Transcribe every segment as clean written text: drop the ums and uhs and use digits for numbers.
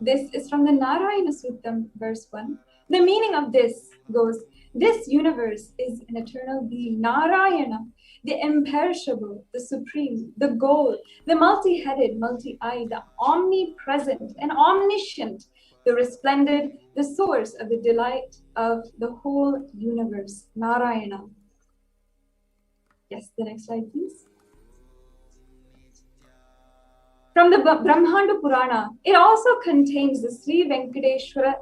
This is from the Narayana Suttam, verse 1. The meaning of this goes, this universe is an eternal being, Narayana, the imperishable, the supreme, the goal, the multi-headed, multi-eyed, the omnipresent and omniscient, the resplendent, the source of the delight of the whole universe, Narayana. Yes, the next slide, please. From the Brahmanda Purana, it also contains the Sri Venkateshwara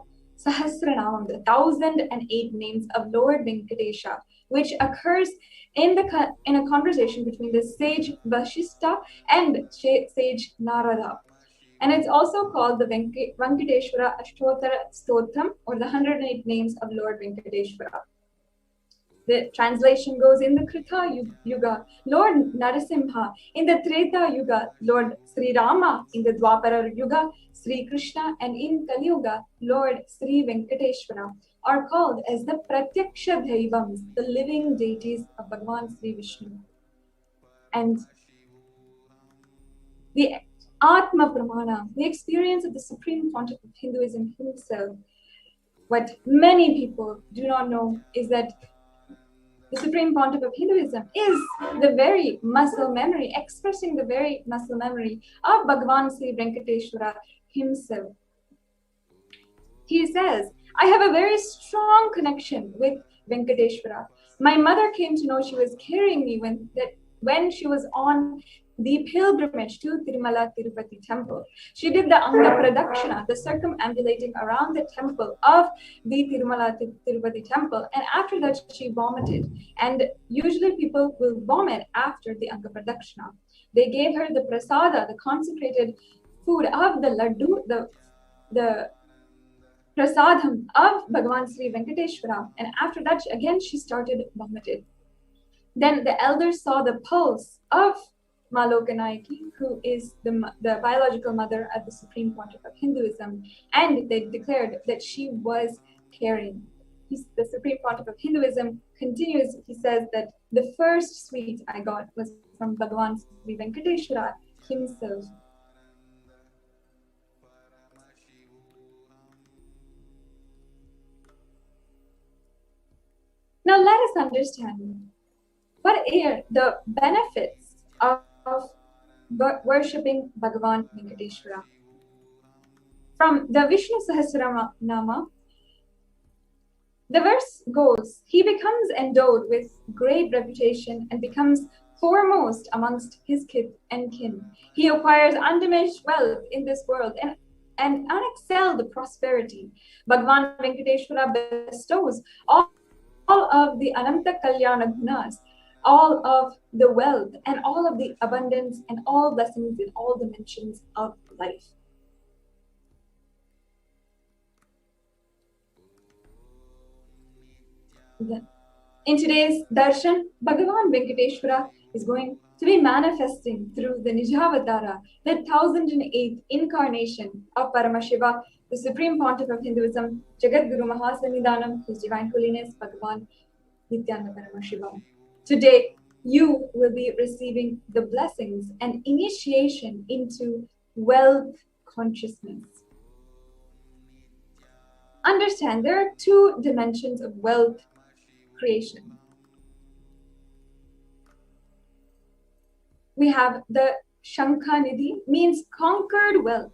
Sahasranamam, the 1008 names of Lord Venkatesha, which occurs in a conversation between the sage Vashishta and sage Narada. And it's also called the Venkateshwara Ashtotara Stotram, or the 108 names of Lord Venkateshwara. The translation goes, in the Krita Yuga, Lord Narasimha; in the Treta Yuga, Lord Sri Rama; in the Dwapara Yuga, Sri Krishna; and in Kali Yuga, Lord Sri Venkateshwara are called as the Pratyaksha Daivams, the living deities of Bhagavan Sri Vishnu. And the Atma Pramana, the experience of the Supreme Pontiff of Hinduism himself. What many people do not know is that the Supreme Pontiff of Hinduism is the very muscle memory, expressing the very muscle memory of Bhagavan Sri Venkateshwara himself. He says, I have a very strong connection with Venkateshwara. My mother came to know she was carrying me when she was on the pilgrimage to Tirumala Tirupati temple. She did the Anga Pradakshina, the circumambulating around the temple of the Tirumala Tirupati temple, and after that she vomited. And usually people will vomit after the Anga Pradakshina. They gave her the prasada, the consecrated food of the laddu, the prasadam of Bhagavan Sri Venkateshwara, and after that again she started vomiting. Then the elders saw the pulse of Malokanayaki, who is the biological mother of the Supreme Pontiff of Hinduism, and they declared that she was carrying. The Supreme Pontiff of Hinduism continues, he says that the first sweet I got was from Bhagavan Sri Venkateshwara himself. Now let us understand what are the benefits of worshipping Bhagavan Venkateshwara. From the Vishnu Sahasranama, the verse goes, he becomes endowed with great reputation and becomes foremost amongst his kith and kin. He acquires undiminished wealth in this world and unexcelled prosperity. Bhagavan Venkateshwara bestows all of the Ananta Kalyana Gunas, all of the wealth and all of the abundance and all blessings in all dimensions of life. In today's darshan, Bhagavan Venkateshwara is going to be manifesting through the Nijavatara, the 1008th incarnation of Paramashiva, the Supreme Pontiff of Hinduism, Jagadguru Mahasannidhanam, His Divine Holiness Bhagavan Nithyananda Paramashivam. Today, you will be receiving the blessings and initiation into wealth consciousness. Understand, there are two dimensions of wealth creation. We have the Shankanidhi, means conquered wealth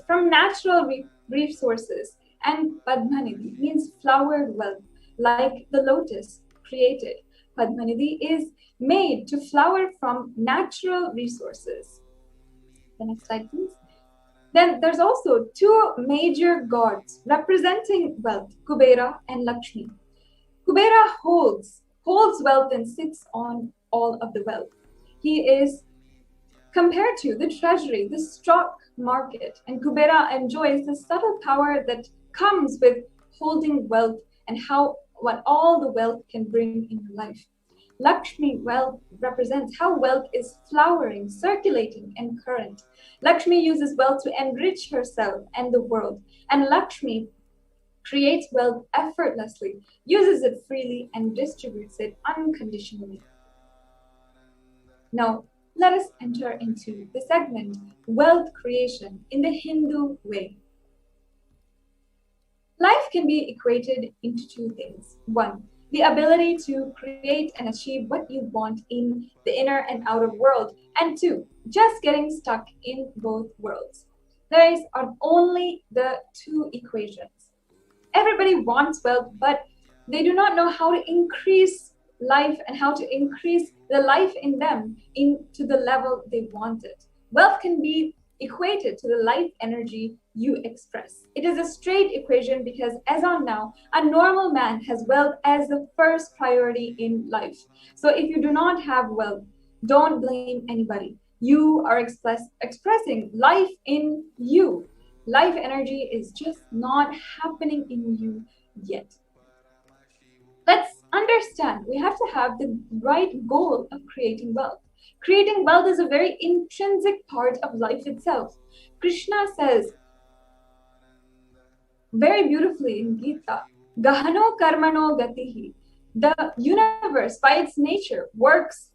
from natural resources, and Padmanidhi means flowered wealth, like the lotus created. Padmanidhi is made to flower from natural resources. The next slide, please. Then there's also two major gods representing wealth, Kubera and Lakshmi. Kubera holds wealth and sits on all of the wealth. He is compared to the treasury, the stock market, and Kubera enjoys the subtle power that comes with holding wealth and what all the wealth can bring in your life. Lakshmi wealth represents how wealth is flowering, circulating, and current. Lakshmi uses wealth to enrich herself and the world, and Lakshmi creates wealth effortlessly, uses it freely, and distributes it unconditionally. Now, let us enter into the segment Wealth Creation in the Hindu Way. Life can be equated into two things. One, the ability to create and achieve what you want in the inner and outer world. And two, just getting stuck in both worlds. There are only the two equations. Everybody wants wealth, but they do not know how to increase life and how to increase the life in them into the level they want it. Wealth can be equated to the life energy you express. It is a straight equation because as on now, a normal man has wealth as the first priority in life. So if you do not have wealth, don't blame anybody. You are expressing life in you. Life energy is just not happening in you yet. Let's understand, we have to have the right goal of creating wealth. Creating wealth is a very intrinsic part of life itself. Krishna says very beautifully in Gita, Gahano Karmano Gatihi. The universe, by its nature, works,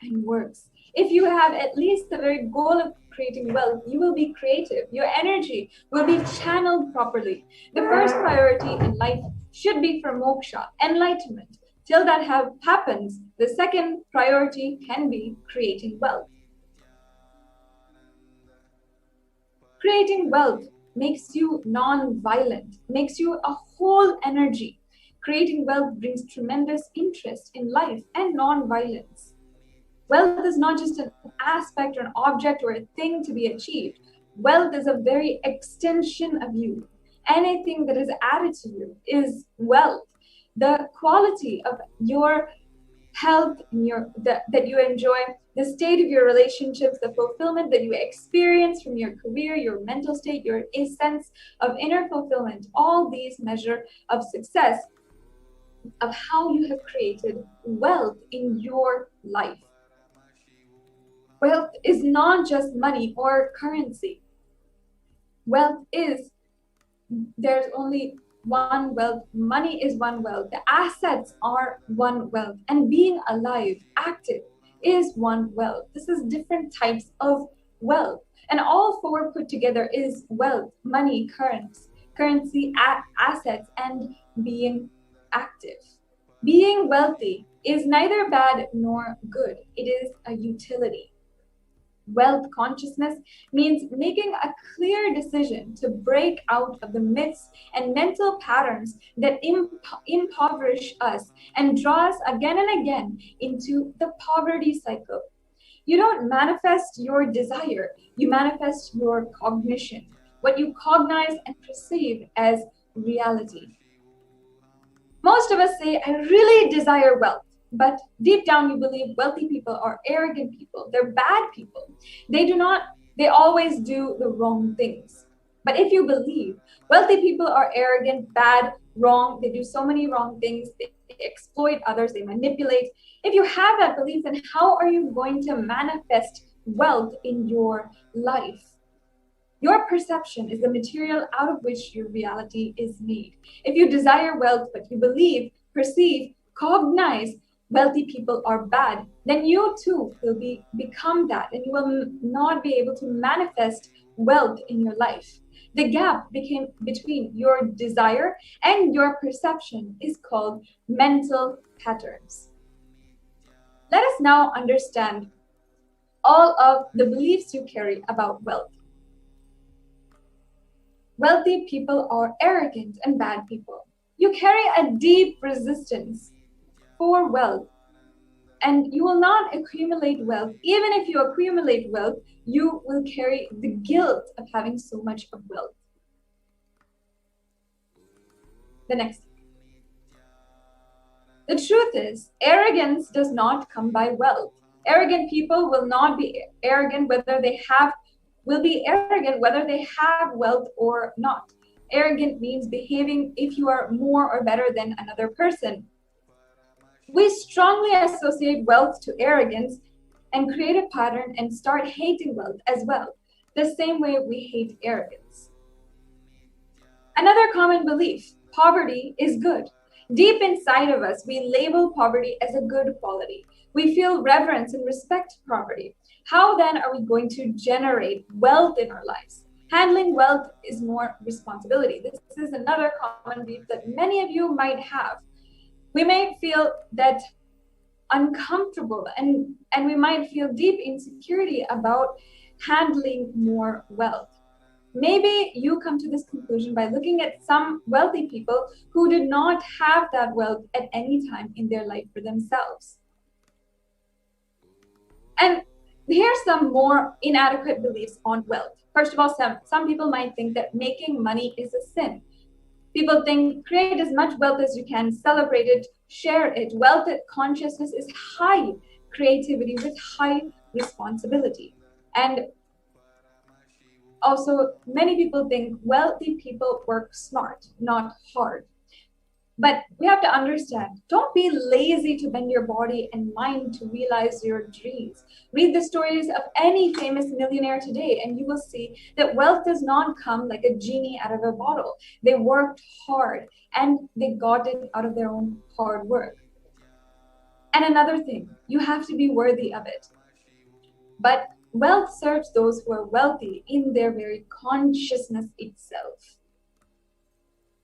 and works. If you have at least the very goal of creating wealth, you will be creative. Your energy will be channeled properly. The first priority in life should be for moksha, enlightenment. Till that happens, the second priority can be creating wealth. Creating wealth makes you non-violent, makes you a whole energy. Creating wealth brings tremendous interest in life and non-violence. Wealth is not just an aspect or an object or a thing to be achieved. Wealth is a very extension of you. Anything that is added to you is wealth. The quality of your health, that you enjoy, the state of your relationships, the fulfillment that you experience from your career, your mental state, your sense of inner fulfillment, all these measure of success of how you have created wealth in your life. Wealth is not just money or currency. Wealth is, there's only one wealth. Money is one wealth. The assets are one wealth. And being alive, active, is one wealth. This is different types of wealth. And all four put together is wealth, money, currency, assets, and being active. Being wealthy is neither bad nor good. It is a utility. Wealth consciousness means making a clear decision to break out of the myths and mental patterns that impoverish us and draw us again and again into the poverty cycle. You don't manifest your desire, you manifest your cognition, what you cognize and perceive as reality. Most of us say, I really desire wealth. But deep down, you believe wealthy people are arrogant people. They're bad people. They always do the wrong things. But if you believe wealthy people are arrogant, bad, wrong, they do so many wrong things, they exploit others, they manipulate. If you have that belief, then how are you going to manifest wealth in your life? Your perception is the material out of which your reality is made. If you desire wealth, but you believe, perceive, cognize wealthy people are bad, then you too will become that, and you will not be able to manifest wealth in your life. The gap between your desire and your perception is called mental patterns. Let us now understand all of the beliefs you carry about wealth. Wealthy people are arrogant and bad people. You carry a deep resistance for wealth, and you will not accumulate wealth. Even if you accumulate wealth, you will carry the guilt of having so much of wealth. The next. The truth is, arrogance does not come by wealth. Arrogant people will not be arrogant whether they have wealth or not. Arrogant means behaving if you are more or better than another person. We strongly associate wealth to arrogance and create a pattern and start hating wealth as well, the same way we hate arrogance. Another common belief, poverty is good. Deep inside of us, we label poverty as a good quality. We feel reverence and respect property. How then are we going to generate wealth in our lives? Handling wealth is more responsibility. This is another common belief that many of you might have. We may feel that uncomfortable and we might feel deep insecurity about handling more wealth. Maybe you come to this conclusion by looking at some wealthy people who did not have that wealth at any time in their life for themselves. And here's some more inadequate beliefs on wealth. First of all, some people might think that making money is a sin. People think create as much wealth as you can, celebrate it, share it. Wealth consciousness is high creativity with high responsibility. And also, many people think wealthy people work smart, not hard. But we have to understand, don't be lazy to bend your body and mind to realize your dreams. Read the stories of any famous millionaire today, and you will see that wealth does not come like a genie out of a bottle. They worked hard, and they got it out of their own hard work. And another thing, you have to be worthy of it. But wealth serves those who are wealthy in their very consciousness itself.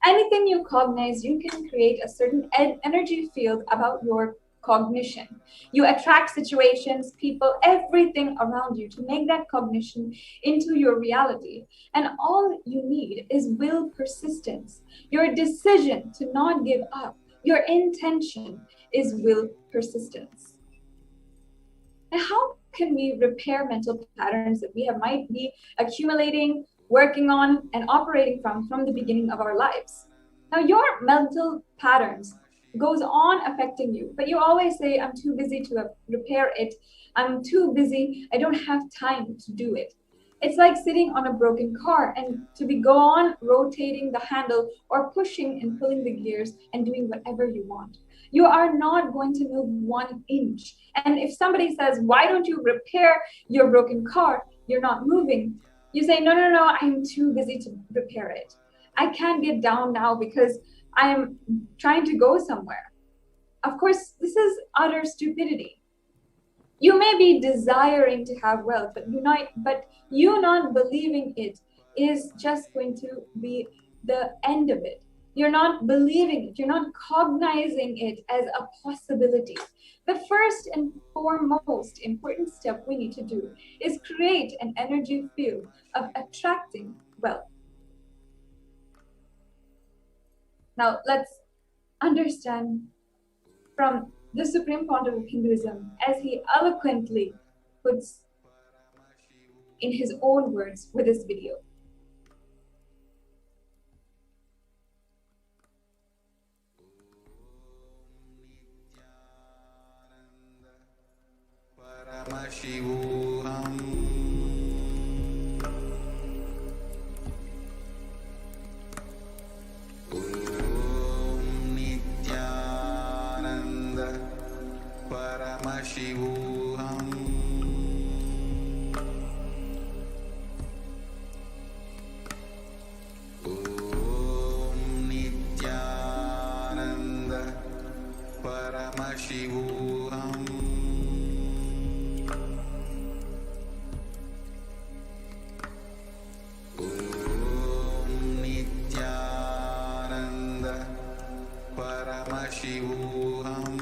Anything you cognize, you can create a certain energy field about your cognition. You attract situations, people, everything around you to make that cognition into your reality. And all you need is will persistence. Your decision to not give up. Your intention is will persistence. And how can we repair mental patterns that we might be accumulating, working on, and operating from the beginning of our lives? Now, your mental patterns goes on affecting you, but you always say, I'm too busy to repair it. I'm too busy. I don't have time to do it. It's like sitting on a broken car and to go on rotating the handle or pushing and pulling the gears and doing whatever you want. You are not going to move 1 inch. And if somebody says, why don't you repair your broken car? You're not moving. You say, no, I'm too busy to repair it. I can't get down now because I'm trying to go somewhere. Of course, this is utter stupidity. You may be desiring to have wealth, but you not believing it is just going to be the end of it. You're not believing it. You're not cognizing it as a possibility. The first and foremost important step we need to do is create an energy field of attracting wealth. Now, let's understand from the Supreme Pontiff of Hinduism, as he eloquently puts in his own words with this video. Paramashivoham. Om Nithyananda Paramashivoham. Om Nithyananda Paramashivoham. Paramashivoham.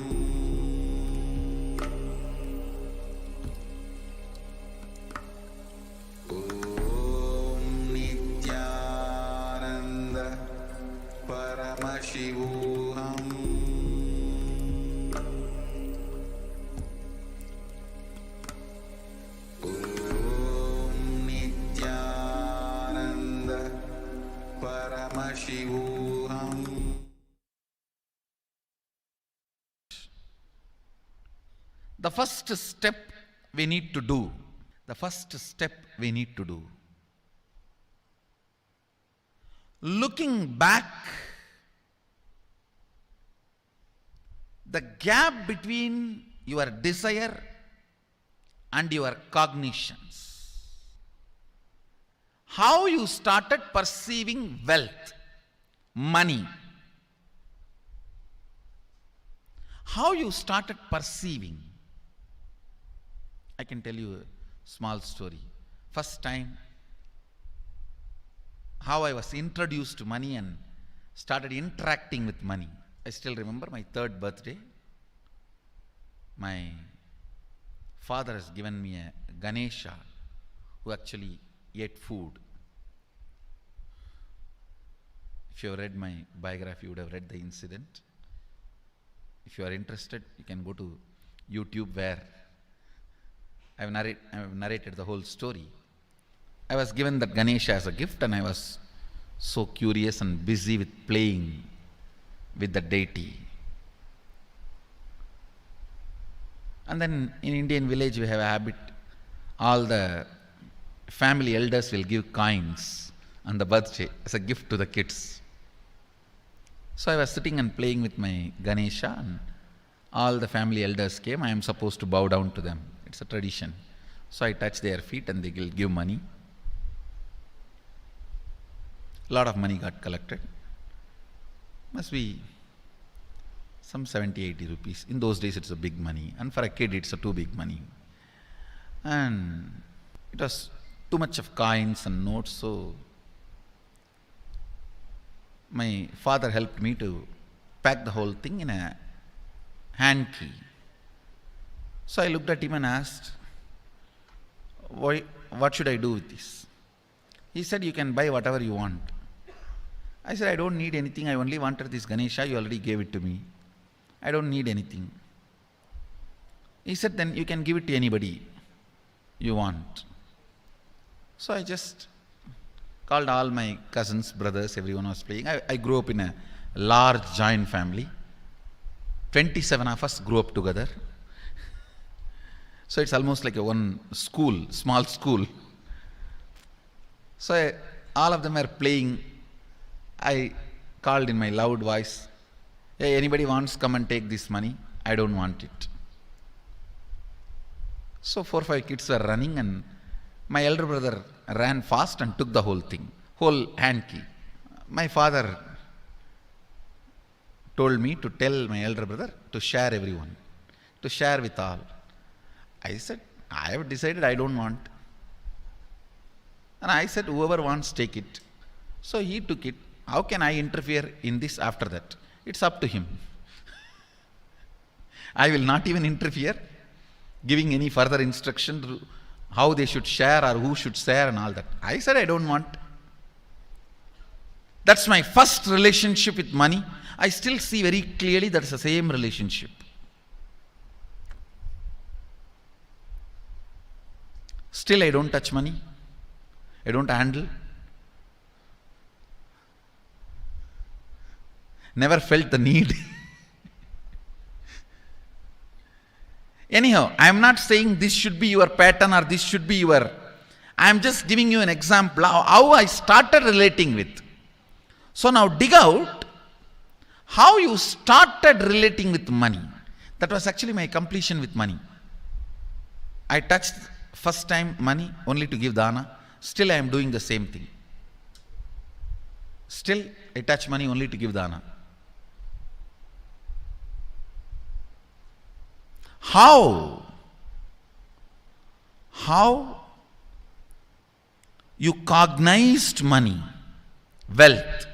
Om Nithyananda Paramashivoham. Om Nithyananda Paramashivoham. The first step we need to do, looking back, the gap between your desire and your cognitions, how you started perceiving wealth, money, how you started perceiving. I can tell you a small story. First time, how I was introduced to money and started interacting with money. I still remember my 3rd birthday. My father has given me a Ganesha who actually ate food. If you have read my biography, you would have read the incident. If you are interested, you can go to YouTube where I have narrated the whole story. I was given that Ganesha as a gift and I was so curious and busy with playing with the deity. And then in Indian village we have a habit, all the family elders will give coins on the birthday as a gift to the kids. So I was sitting and playing with my Ganesha and all the family elders came. I am supposed to bow down to them. It's a tradition. So I touch their feet and they will give money. A lot of money got collected. Must be some 70-80 rupees. In those days it's a big money, and for a kid it's a too big money. And it was too much of coins and notes, so my father helped me to pack the whole thing in a hand key. So I looked at him and asked, what should I do with this? He said, you can buy whatever you want. I said, I don't need anything. I only wanted this Ganesha. You already gave it to me. I don't need anything. He said, then you can give it to anybody you want. So I just called all my cousins, brothers, everyone was playing. I grew up in a large joint family. 27 of us grew up together. So it's almost like a one school, small school. So all of them are playing. I called in my loud voice, hey, anybody wants, come and take this money? I don't want it. So 4 or 5 kids were running and my elder brother ran fast and took the whole thing, whole hand key. My father told me to tell my elder brother to share everyone, to share with all. I said, I have decided I don't want. And I said, whoever wants, take it. So he took it. How can I interfere in this after that? It's up to him. I will not even interfere, giving any further instruction to how they should share or who should share and all that. I said I don't want. That's my first relationship with money. I still see very clearly that's the same relationship. Still I don't touch money. I don't handle. Never felt the need. Anyhow, I am not saying this should be your pattern or this should be your... I am just giving you an example how I started relating with. So now dig out how you started relating with money. That was actually my completion with money. I touched first time money only to give dana. Still I am doing the same thing. Still I touch money only to give dana. How you cognized money, wealth,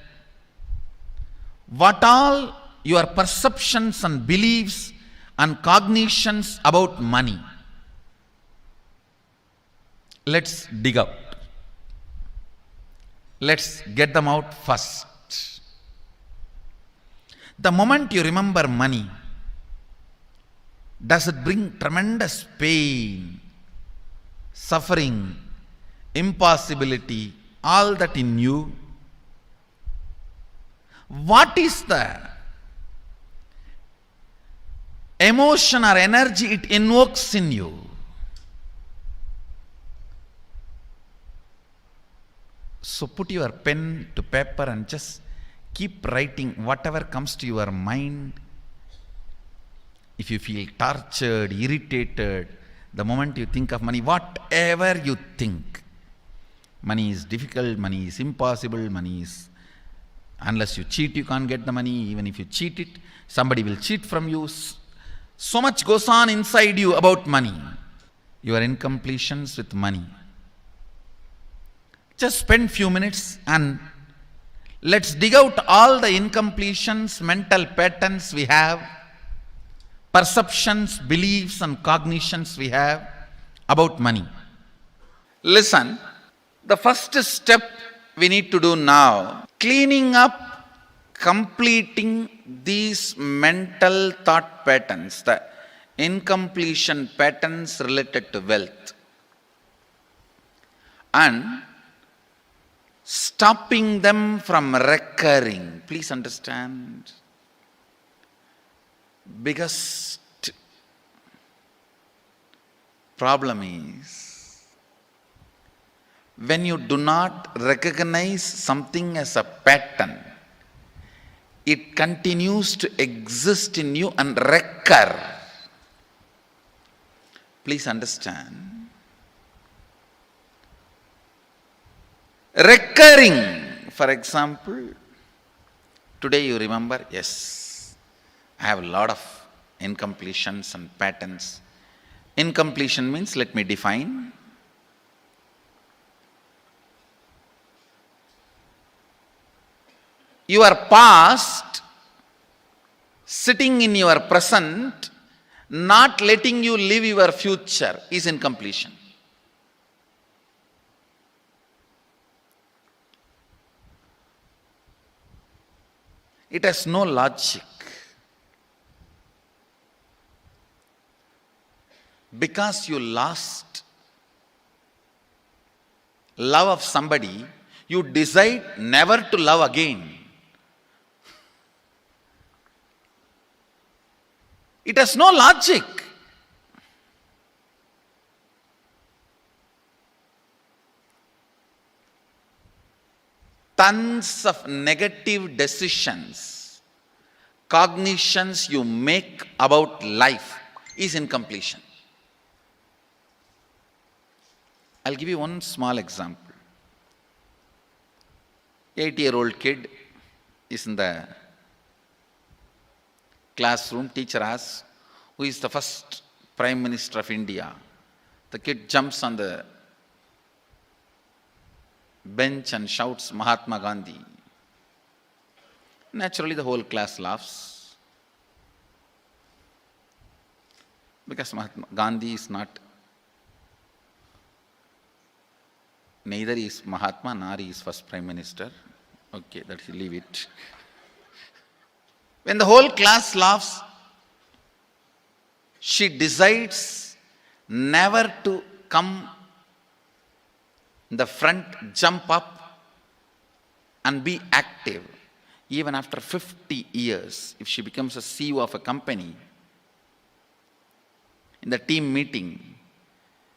what all your perceptions and beliefs and cognitions about money. Let's dig out. Let's get them out first. The moment you remember money, does it bring tremendous pain, suffering, impossibility, all that in you? What is the emotion or energy it invokes in you? So put your pen to paper and just keep writing whatever comes to your mind. If you feel tortured, irritated, the moment you think of money, whatever you think, money is difficult, money is impossible, money is, unless you cheat, you can't get the money. Even if you cheat it, somebody will cheat from you. So much goes on inside you about money. your incompletions with money. Just spend few minutes and let's dig out all the incompletions, mental patterns we have, perceptions, beliefs and cognitions we have about money. Listen, the first step we need to do now, cleaning up, completing these mental thought patterns, the incompletion patterns related to wealth, and stopping them from recurring. Please understand, biggest problem is when you do not recognize something as a pattern, it continues to exist in you and recur. Please understand. Recurring, for example, today you remember, yes, I have a lot of incompletions and patterns. Incompletion means, let me define. Your past sitting in your present, not letting you live your future, is incompletion. It has no logic. Because you lost love of somebody, you decide never to love again. It has no logic. Tons of negative decisions, cognitions you make about life is incompletion. I'll give you one small example. 8-year-old kid is in the classroom, teacher asks, who is the first Prime Minister of India? The kid jumps on the bench and shouts, Mahatma Gandhi. Naturally, the whole class laughs. Because Mahatma Gandhi is not, neither is Mahatma nor he is first Prime Minister. Okay, let's leave it. When the whole class laughs, she decides never to come in the front, jump up and be active. Even after 50 years, if she becomes a CEO of a company, in the team meeting,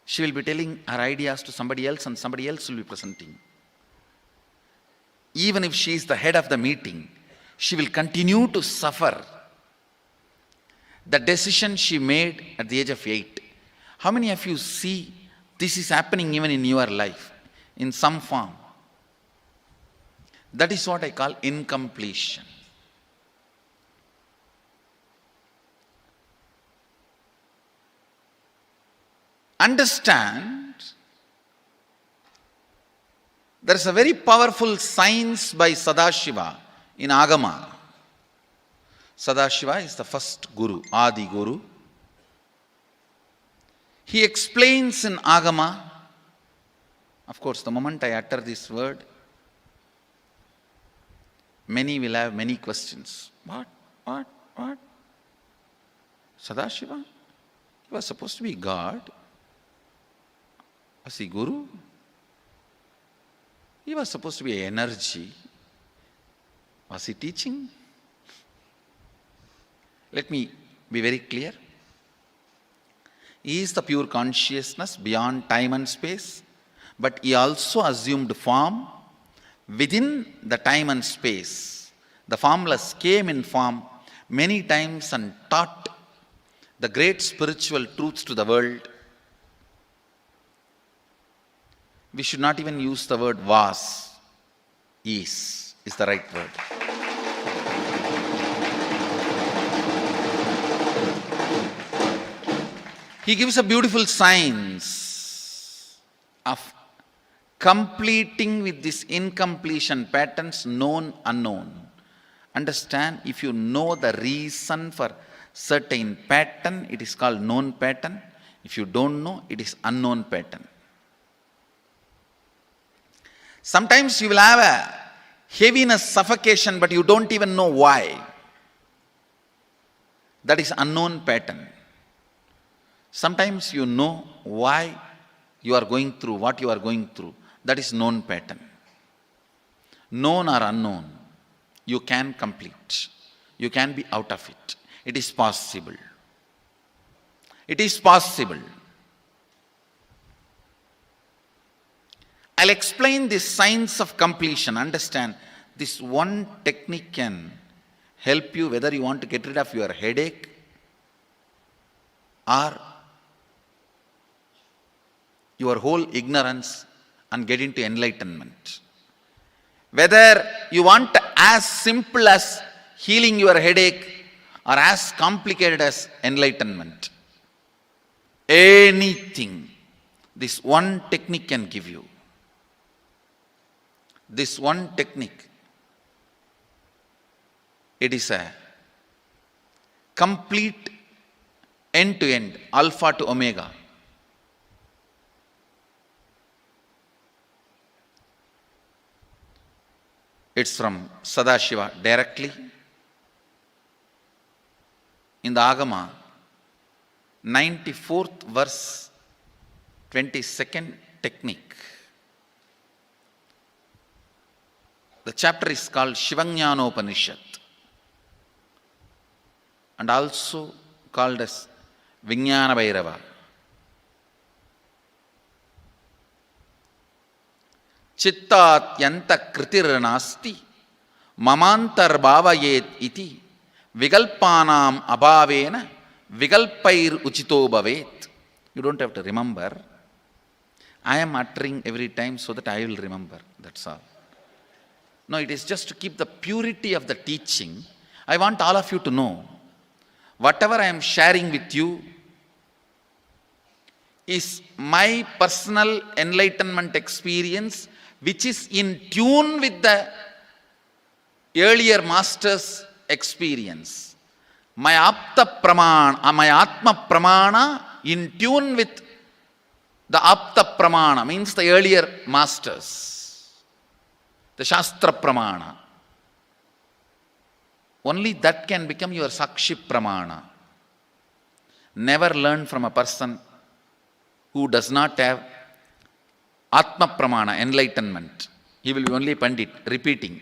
she will be telling her ideas to somebody else and somebody else will be presenting. Even if she is the head of the meeting, she will continue to suffer the decision she made at the age of 8. How many of you see this is happening even in your life in some form? That is what I call incompletion. Understand, there is a very powerful science by Sadashiva in Agama. Sadashiva is the first Guru, Adi Guru. He explains in Agama, of course, the moment I utter this word, many will have many questions. What? Sadashiva? He was supposed to be God. Was he Guru? He was supposed to be energy. Was he teaching? Let me be very clear. He is the pure consciousness beyond time and space, but he also assumed form within the time and space. The formless came in form many times and taught the great spiritual truths to the world. We should not even use the word was. Is the right word. He gives a beautiful science of completing with this incompletion patterns, known, unknown. Understand, if you know the reason for certain pattern, it is called known pattern. If you don't know, it is unknown pattern. Sometimes you will have a heaviness, suffocation, but you don't even know why. That is unknown pattern. Sometimes you know why you are going through what you are going through. That is known pattern. Known or unknown, you can complete. You can be out of it. It is possible. It is possible. I'll explain this science of completion. Understand, this one technique can help you whether you want to get rid of your headache or your whole ignorance and get into enlightenment. Whether you want as simple as healing your headache or as complicated as enlightenment. Anything, this one technique can give you. This one technique, it is a complete end-to-end, alpha to omega. It's from Sadashiva directly. In the Agama, 94th verse, 22nd technique. The chapter is called Shivajnanopanishad and also called as Vijnana Bhairava. Chittatyanta kritirnasti mamantar bhavayet iti vigalpanam abhavena vigalpair uchito bhavet. You don't have to remember. I am uttering every time so that I will remember. That's all. No, it is just to keep the purity of the teaching. I want all of you to know, whatever I am sharing with you is my personal enlightenment experience, which is in tune with the earlier master's experience. My Apta Pramana, my Atma Pramana in tune with the Apta Pramana, means the earlier masters. The Shastra Pramana. Only that can become your Sakshi Pramana. Never learn from a person who does not have Atma Pramana, enlightenment. He will be only Pandit, repeating.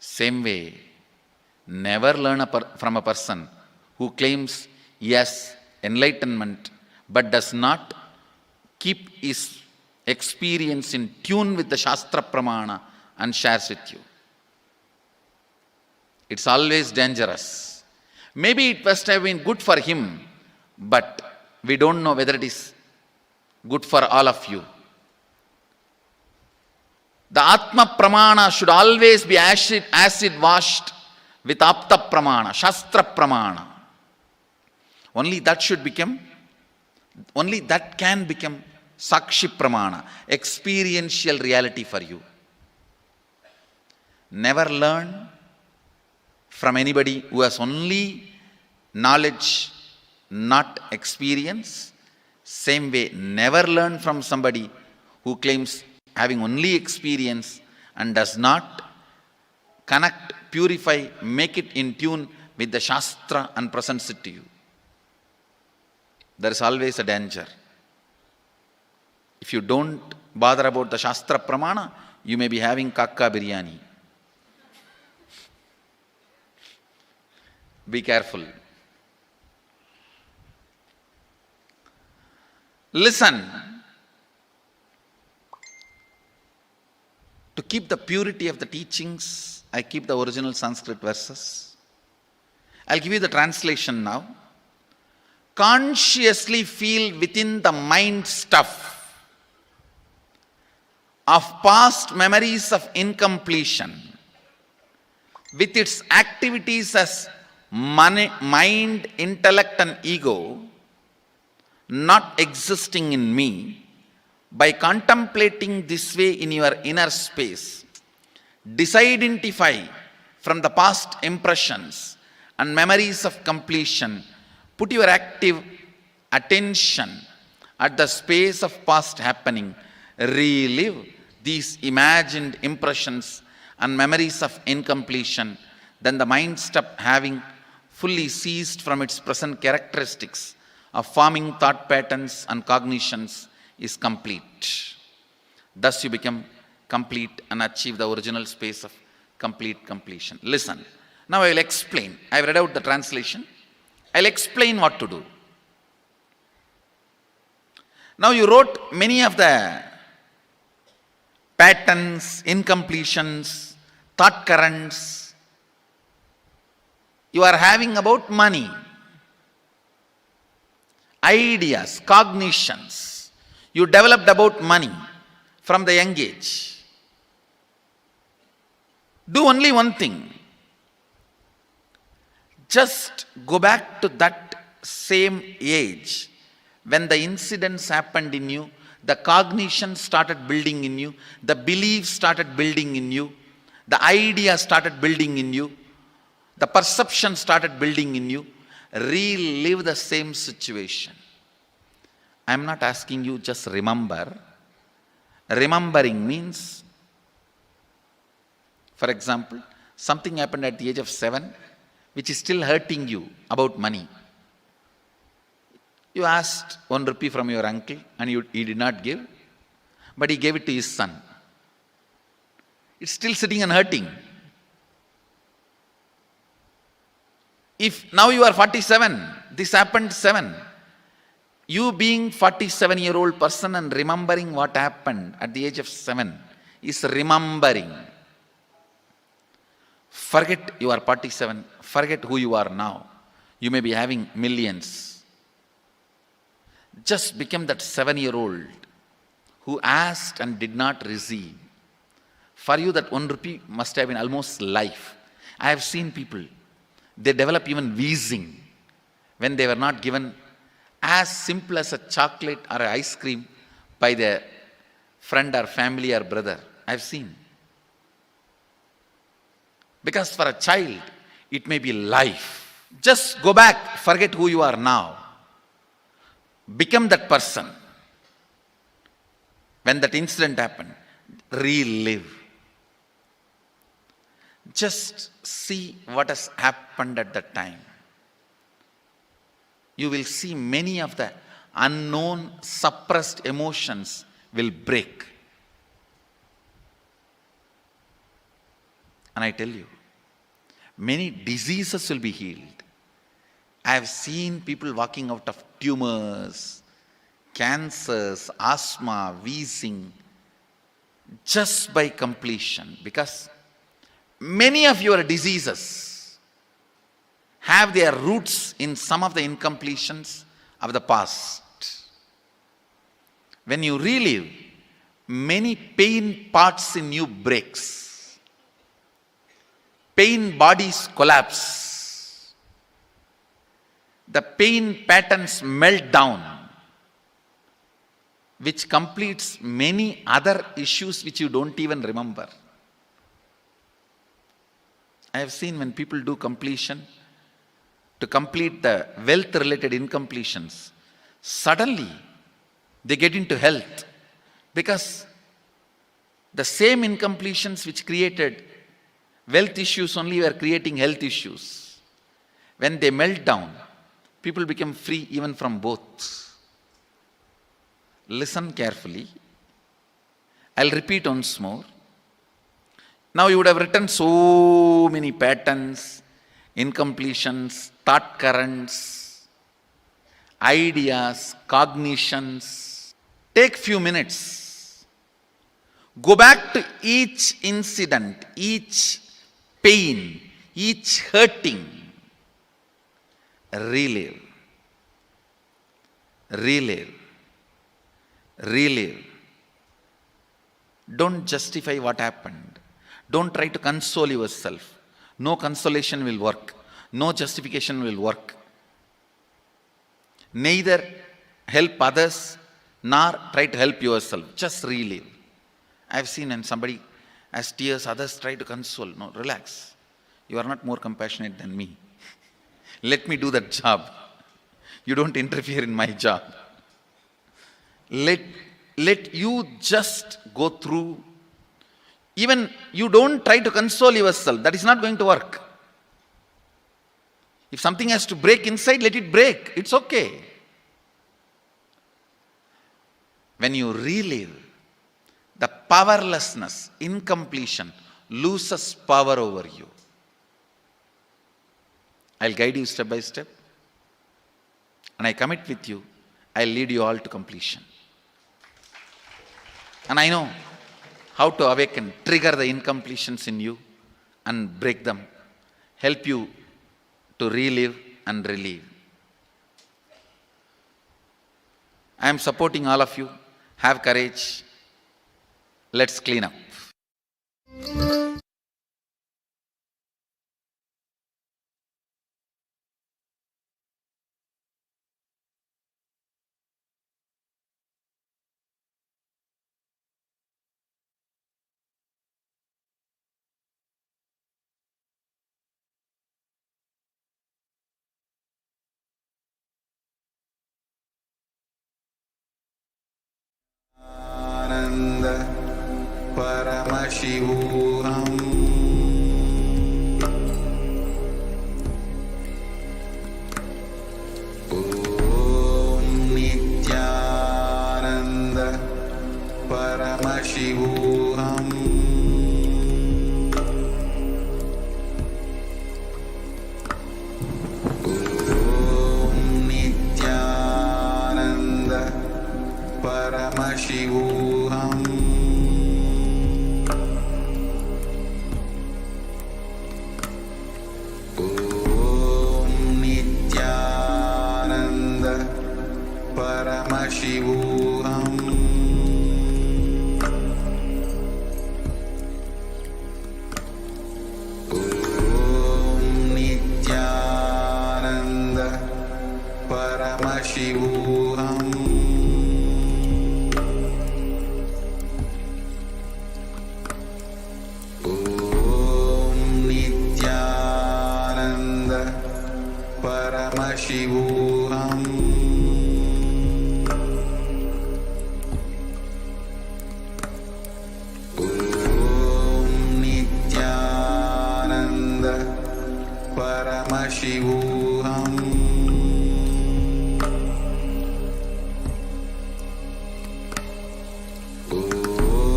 Same way, never learn from a person who claims yes, enlightenment, but does not keep his experience in tune with the Shastra Pramana and shares with you. It's always dangerous. Maybe it must have been good for him, but we don't know whether it is good for all of you. The Atma Pramana should always be acid washed with Apta Pramana, Shastra Pramana. Only that can become Sakshi Pramana, experiential reality for you. Never learn from anybody who has only knowledge, not experience. Same way, never learn from somebody who claims having only experience and does not connect, purify, make it in tune with the Shastra and presents it to you. There is always a danger. If you don't bother about the Shastra Pramana, you may be having kakka biryani. Be careful. Listen. To keep the purity of the teachings, I keep the original Sanskrit verses. I'll give you the translation now. Consciously feel within the mind stuff of past memories of incompletion with its activities as mind, intellect and ego not existing in me, by contemplating this way in your inner space, disidentify from the past impressions and memories of completion, put your active attention at the space of past happening, relive these imagined impressions and memories of incompletion, then the mind stop having fully ceased from its present characteristics of forming thought patterns and cognitions is complete. Thus you become complete and achieve the original space of complete completion. Listen. Now I will explain. I have read out the translation. I will explain what to do. Now you wrote many of the patterns, incompletions, thought currents you are having about money, ideas, cognitions you developed about money from the young age. Do only one thing. Just go back to that same age when the incidents happened in you, the cognition started building in you, the beliefs started building in you, the idea started building in you, the perception started building in you. Relive the same situation. I am not asking you just remember. Remembering means, for example, something happened at the age of 7 which is still hurting you about money. You asked 1 rupee from your uncle and he did not give, but he gave it to his son. It's still sitting and hurting. If now you are 47, this happened 7. You being 47-year-old person and remembering what happened at the age of 7 is remembering. Forget you are 47. Forget who you are now. You may be having millions. Just become that 7-year-old who asked and did not receive. For you that 1 rupee must have been almost life. I have seen people, they develop even wheezing when they were not given as simple as a chocolate or an ice cream by their friend or family or brother. I have seen. Because for a child, it may be life. Just go back, forget who you are now. Become that person. When that incident happened, relive. Just see what has happened at that time. You will see many of the unknown, suppressed emotions will break. And I tell you, many diseases will be healed. I have seen people walking out of tumors, cancers, asthma, wheezing, just by completion. Because many of your diseases have their roots in some of the incompletions of the past. When you relive, many pain parts in you breaks. Pain bodies collapse. The pain patterns melt down, which completes many other issues which you don't even remember. I have seen when people do completion, to complete the wealth-related incompletions, suddenly they get into health, because the same incompletions which created wealth issues only were creating health issues. When they melt down, people become free even from both. Listen carefully. I'll repeat once more. Now you would have written so many patterns, incompletions, thought currents, ideas, cognitions. Take few minutes. Go back to each incident, each pain, each hurting. Relive. Relive. Relive. Don't justify what happened. Don't try to console yourself. No consolation will work. no justification will work. Neither help others nor try to help yourself. Just relive. I have seen when somebody has tears, others try to console. No, relax. You are not more compassionate than me. Let me do that job. You don't interfere in my job. Let you just go through. Even you don't try to console yourself. That is not going to work. If something has to break inside, let it break. It's okay. When you relive, the powerlessness, incompletion, loses power over you. I'll guide you step by step. And I commit with you, I'll lead you all to completion. And I know how to awaken, trigger the incompletions in you and break them. Help you to relive and relieve. I am supporting all of you. Have courage. Let's clean up. Paramashivoham. Om Nithyananda Paramashivoham. Om Nithyananda Paramashivoham. Paramashivoham. Om Nithyananda Paramashivoham. Om Nithyananda Paramashivoham. Paramashivoham. Om Nithyananda Paramashivoham.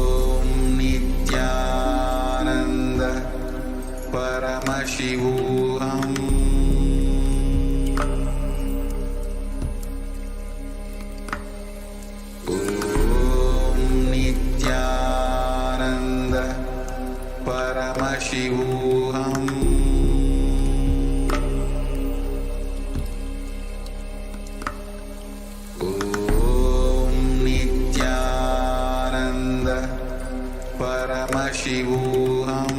Om Nithyananda Paramashivoham. Paramashivoham. Om Nithyananda Paramashivoham. Om Nithyananda Paramashivoham.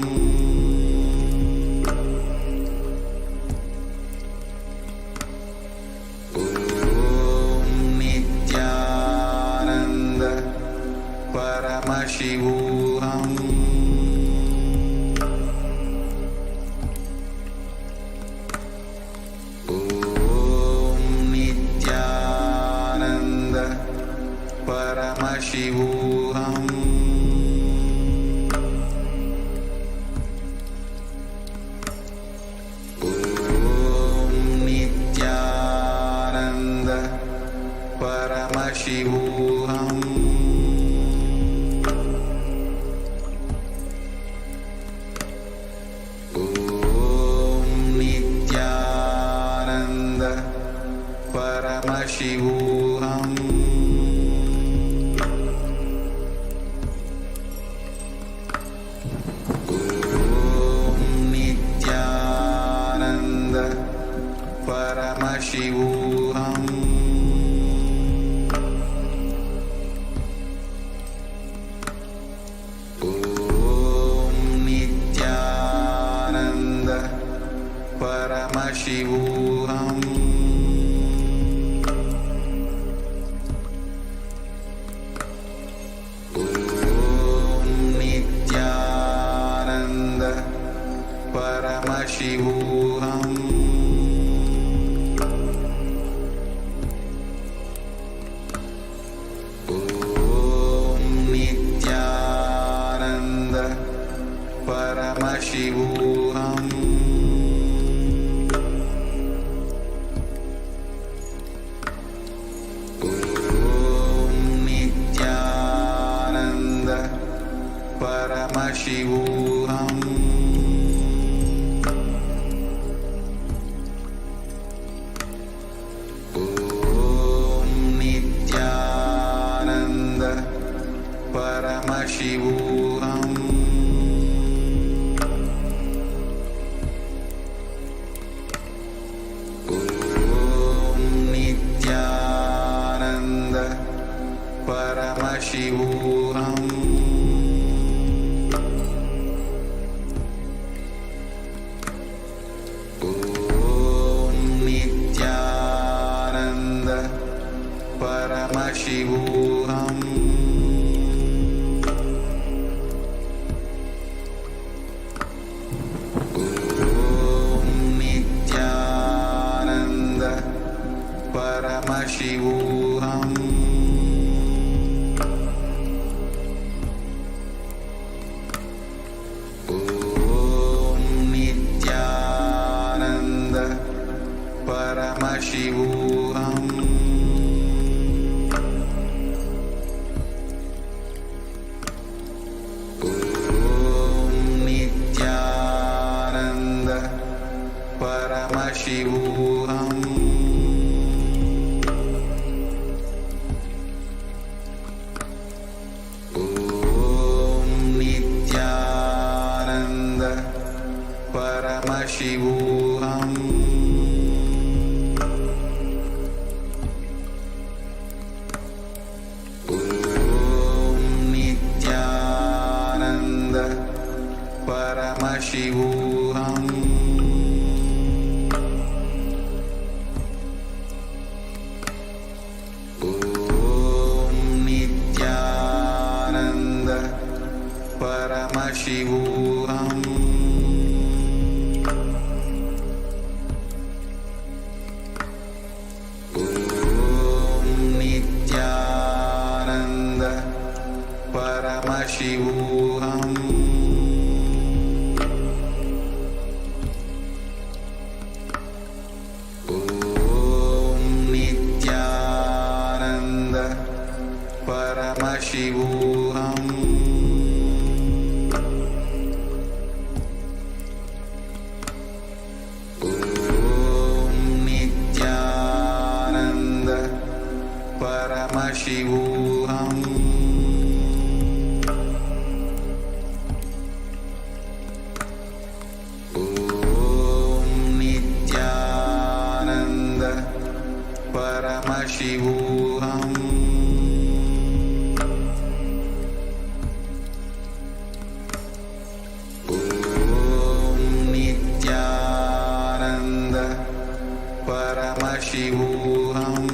Paramashivoham. Om Nithyananda Paramashivoham. Om Nithyananda Paramashivoham. Paramashivoham. Paramashivoham. Om Nithyananda Paramashivoham. Om Nithyananda Paramashivoham. Paramashivoham. Om Nithyananda Paramashivoham. Om Nithyananda Paramashivoham. Paramashivoham. Om Nithyananda Paramashivoham. Om Nithyananda Paramashivoham. Paramashivoham. Om Nithyananda Paramashivoham. Om Nithyananda Paramashivoham. Paramashivoham. Om Nithyananda Paramashivoham. Om Nithyananda Paramashivoham. Paramashivoham. Om Nithyananda Paramashivoham. Om Nithyananda Paramashivoham.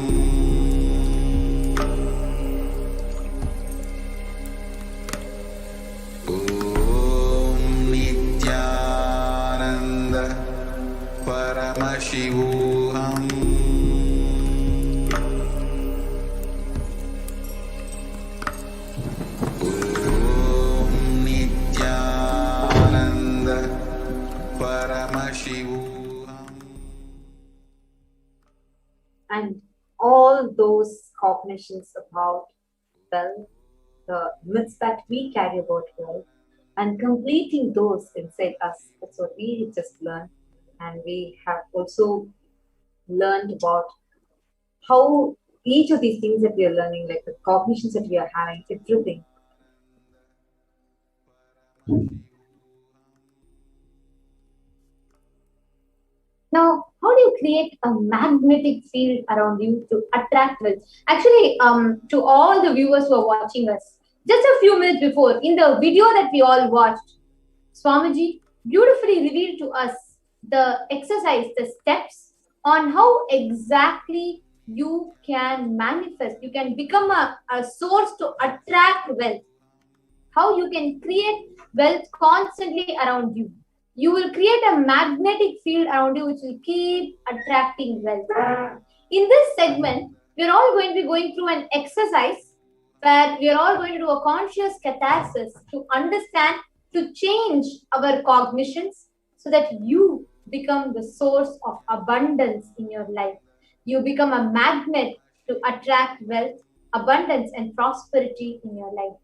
Paramashivoham. Om Nithyananda Paramashivoham. And all those cognitions about wealth, the myths that we carry about wealth, and completing those inside us. That's what we just learned. And we have also learned about how each of these things that we are learning, like the cognitions that we are having, everything. Now, how do you create a magnetic field around you to attract wealth? Actually, to all the viewers who are watching us, just a few minutes before, in the video that we all watched, Swamiji beautifully revealed to us the exercise, the steps on how exactly you can manifest, you can become a source to attract wealth, how you can create wealth constantly around you. You will create a magnetic field around you which will keep attracting wealth. In this segment, we're all going to be going through an exercise where we're all going to do a conscious catharsis to understand, to change our cognitions so that you become the source of abundance in your life. You become a magnet to attract wealth, abundance, and prosperity in your life.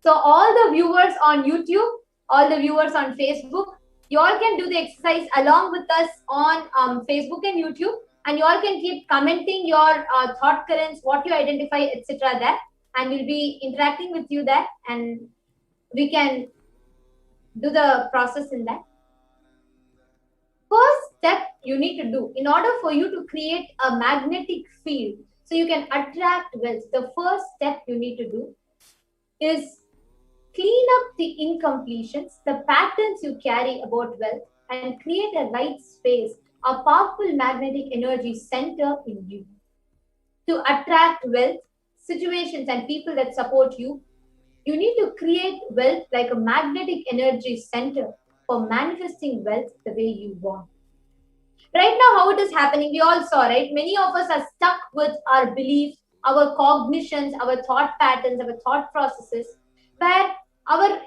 So all the viewers on YouTube, all the viewers on Facebook, you all can do the exercise along with us on Facebook and YouTube, and you all can keep commenting your thought currents, what you identify, etc. there, and we'll be interacting with you there, and we can do the process in that. First step you need to do in order for you to create a magnetic field so you can attract wealth, the first step you need to do is clean up the incompletions, the patterns you carry about wealth, and create a right space, a powerful magnetic energy center in you. To attract wealth, situations, and people that support you, you need to create wealth like a magnetic energy center for manifesting wealth the way you want. Right now, how it is happening, we all saw, right? Many of us are stuck with our beliefs, our cognitions, our thought patterns, our thought processes, where our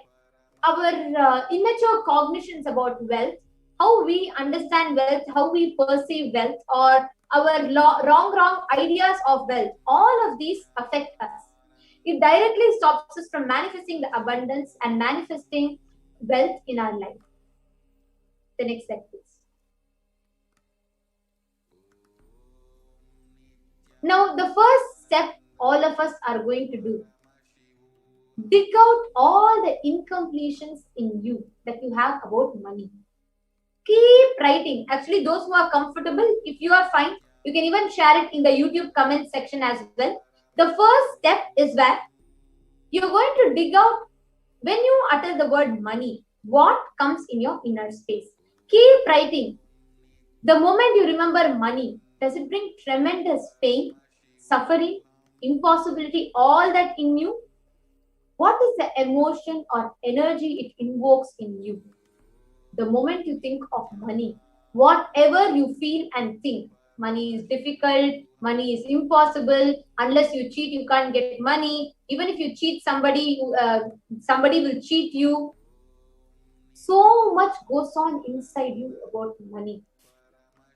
immature cognitions about wealth, how we understand wealth, how we perceive wealth, or our wrong ideas of wealth, all of these affect us. It directly stops us from manifesting the abundance and manifesting wealth in our life. The next slide, please. Now, the first step all of us are going to do, dig out all the incompletions in you that you have about money. Keep writing. Actually, those who are comfortable, if you are fine, you can even share it in the YouTube comment section as well. The first step is where you're going to dig out, when you utter the word money, what comes in your inner space. Keep writing. The moment you remember money, does it bring tremendous pain, suffering, impossibility, all that in you? What is the emotion or energy it invokes in you? The moment you think of money, whatever you feel and think, money is difficult, money is impossible, unless you cheat, you can't get money. Even if you cheat somebody, somebody will cheat you. So much goes on inside you about money.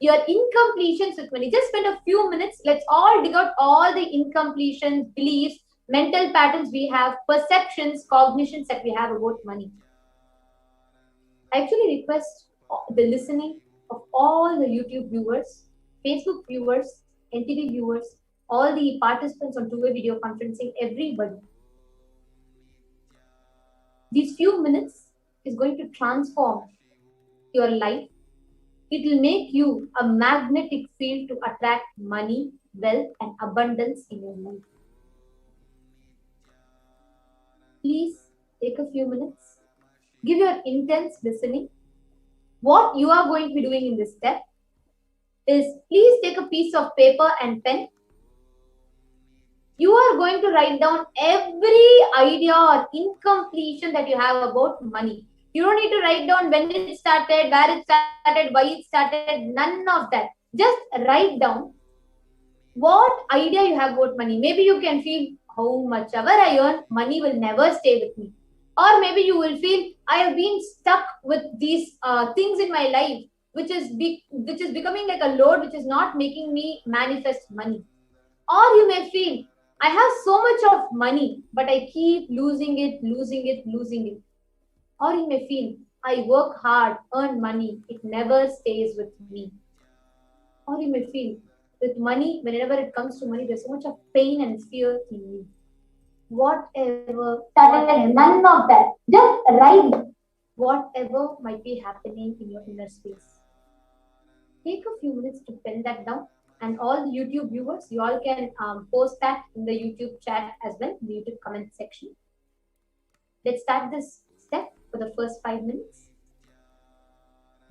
Your incompletions with money. Just spend a few minutes. Let's all dig out all the incompletions, beliefs, mental patterns we have, perceptions, cognitions that we have about money. I actually request the listening of all the YouTube viewers, Facebook viewers, NTV viewers, all the participants on two-way video conferencing, everybody. These few minutes is going to transform your life. It will make you a magnetic field to attract money, wealth, and abundance in your life. Please take a few minutes. Give your intense listening. What you are going to be doing in this step is, please take a piece of paper and pen. You are going to write down every idea or incompletion that you have about money. You don't need to write down when it started, where it started, why it started, none of that. Just write down what idea you have about money. Maybe you can feel, how much ever I earn, money will never stay with me. Or maybe you will feel, I have been stuck with these things in my life, which is becoming like a load, which is not making me manifest money. Or you may feel, I have so much of money, but I keep losing it. Or you may feel, I work hard, earn money, it never stays with me. Or you may feel, with money, whenever it comes to money, there's so much of pain and fear in you. Whatever, none of that. Just write whatever might be happening in your inner space. Take a few minutes to pen that down. And all the YouTube viewers, you all can post that in the YouTube chat as well, in the YouTube comment section. Let's start this step for the first 5 minutes.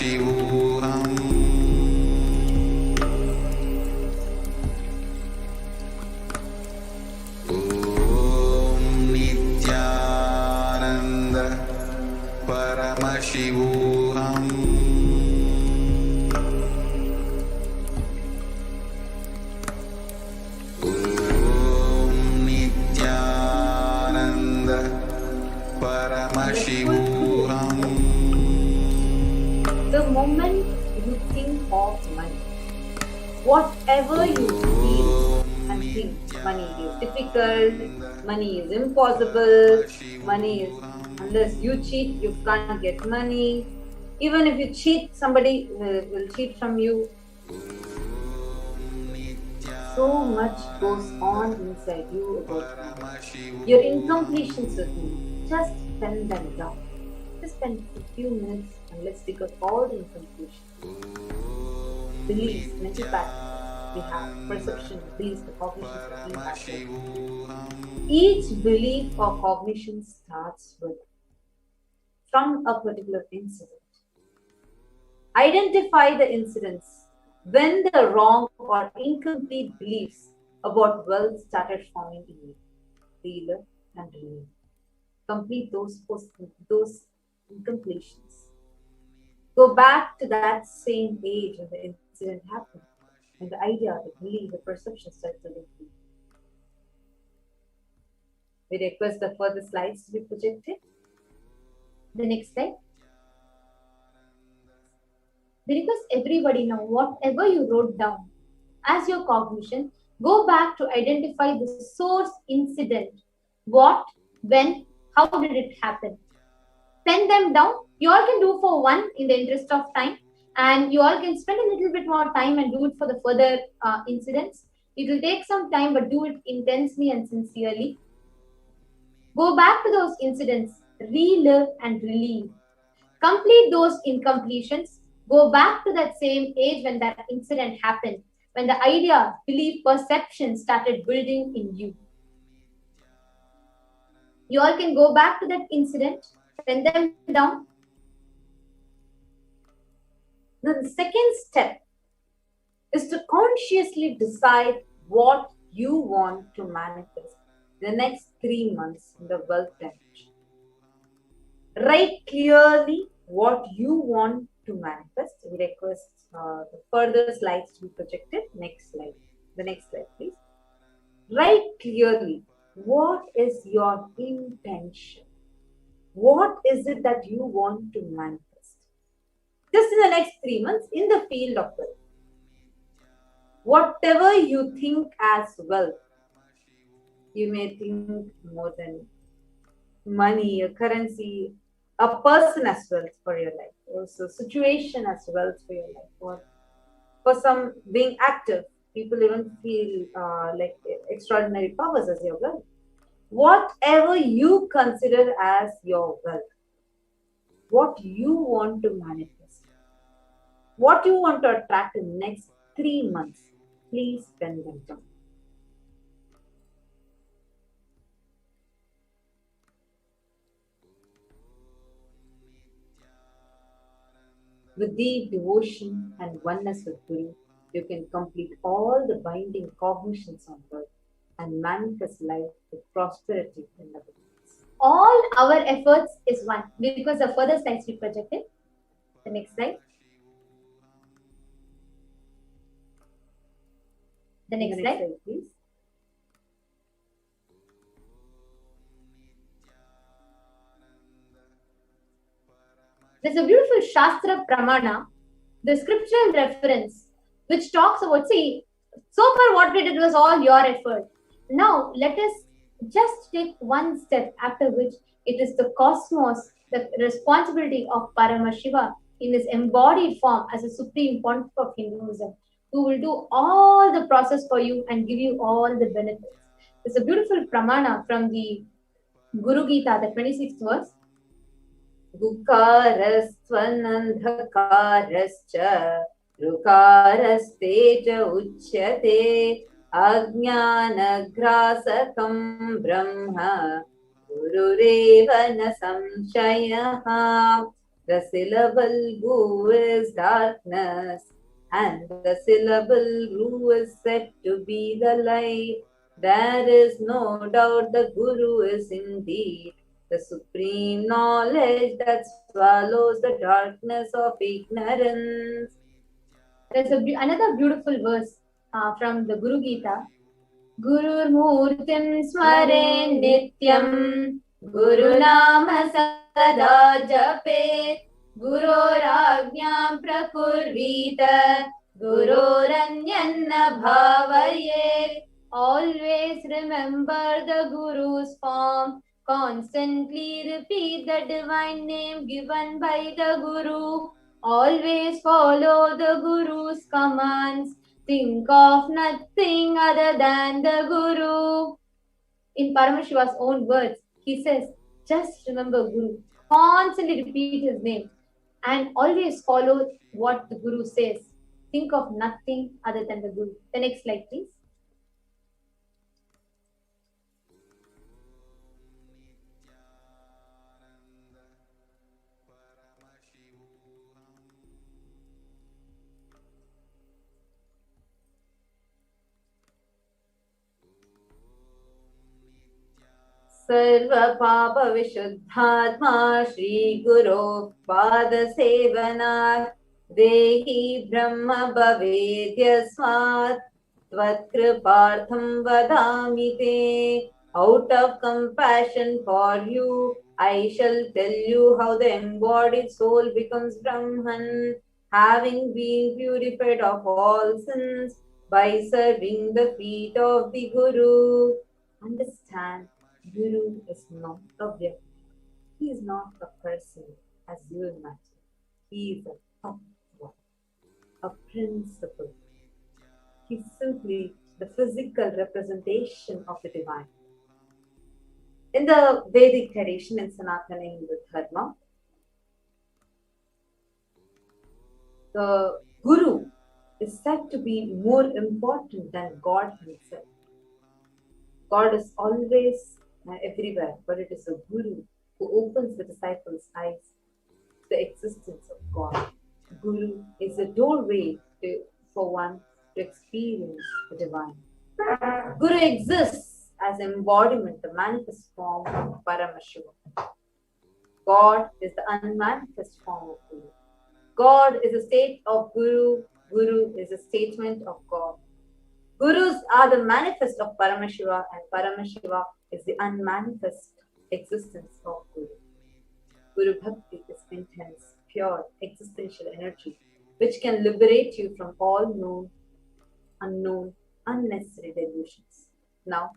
Paramashivoham. Om Nithyananda Paramashivoham. Om Nithyananda Paramashivoham. The moment you think of money, whatever you feel and think, money is difficult, money is impossible, money is, unless you cheat, you can't get money. Even if you cheat, somebody will cheat from you. So much goes on inside you about money. Your incompletions with me, just pen them down. Just spend a few minutes and let's take out all the incompletions. Beliefs, mental patterns we have, perception, beliefs, the cognitions that we have. Each belief or cognition starts from a particular incident. Identify the incidents when the wrong or incomplete beliefs about wealth started forming in you. Dealer and relieve. Complete those incompletions. Go back to that same age when the incident happened, when the idea, the belief, the perception started to be. We request the further slides to be projected. The next slide. We request everybody now, whatever you wrote down as your cognition, go back to identify the source incident. What, when, how did it happen? Pen them down. You all can do for one in the interest of time, and you all can spend a little bit more time and do it for the further incidents. It will take some time, but do it intensely and sincerely. Go back to those incidents, relive and relieve. Complete those incompletions. Go back to that same age when that incident happened, when the idea, belief, perception started building in you. You all can go back to that incident, pen them down. The second step is to consciously decide what you want to manifest the next 3 months in the wealth dimension. Write clearly what you want to manifest. We request the further slides to be projected. Next slide. The next slide, please. Write clearly what is your intention. What is it that you want to manifest? Just in the next 3 months in the field of wealth. Whatever you think as wealth, you may think more than money, a currency, a person as wealth for your life, also situation as wealth for your life, or for some being active, people even feel like extraordinary powers as your wealth. Whatever you consider as your wealth, what you want to manifest, what you want to attract in the next 3 months, please pen them down. With deep devotion and oneness with Guru, you can complete all the binding cognitions on wealth and manifest life with prosperity and abundance. All our efforts is one, because the further slides we projected. The next slide. The next slide, please. There's a beautiful Shastra Pramana, the scriptural reference, which talks about, see, so far what we did was all your effort. Now, let us just take one step, after which it is the cosmos, the responsibility of Paramashiva in his embodied form as a supreme pontiff of Hinduism, who will do all the process for you and give you all the benefits. There's a beautiful Pramana from the Guru Gita, the 26th verse. Gukarastvanandhakarascha Rukarasteja uchyate Ajnanagrasakam Brahma Gurureva na samshayaha. The syllable Gu is darkness, and the syllable Ru is said to be the light. There is no doubt the Guru is indeed the supreme knowledge that swallows the darkness of ignorance. There's another beautiful verse from the Guru Gita. Gurur Murtim Smare Nityam Guru Nama Sada Jape Guru Rajñam Prakurvita Guru Ranyanna Bhavaye. Always remember the Guru's form. Constantly repeat the divine name given by the Guru. Always follow the Guru's commands. Think of nothing other than the Guru. In Paramashiva's own words, he says, just remember Guru. Constantly repeat his name and always follow what the Guru says. Think of nothing other than the Guru. The next slide, please. Sarva Papa Vishuddhatma Shri Guru Pada Sevana Dehi Brahma Bhavedya Swat Tvatkripartham Vadami Te. Out of compassion for you, I shall tell you how the embodied soul becomes Brahman, having been purified of all sins by serving the feet of the Guru. Understand, Guru is not a Vyakti. He is not a person as you imagine. He is a Tattva, a principle. He is simply the physical representation of the divine. In the Vedic tradition in Sanatana Hindu Dharma, the Guru is said to be more important than God himself. God is always everywhere, but it is a Guru who opens the disciples' eyes to the existence of God. Guru is a doorway for one to experience the divine. Guru exists as embodiment, the manifest form of Paramashivoham. God is the unmanifest form of Guru. God is a state of Guru. Guru is a statement of God. Gurus are the manifest of Paramashiva, and Paramashiva is the unmanifest existence of Guru. Guru Bhakti is intense, pure, existential energy, which can liberate you from all known, unknown, unnecessary delusions. Now,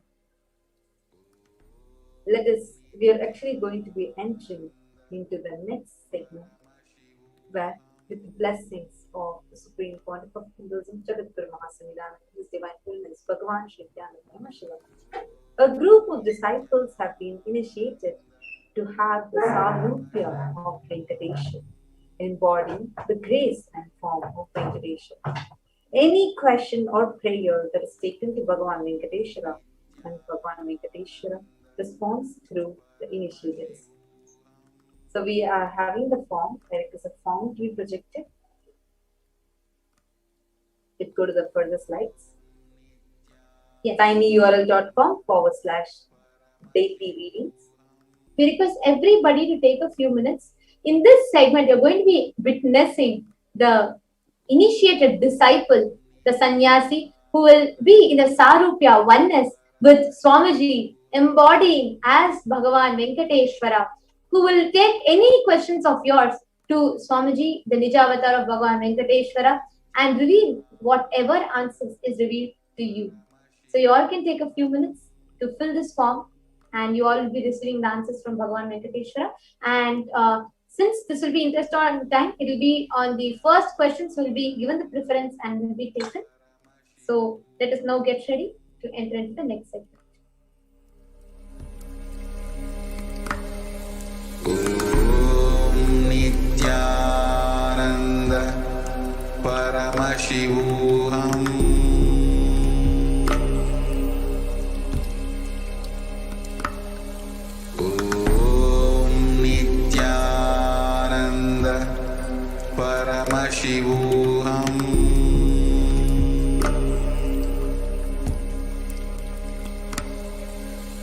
we are actually going to be entering into the next segment, where with the blessings of the Supreme Pontiff of Hinduism, Jagadguru Mahasannidhanam, His Divine Holiness, Bhagavan Shri Nithyananda Paramashivam, a group of disciples have been initiated to have the Sarupya of Venkateswara, embodying the grace and form of Venkateswara. Any question or prayer that is taken to Bhagavan Venkateswara, and Bhagavan Venkateswara responds through the initiators. So we are having the form. There is a form to be projected. It go to the further slides. Yes. tinyurl.com/daily readings. We request everybody to take a few minutes. In this segment, you're going to be witnessing the initiated disciple, the sannyasi, who will be in the Sarupya oneness with Swamiji, embodying as Bhagavan Venkateshwara, who will take any questions of yours to Swamiji, the Nija avatar of Bhagavan Venkateshwara, and reveal whatever answers is revealed to you. So you all can take a few minutes to fill this form, and you all will be receiving the answers from Bhagavan Venkateshwara. And since this will be interest on time, it will be on the first questions will be given the preference and will be taken. So let us now get ready to enter into the next segment. Nithyananda Paramashivoham. Om Nithyananda Paramashivoham.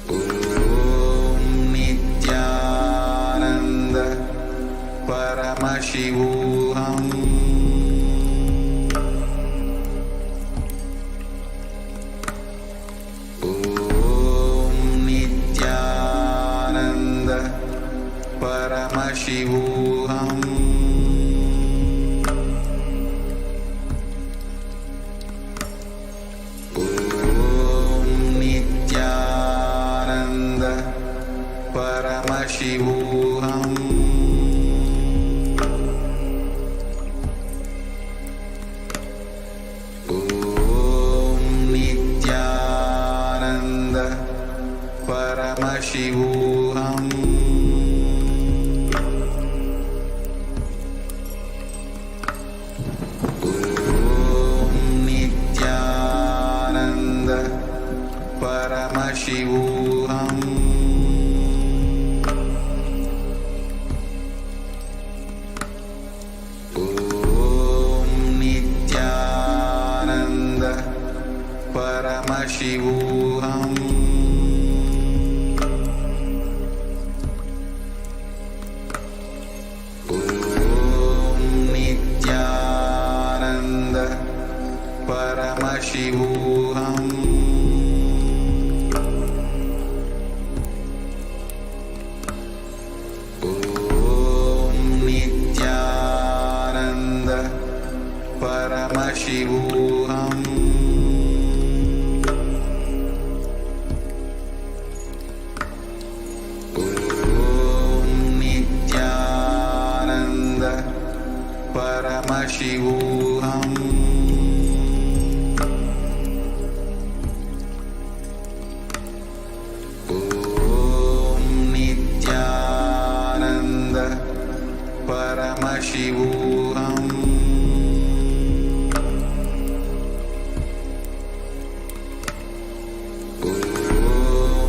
Om Nithyananda Paramashivoham. Om Nithyananda Paramashivoham. Paramashivoham. Om Nithyananda Paramashivoham. Om Nithyananda Paramashivoham. Paramashivoham. Om Nithyananda Paramashivoham. Om Nithyananda Paramashivoham. Paramashivoham.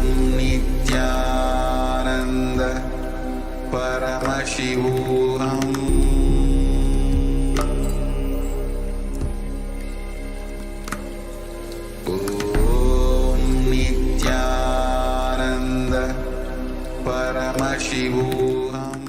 Om Nithyananda Paramashivoham. Om Nithyananda Paramashivoham. Paramashivoham.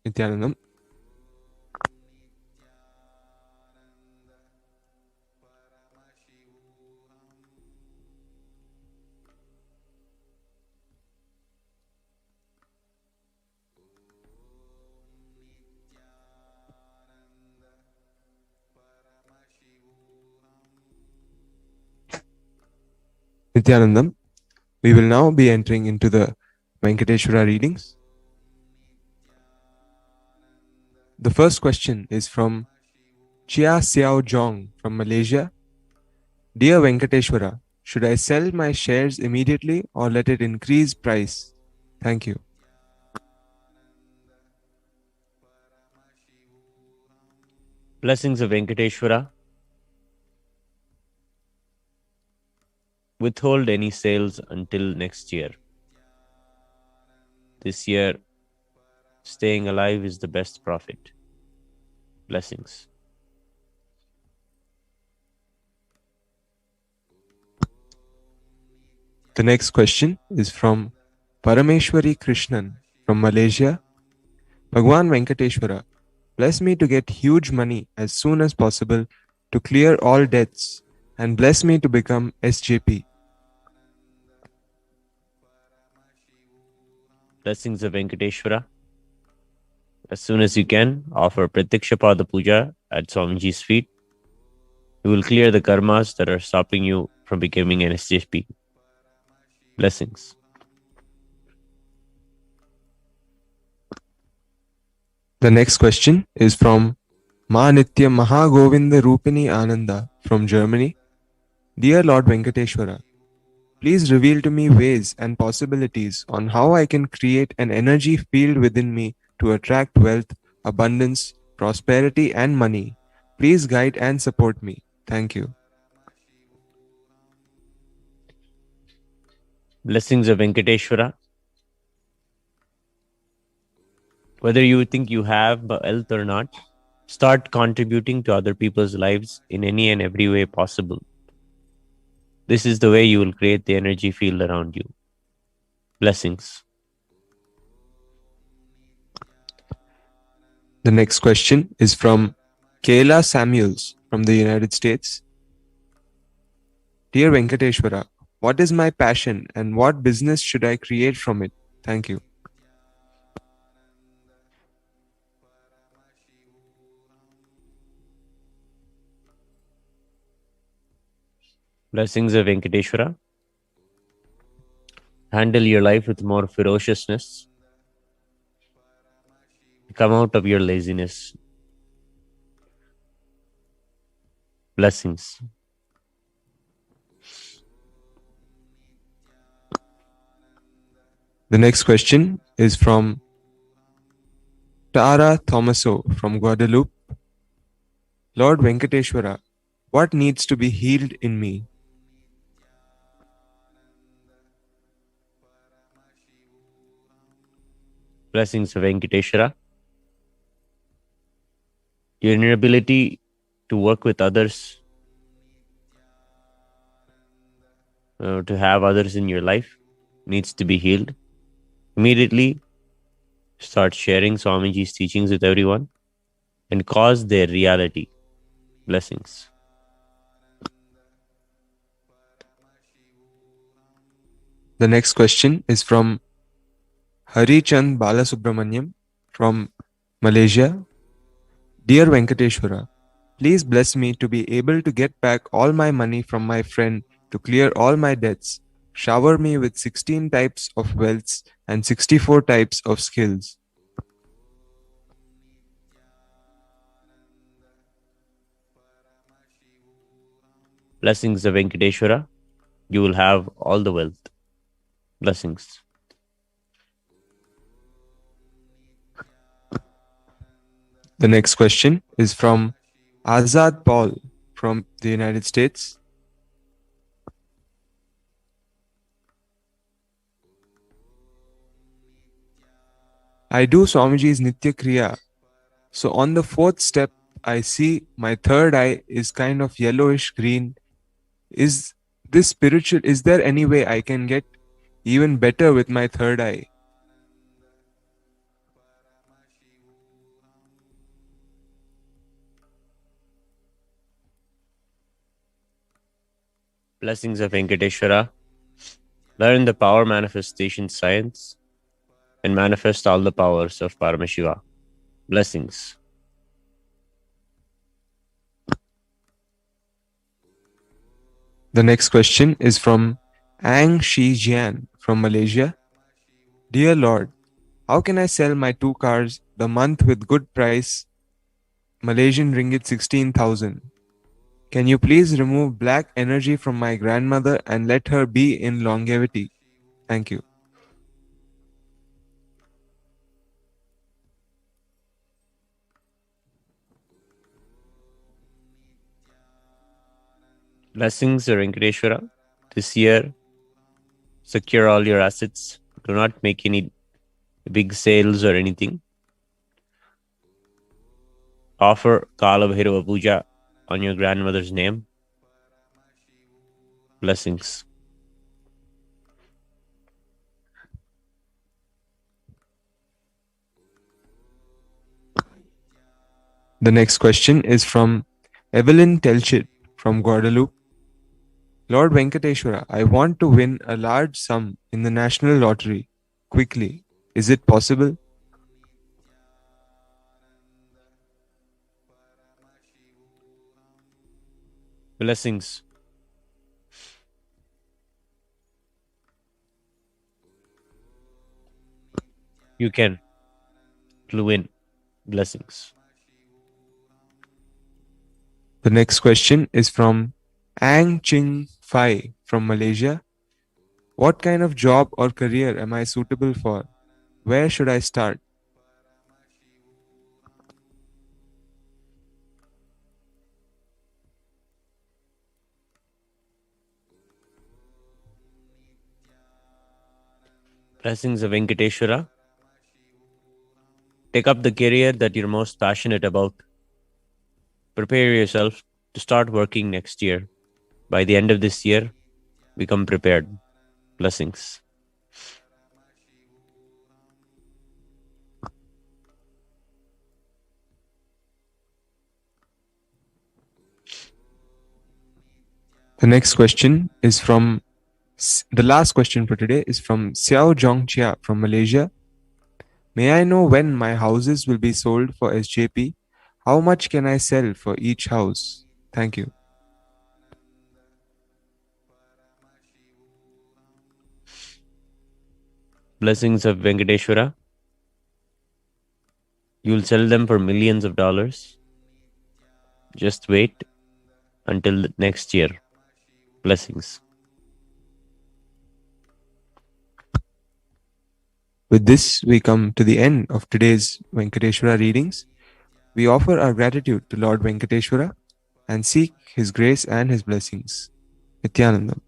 Nithyanandam. Nithyanandam, we will now be entering into the Venkateshwara readings. The first question is from Chia Xiao Jong from Malaysia. Dear Venkateshwara, should I sell my shares immediately or let it increase price? Thank you. Blessings of Venkateshwara. withhold any sales until next year. This year, staying alive is the best profit. Blessings. The next question is from Parameshwari Krishnan from Malaysia. Bhagwan Venkateshwara, bless me to get huge money as soon as possible to clear all debts and bless me to become SJP. Blessings of Venkateshwara. As soon as you can, offer Pratiksha Pada Puja at Swamiji's feet. You will clear the karmas that are stopping you from becoming an SJP. Blessings. The next question is from Ma Nitya Mahagovinda Rupini Ananda from Germany. Dear Lord Venkateshwara, please reveal to me ways and possibilities on how I can create an energy field within me to attract wealth, abundance, prosperity, and money. Please guide and support me. Thank you. Blessings of Venkateshwara. Whether you think you have wealth or not, start contributing to other people's lives in any and every way possible. This is the way you will create the energy field around you. Blessings. The next question is from Kayla Samuels from the United States. Dear Venkateshwara, what is my passion and what business should I create from it? Thank you. Blessings of Venkateshwara. Handle your life with more ferociousness. Come out of your laziness. Blessings. The next question is from Tara Thomaso from Guadeloupe. Lord Venkateshwara, what needs to be healed in me? Blessings of Venkateshwara. Your inability to work with others, to have others in your life, needs to be healed. Immediately start sharing Swamiji's teachings with everyone and cause their reality. Blessings. The next question is from Harichand Balasubramaniam from Malaysia. Dear Venkateshwara, please bless me to be able to get back all my money from my friend to clear all my debts. Shower me with 16 types of wealths and 64 types of skills. Blessings of Venkateshwara. You will have all the wealth. Blessings. The next question is from Azad Paul from the United States. I do Swamiji's Nitya Kriya. So on the fourth step, I see my third eye is kind of yellowish green. Is this spiritual? Is there any way I can get even better with my third eye? Blessings of Venkateshwara. Learn the power manifestation science and manifest all the powers of Paramashiva. Blessings. The next question is from Ang Shi Jian from Malaysia. Dear Lord, how can I sell my 2 cars the month with good price, Malaysian ringgit 16,000? Can you please remove black energy from my grandmother and let her be in longevity? Thank you. Blessings of Venkateshwara. this year, secure all your assets. Do not make any big sales or anything. Offer Kala Bhairava Puja on your grandmother's name. Blessings. The next question is from Evelyn Telchit from Guadalupe. Lord Venkateshwara, I want to win a large sum in the national lottery quickly. Is it possible? Blessings. You can. It'll win. Blessings. The next question is from Ang Ching Phai from Malaysia. What kind of job or career am I suitable for? Where should I start? Blessings of Venkateshwara. Take up the career that you're most passionate about. Prepare yourself to start working next year. By the end of this year, become prepared. Blessings. The next question is from, the last question for today is from Xiao Zhongchia from Malaysia. May I know when my houses will be sold for SJP? How much can I sell for each house? Thank you. Blessings of Venkateshwara. You'll sell them for millions of dollars. Just wait until next year. Blessings. With this, we come to the end of today's Venkateshwara readings. We offer our gratitude to Lord Venkateshwara and seek His grace and His blessings. Nithyanandam.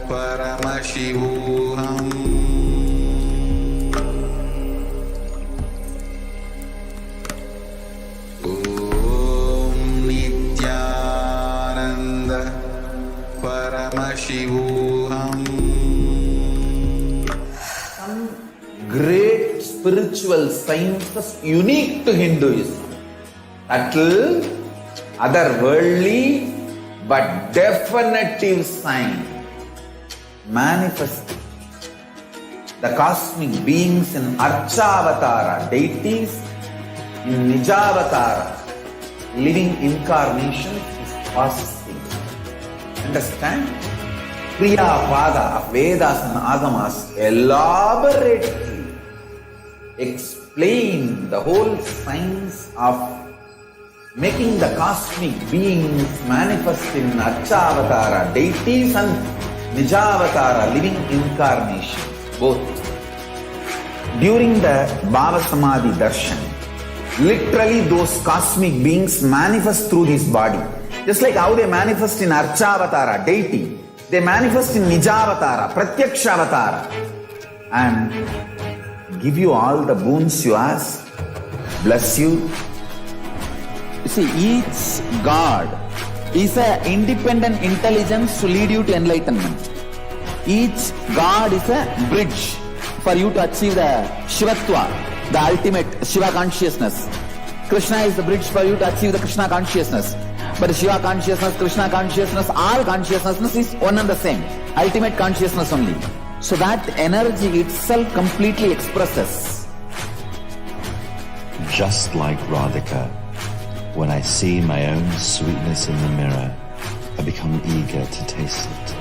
Paramashivoham. Om Nithyananda Paramashivoham. Some great spiritual sciences unique to Hinduism. Subtle, otherworldly, but definitive sign. Manifesting the cosmic beings in Archavatara, deities in Nijavatara, living incarnations is processing. Understand? Priya Pada of Vedas and Agamas elaborately explain the whole science of making the cosmic beings manifest in Archavatara, deities and Nijavatara, living incarnation, both. During the Bhava Samadhi Darshan, literally those cosmic beings manifest through this body. Just like how they manifest in Archavatara, deity, they manifest in Nijavatara, Pratyakshavatara, and give you all the boons you ask, bless you. You see, each God is an independent intelligence to lead you to enlightenment. Each God is a bridge for you to achieve the Shivatva, the ultimate Shiva consciousness. Krishna is the bridge for you to achieve the Krishna consciousness. But Shiva consciousness, Krishna consciousness, all consciousness is one and the same. Ultimate consciousness only. So that energy itself completely expresses. Just like Radhika, when I see my own sweetness in the mirror, I become eager to taste it.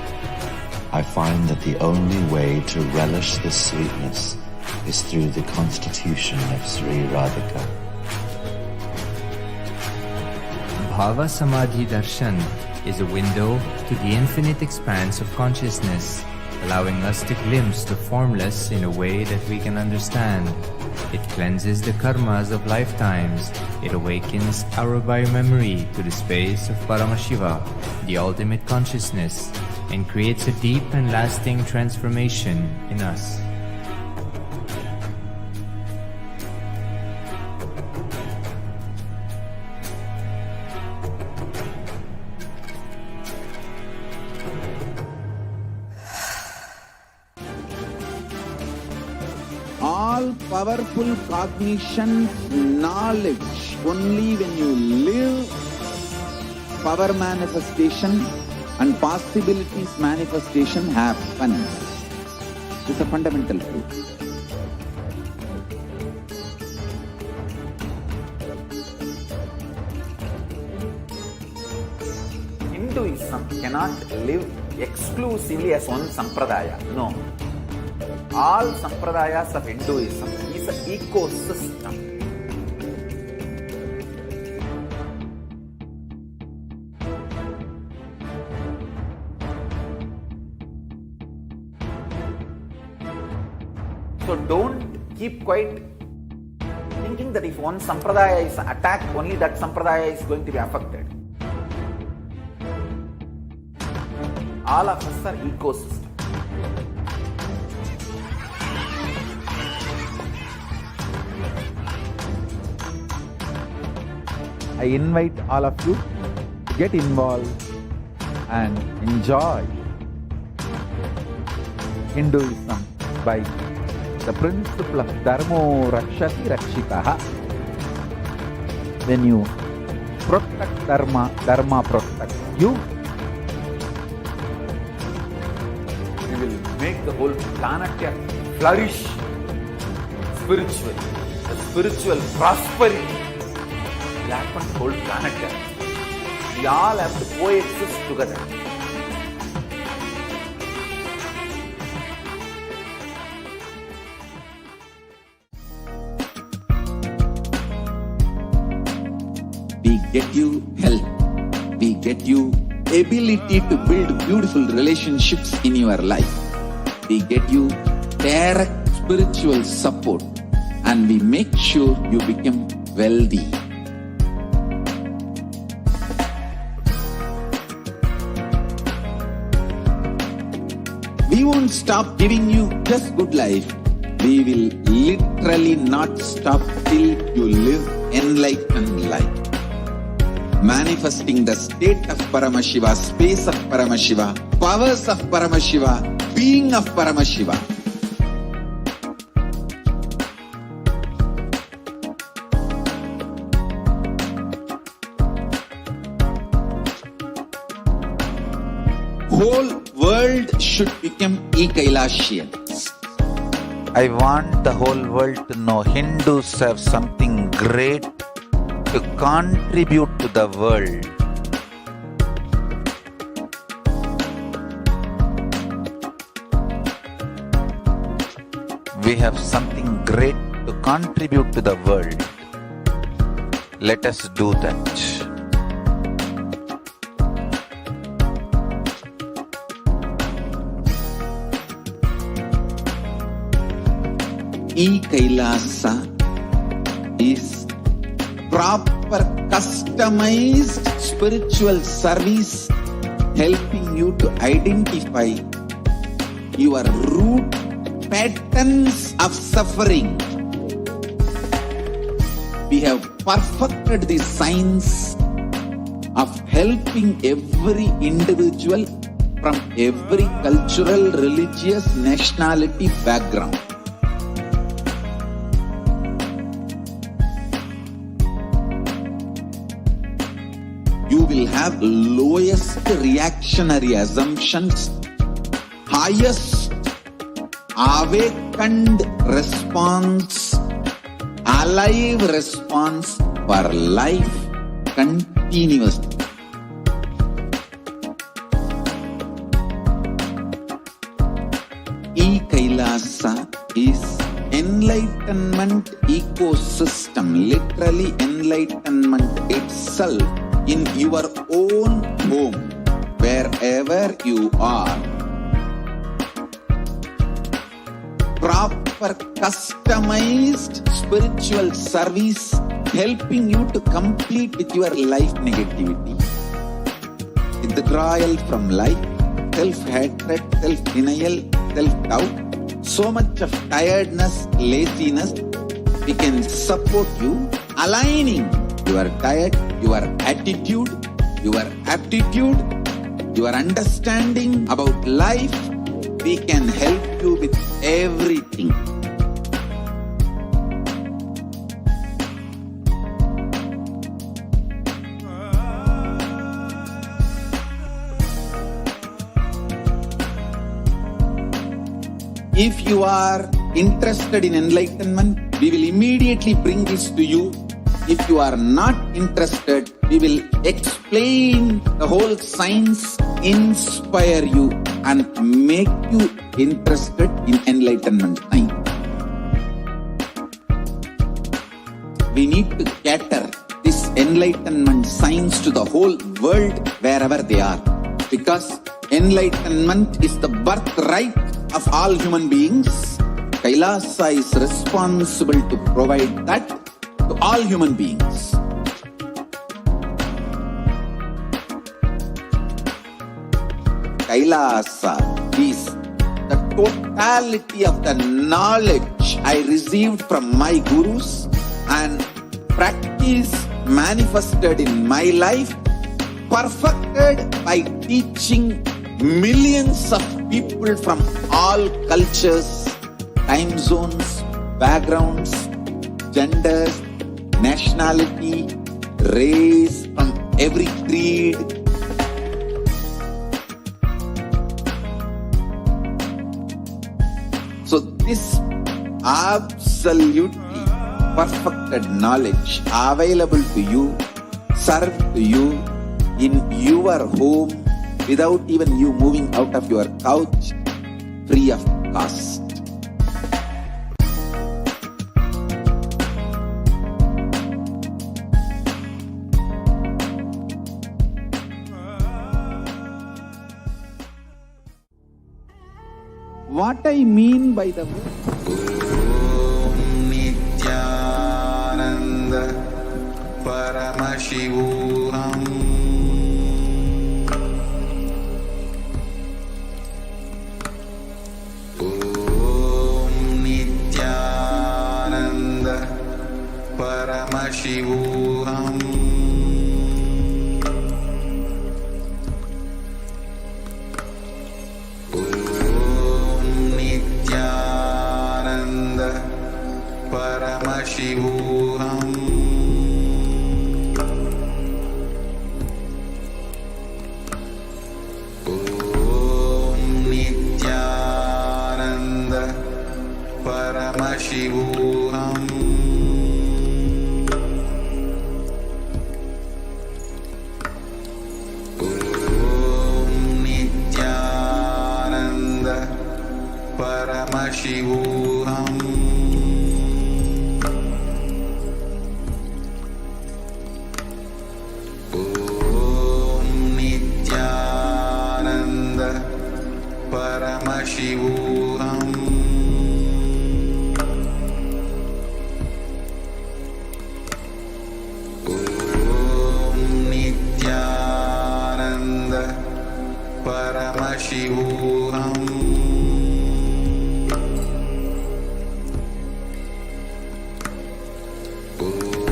I find that the only way to relish this sweetness is through the constitution of Sri Radhika. Bhava Samadhi Darshan is a window to the infinite expanse of consciousness, allowing us to glimpse the formless in a way that we can understand. It cleanses the karmas of lifetimes. It awakens our biomemory to the space of Paramashiva, the ultimate consciousness, and creates a deep and lasting transformation in us. All-powerful cognition, knowledge, only when you live, power manifestation and possibilities manifestation happens. It's a fundamental truth. Hinduism cannot live exclusively as one sampradaya. No. All sampradayas of Hinduism is an ecosystem. So don't keep quiet thinking that if one sampradaya is attacked, only that sampradaya is going to be affected. All of us are ecosystems. I invite all of you to get involved and enjoy Hinduism by the principle of Dharmo Rakshati Rakshitaha. When you protect Dharma, Dharma protects you. You will make the whole planet flourish spiritually. The spiritual prosperity will happen to the whole planet. We all have to coexist together. We get you health. We get you ability to build beautiful relationships in your life. We get you direct spiritual support, and we make sure you become wealthy. We won't stop giving you just good life. We will literally not stop till you live enlightened life. Manifesting the state of Paramashiva, space of Paramashiva, powers of Paramashiva, being of Paramashiva. Whole world should become Kailasian. I want the whole world to know Hindus have something great to contribute to the world. We have something great to contribute to the world. Let us do that. Kailasa is proper customized spiritual service helping you to identify your root patterns of suffering. We have perfected the science of helping every individual from every cultural, religious, nationality background. You will have lowest reactionary assumptions, highest awakened response, alive response for life continuously. Kailasa is enlightenment ecosystem, literally enlightenment itself in your own home, wherever you are. Proper customized spiritual service helping you to complete with your life negativity, withdrawal from life, self-hatred, self-denial, self-doubt, so much of tiredness, laziness. We can support you aligning your diet, your attitude, your aptitude, your understanding about life. We can help you with everything. If you are interested in enlightenment, we will immediately bring this to you. If you are not interested, we will explain the whole science, inspire you and make you interested in enlightenment time. We need to cater this enlightenment science to the whole world wherever they are, because enlightenment is the birthright of all human beings. Kailasa is responsible to provide that to all human beings. Kailasa is the totality of the knowledge I received from my gurus and practice manifested in my life, perfected by teaching millions of people from all cultures, time zones, backgrounds, genders, nationality, race, from every creed. So this absolutely perfected knowledge available to you, served to you in your home, without even you moving out of your couch, free of cost. What I mean by the word Om Nithyananda Paramashivoham. Paramashivoham. Om Nithyananda Paramashivoham. Om Nithyananda Paramashivoham. Paramashivoham. Om Nithyananda Paramashivoham. Paramashivoham.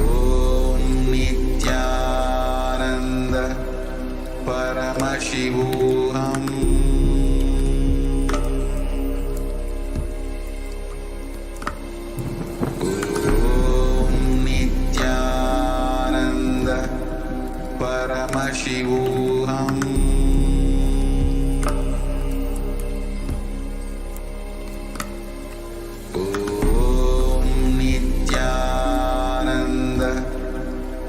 Om Nithyananda Paramashivoham. Om Nithyananda Paramashivoham. Om Nithyananda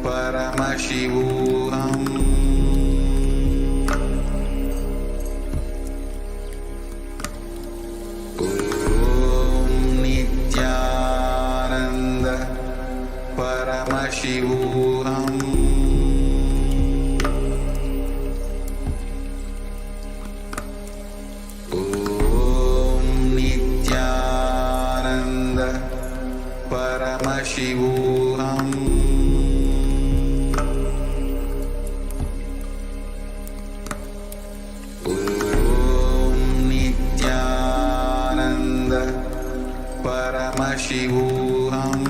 Paramashivoham. Om Nithyananda Paramashivoham. Om Nithyananda Paramashivoham. Om Nithyananda Paramashivoham.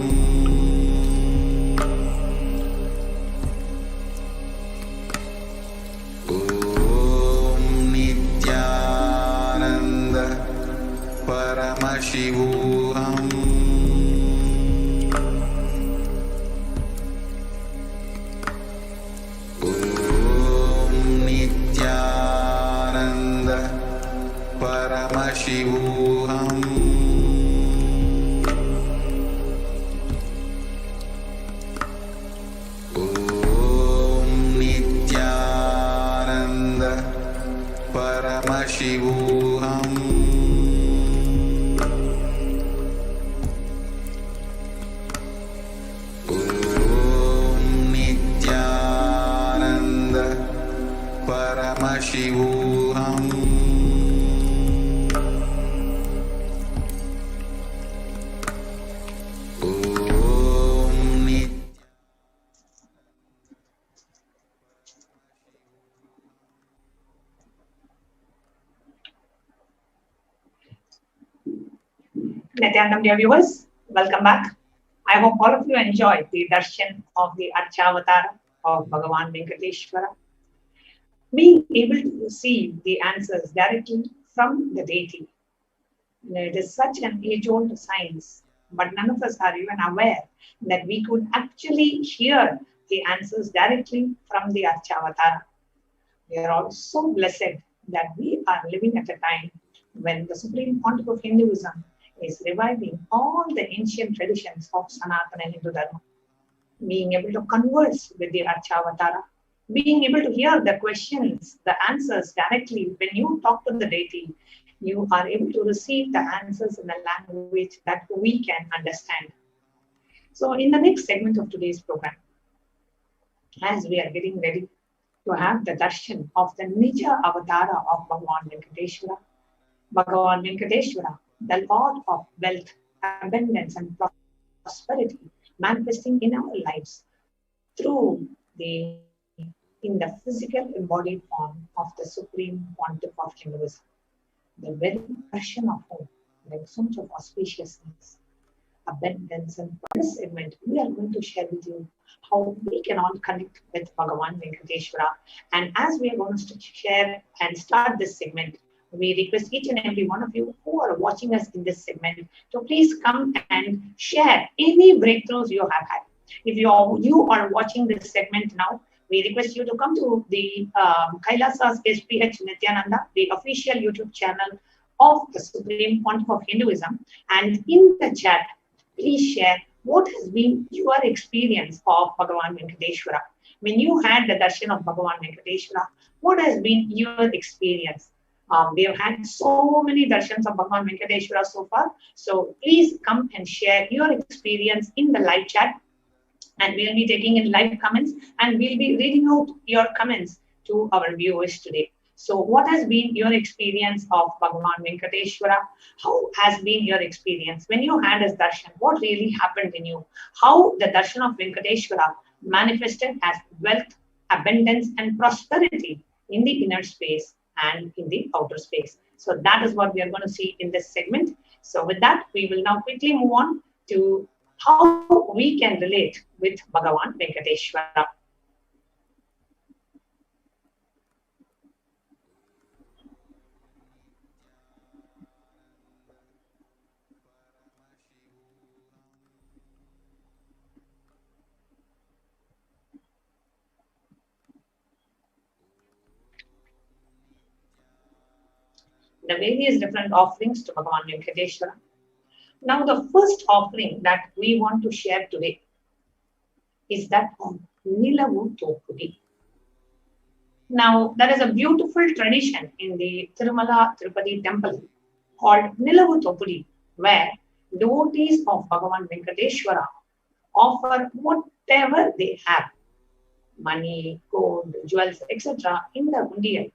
Om Nithyananda Paramashivoham. Om Nithyananda Paramashivoham. Om Nithyananda Paramashivoham. Om Nithyananda Paramashivoham. Om Nithyanandam, dear viewers, welcome back. I hope all of you enjoyed the darshan of the Archavatara of Bhagavan Venkateshwara. Being able to receive the answers directly from the deity. It is such an age-old science, but none of us are even aware that we could actually hear the answers directly from the Archavatara. We are all so blessed that we are living at a time when the Supreme Pontiff of Hinduism is reviving all the ancient traditions of Sanatana Hindu Dharma. Being able to converse with the Archavatara, being able to hear the questions, the answers directly. When you talk to the deity, you are able to receive the answers in a language that we can understand. So in the next segment of today's program, as we are getting ready to have the darshan of the Nija Avatara of Bhagavan Venkateshwara, Bhagavan Venkateshwara, the Lord of wealth, abundance and prosperity, manifesting in our lives through in the physical embodied form of the Supreme Pontiff of Hinduism, the very version of whom brings so much of auspiciousness, abundance, and for this segment, we are going to share with you how we can all connect with Bhagavan Venkateshwara. And as we are going to share and start this segment, we request each and every one of you who are watching us in this segment to please come and share any breakthroughs you have had. If you are watching this segment now, we request you to come to the Kailasa's HDH Nithyananda, the official YouTube channel of the Supreme Pontiff of Hinduism. And in the chat, please share what has been your experience of Bhagavan Venkateshwara. When you had the darshan of Bhagavan Venkateshwara, what has been your experience? We have had so many darshans of Bhagavan Venkateshwara so far. So please come and share your experience in the live chat. And we'll be taking in live comments and we'll be reading out your comments to our viewers today. So what has been your experience of Bhagavan Venkateshwara? How has been your experience? When you had his darshan, what really happened in you? How the darshan of Venkateshwara manifested as wealth, abundance and prosperity in the inner space and in the outer space. So that is what we are going to see in this segment. So with that, we will now quickly move on to how we can relate with Bhagavan Venkateshwara. The various different offerings to Bhagavan Venkateshwara. Now, the first offering that we want to share today is that of Nilavu Thopudi. Now, there is a beautiful tradition in the Tirumala Tirupati temple called Nilavu Thopudi, where devotees of Bhagavan Venkateshwara offer whatever they have, money, gold, jewels, etc., in the Undial,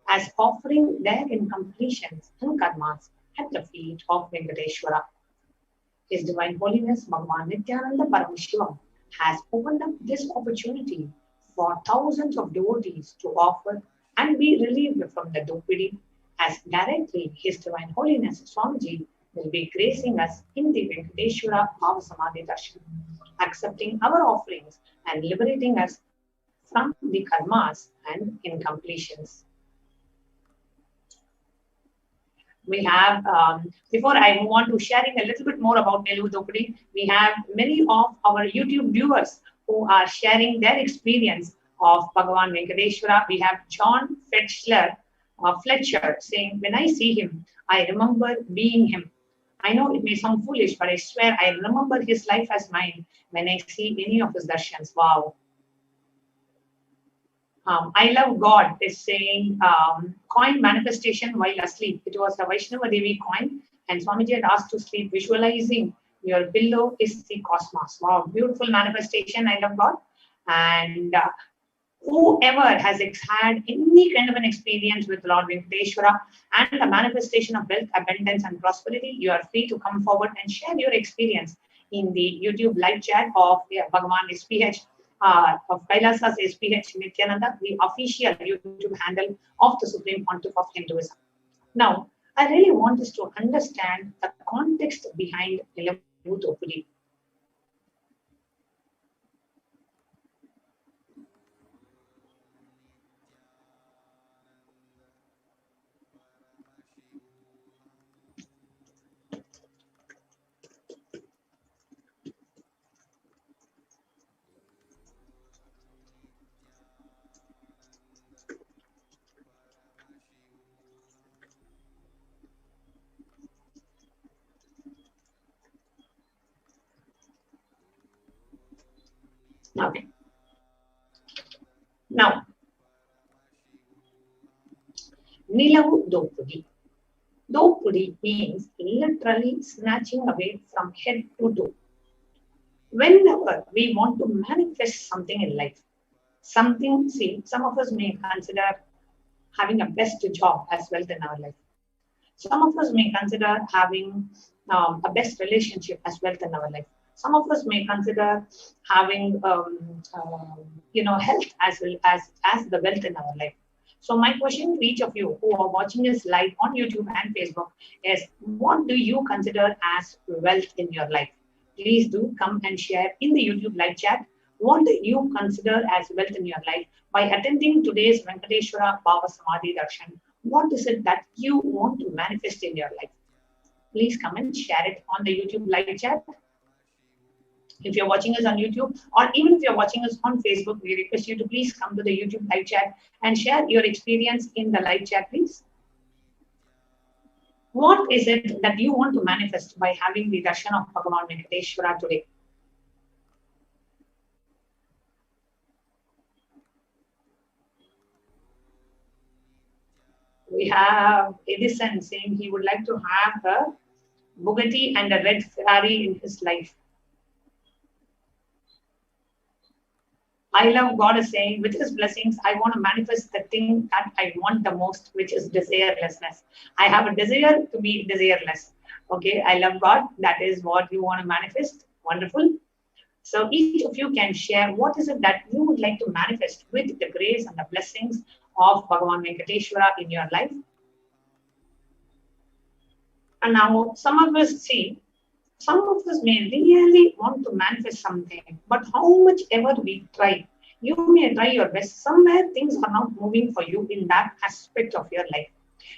as offering their incompletions and karmas at the feet of Venkateshwara. His Divine Holiness Bhagavan Nithyananda Paramashivam has opened up this opportunity for thousands of devotees to offer and be relieved from the Thopudi, as directly His Divine Holiness Swamiji will be gracing us in the Venkateshwara Bhava Samadhi Darshan, accepting our offerings and liberating us from the karmas and incompletions. We have, before I move on to sharing a little bit more about Nilavu Thopudi, we have many of our YouTube viewers who are sharing their experience of Bhagavan Venkateshwara. We have John Fletcher saying, when I see him, I remember being him. I know it may sound foolish, but I swear I remember his life as mine when I see any of his darshans. Wow. I love God is saying coin manifestation while asleep. It was the Vaishnava Devi coin, and Swamiji had asked to sleep, visualizing your pillow is the cosmos. Wow, beautiful manifestation. I love God. And whoever has had any kind of an experience with Lord Venkateshwara and the manifestation of wealth, abundance, and prosperity, you are free to come forward and share your experience in the YouTube live chat of Bhagavan SPH. Of Kailasa's HDH Nithyananda, the official YouTube handle of the Supreme Pontiff of Hinduism. Now, I really want us to understand the context behind Nilavu Thopudi. Okay. Now, Nilavu Thopudi. Thopudi means literally snatching away from head to toe. Whenever we want to manifest something in life, some of us may consider having a best job as wealth in our life. Some of us may consider having a best relationship as wealth in our life. Some of us may consider having, health as well as the wealth in our life. So my question to each of you who are watching this live on YouTube and Facebook is, what do you consider as wealth in your life? Please do come and share in the YouTube live chat. What do you consider as wealth in your life? By attending today's Venkateshwara Bhava Samadhi Darshan, what is it that you want to manifest in your life? Please come and share it on the YouTube live chat. If you're watching us on YouTube, or even if you're watching us on Facebook, we request you to please come to the YouTube live chat and share your experience in the live chat, please. What is it that you want to manifest by having the darshan of Bhagavan Venkateshwara today? We have Edison saying he would like to have a Bugatti and a red Ferrari in his life. I love God is saying, with his blessings, I want to manifest the thing that I want the most, which is desirelessness. I have a desire to be desireless. Okay, I love God. That is what you want to manifest. Wonderful. So each of you can share what is it that you would like to manifest with the grace and the blessings of Bhagavan Venkateshwara in your life. And now some of us may really want to manifest something, but how much ever we try, you may try your best. Somewhere things are not moving for you in that aspect of your life.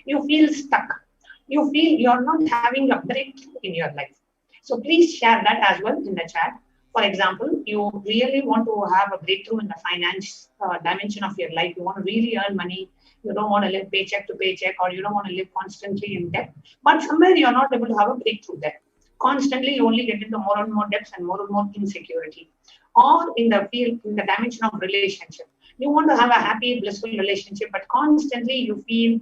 You feel stuck. You feel you're not having a breakthrough in your life. So please share that as well in the chat. For example, you really want to have a breakthrough in the finance dimension of your life. You want to really earn money. You don't want to live paycheck to paycheck, or you don't want to live constantly in debt. But somewhere you're not able to have a breakthrough there. Constantly, you only get into more and more debts and more insecurity. Or in the field, in the dimension of relationship, you want to have a happy, blissful relationship, but constantly you feel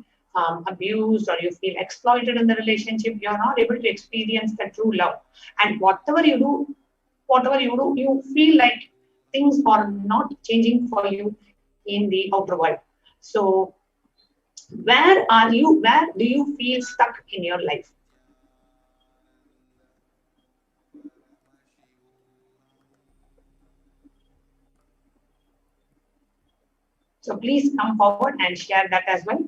abused, or you feel exploited in the relationship. You're not able to experience the true love. And whatever you do, you feel like things are not changing for you in the outer world. So where are you? Where do you feel stuck in your life? So please come forward and share that as well.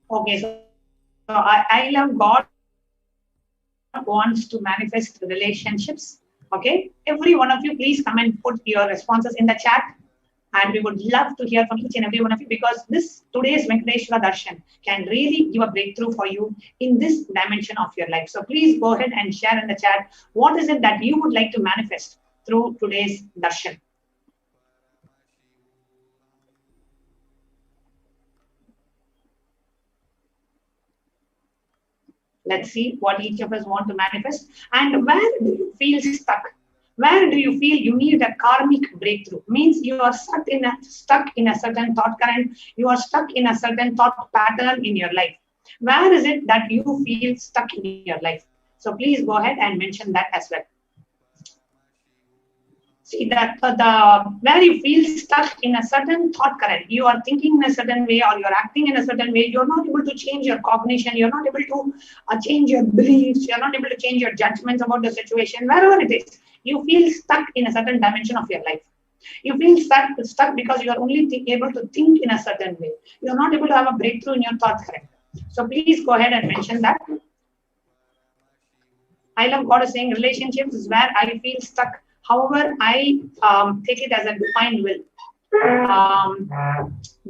Okay, so I love God wants to manifest relationships. Okay, every one of you, please come and put your responses in the chat. And we would love to hear from each and every one of you, because today's Venkateshwara Darshan can really give a breakthrough for you in this dimension of your life. So please go ahead and share in the chat, what is it that you would like to manifest through today's Darshan? Let's see what each of us want to manifest. And where do you feel stuck? Where do you feel you need a karmic breakthrough? Means you are stuck in a certain thought current. You are stuck in a certain thought pattern in your life. Where is it that you feel stuck in your life? So please go ahead and mention that as well. See that where you feel stuck in a certain thought current, you are thinking in a certain way, or you're acting in a certain way. You're not able to change your cognition. You're not able to change your beliefs. You're not able to change your judgments about the situation. Wherever it is, you feel stuck in a certain dimension of your life. You feel stuck because you are only able to think in a certain way. You're not able to have a breakthrough in your thought current. So please go ahead and mention that. I love God is saying relationships is where I feel stuck. However, I take it as a divine will.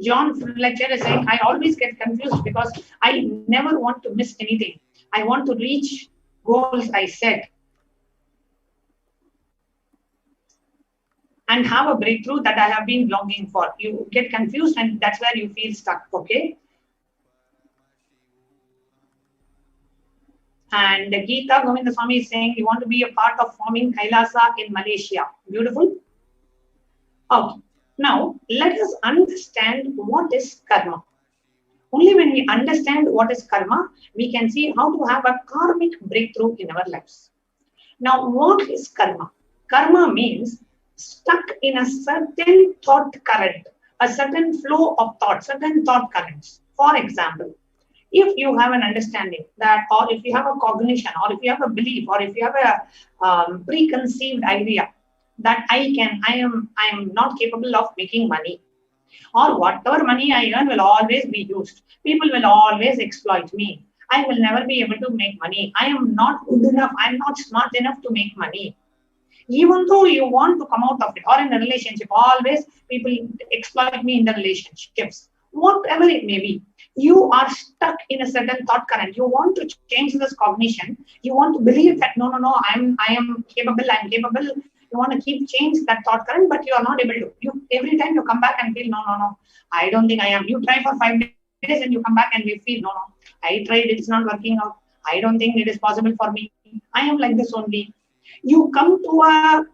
John Fletcher is saying, I always get confused because I never want to miss anything. I want to reach goals I set and have a breakthrough that I have been longing for. You get confused and that's where you feel stuck, okay? And Geeta Govindaswamy is saying, you want to be a part of forming Kailasa in Malaysia. Beautiful. Okay. Now, let us understand what is karma. Only when we understand what is karma, we can see how to have a karmic breakthrough in our lives. Now, what is karma? Karma means stuck in a certain thought current, a certain flow of thought, certain thought currents. For example, if you have an understanding that, or if you have a cognition, or if you have a belief, or if you have a preconceived idea that I am not capable of making money, or whatever money I earn will always be used. People will always exploit me. I will never be able to make money. I am not good enough. I am not smart enough to make money. Even though you want to come out of it, or in a relationship, always people exploit me in the relationships. Whatever it may be, you are stuck in a certain thought current. You want to change this cognition. You want to believe that no, I am capable. You want to change that thought current, but you are not able to. every time you come back and feel, no, I don't think I am. You try for 5 days and you come back and you feel, no, I tried, it's not working out. I don't think it is possible for me. I am like this only. You come to a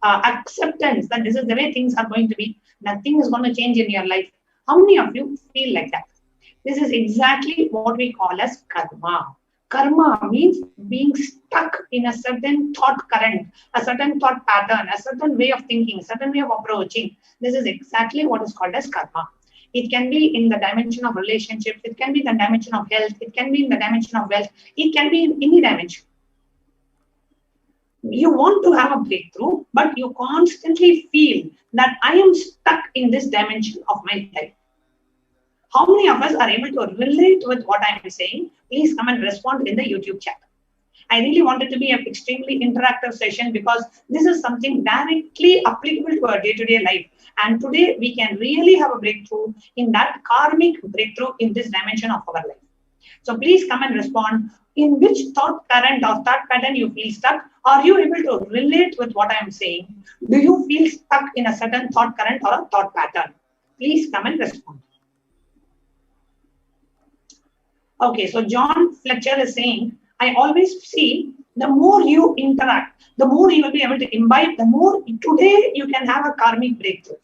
acceptance that this is the way things are going to be. Nothing is going to change in your life. How many of you feel like that? This is exactly what we call as karma. Karma means being stuck in a certain thought current, a certain thought pattern, a certain way of thinking, a certain way of approaching. This is exactly what is called as karma. It can be in the dimension of relationships, it can be in the dimension of health, it can be in the dimension of wealth, it can be in any dimension. You want to have a breakthrough, but you constantly feel that I am stuck in this dimension of my life. How many of us are able to relate with what I am saying? Please come and respond in the YouTube chat. I really want it to be an extremely interactive session because this is something directly applicable to our day-to-day life. And today we can really have a breakthrough in that karmic breakthrough in this dimension of our life. So please come and respond. In which thought current or thought pattern you feel stuck? Are you able to relate with what I am saying? Do you feel stuck in a certain thought current or a thought pattern? Please come and respond. Okay, so John Fletcher is saying, I always see the more you interact, the more you will be able to imbibe, the more today you can have a karmic breakthrough.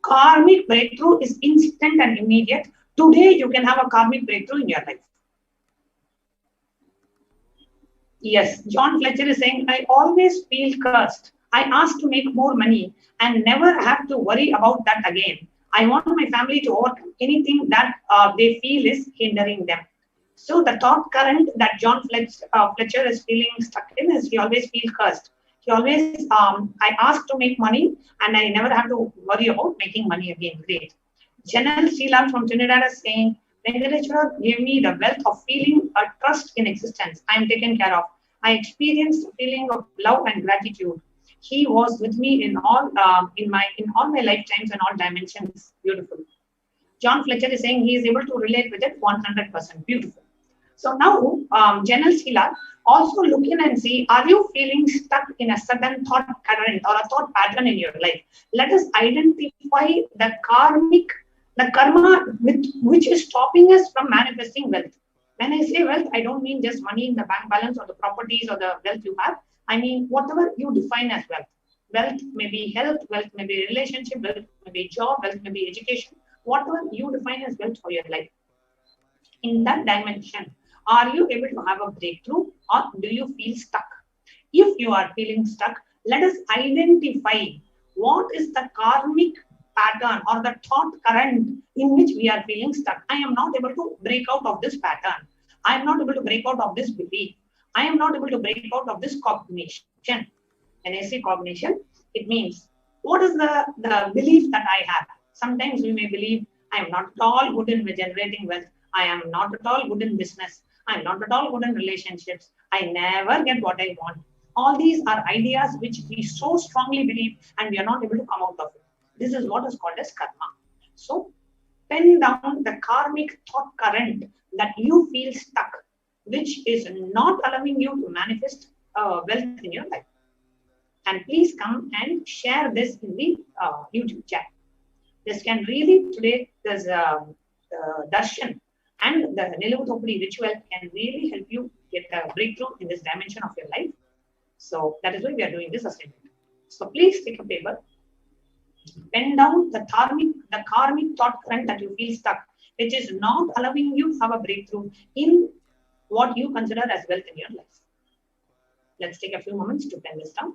Karmic breakthrough is instant and immediate. Today you can have a karmic breakthrough in your life. Yes, John Fletcher is saying, I always feel cursed. I ask to make more money and never have to worry about that again. I want my family to overcome anything that they feel is hindering them. So the thought current that John Fletcher is feeling stuck in is he always feels cursed. He always, I ask to make money and I never have to worry about making money again. Great. Janelle Sheila from Trinidad is saying, Venkateshwara gave me the wealth of feeling a trust in existence. I am taken care of. I experienced a feeling of love and gratitude. He was with me in all my lifetimes and all dimensions. Beautiful. John Fletcher is saying he is able to relate with it 100%. Beautiful. So now, Janelle Sheila, also look in and see, are you feeling stuck in a certain thought current or a thought pattern in your life? Let us identify the karma which is stopping us from manifesting wealth. When I say wealth, I don't mean just money in the bank balance or the properties or the wealth you have. I mean, whatever you define as wealth. Wealth may be health, wealth may be relationship, wealth may be job, wealth may be education. Whatever you define as wealth for your life. In that dimension, are you able to have a breakthrough or do you feel stuck? If you are feeling stuck, let us identify what is the karmic pattern or the thought current in which we are feeling stuck. I am not able to break out of this pattern. I am not able to break out of this belief. I am not able to break out of this cognition. When I say cognition, it means what is the belief that I have? Sometimes we may believe I am not at all good in generating wealth. I am not at all good in business. I am not at all good in relationships. I never get what I want. All these are ideas which we so strongly believe and we are not able to come out of it. This is what is called as karma. So, pen down the karmic thought current that you feel stuck, which is not allowing you to manifest wealth in your life. And please come and share this in the YouTube chat. This can really, today, there's the darshan and the Nilutopudi ritual can really help you get a breakthrough in this dimension of your life. So that is why we are doing this assignment. So please take a paper, pen down the karmic thought current that you feel stuck, which is not allowing you to have a breakthrough in what you consider as wealth in your life. Let's take a few moments to pen this down.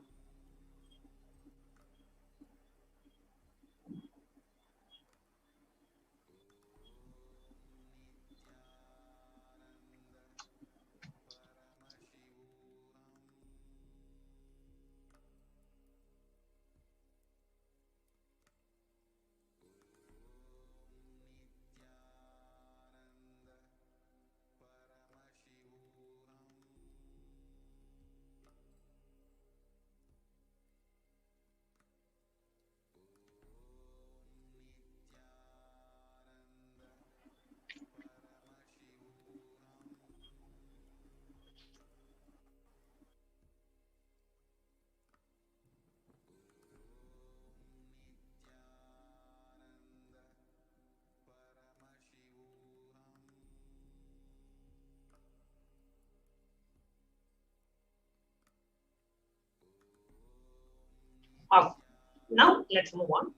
Now let's move on.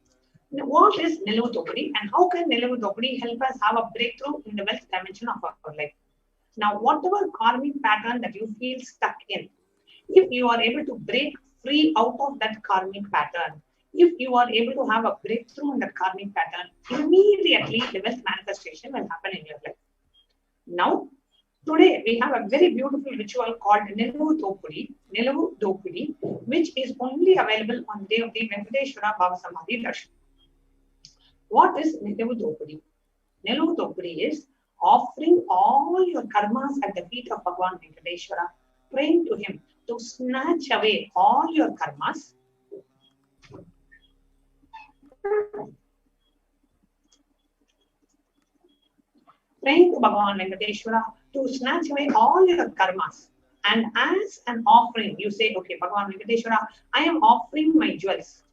Now, what is Nilavu Dopadi and how can Nilavu Dopadi help us have a breakthrough in the wealth dimension of our life? Now, whatever karmic pattern that you feel stuck in, if you are able to break free out of that karmic pattern, if you are able to have a breakthrough in that karmic pattern, immediately the wealth manifestation will happen in your life. Now, today we have a very beautiful ritual called Nilavu Dopadi, which is only available on the day of the Venkateshwara Bhava Samadhi Darshan. What is Nilavu Dopadi? Nilavu Dopadi is offering all your karmas at the feet of Bhagavan Venkateshwara, praying to him to snatch away all your karmas. Praying to Bhagavan Venkateshwara to snatch away all your karmas. And as an offering, you say, okay, Bhagavan Venkateshwara, I am offering my jewels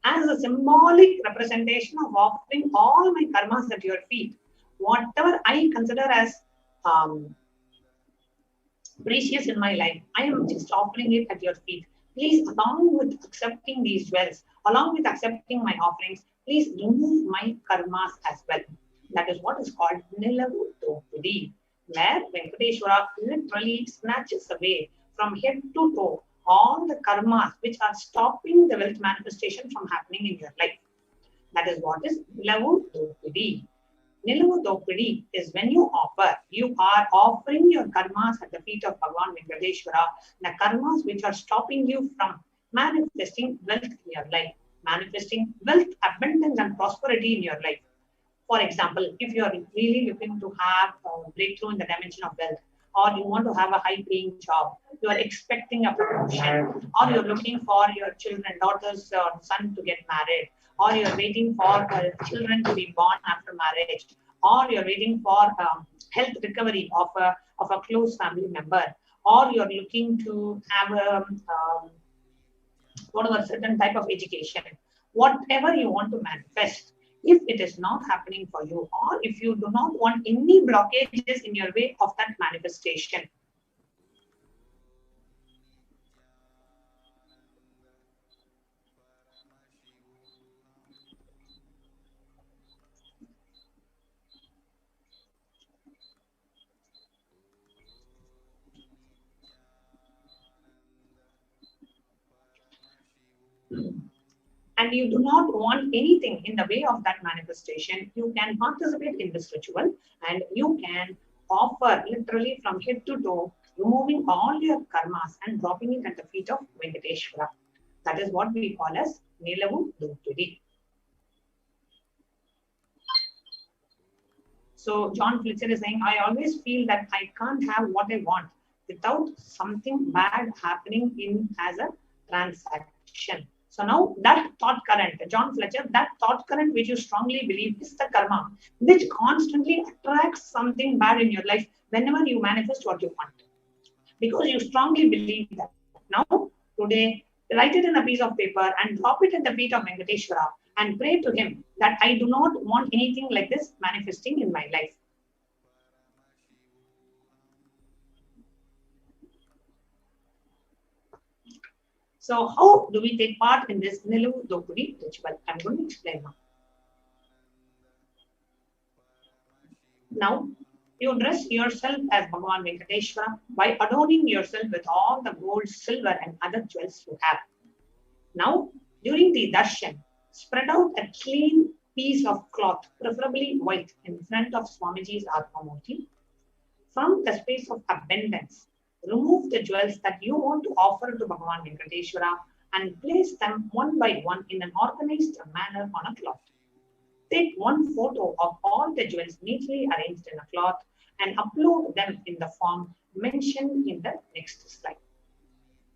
as a symbolic representation of offering all my karmas at your feet. Whatever I consider as precious in my life, I am just offering it at your feet. Please, along with accepting these jewels, along with accepting my offerings, please remove my karmas as well. That is what is called Nilavu Dopadi, where Venkateshwara literally snatches away from head to toe all the karmas which are stopping the wealth manifestation from happening in your life. That is what is Nilavu Dopadi. Nilavu Dopadi is when you are offering your karmas at the feet of Bhagavan Venkateshwara, the karmas which are stopping you from manifesting wealth in your life, manifesting wealth, abundance and prosperity in your life. For example, if you are really looking to have a breakthrough in the dimension of wealth, or you want to have a high-paying job, you are expecting a promotion, or you're looking for your children, daughters or son to get married, or you're waiting for children to be born after marriage, or you're waiting for health recovery of a close family member, or you're looking to have a certain type of education, whatever you want to manifest. If it is not happening for you, or if you do not want any blockages in your way of that manifestation, and you do not want anything in the way of that manifestation, you can participate in this ritual and you can offer literally from head to toe, removing all your karmas and dropping it at the feet of Venkateshwara. That is what we call as Nilavu Dopadi. So John Fletcher is saying, I always feel that I can't have what I want without something bad happening in as a transaction. So now that thought current, John Fletcher, that thought current which you strongly believe is the karma, which constantly attracts something bad in your life whenever you manifest what you want. Because you strongly believe that. Now, today, write it in a piece of paper and drop it at the feet of Venkateshwara and pray to him that I do not want anything like this manifesting in my life. So how do we take part in this Nilavu Dopadi ritual? I'm going to explain now. Now, you dress yourself as Bhagavan Venkateshwara by adorning yourself with all the gold, silver and other jewels you have. Now, during the darshan, spread out a clean piece of cloth, preferably white, in front of Swamiji's Atmamurti. From the space of abundance, remove the jewels that you want to offer to Bhagavan Venkateshwara and place them one by one in an organized manner on a cloth. Take one photo of all the jewels neatly arranged in a cloth and upload them in the form mentioned in the next slide.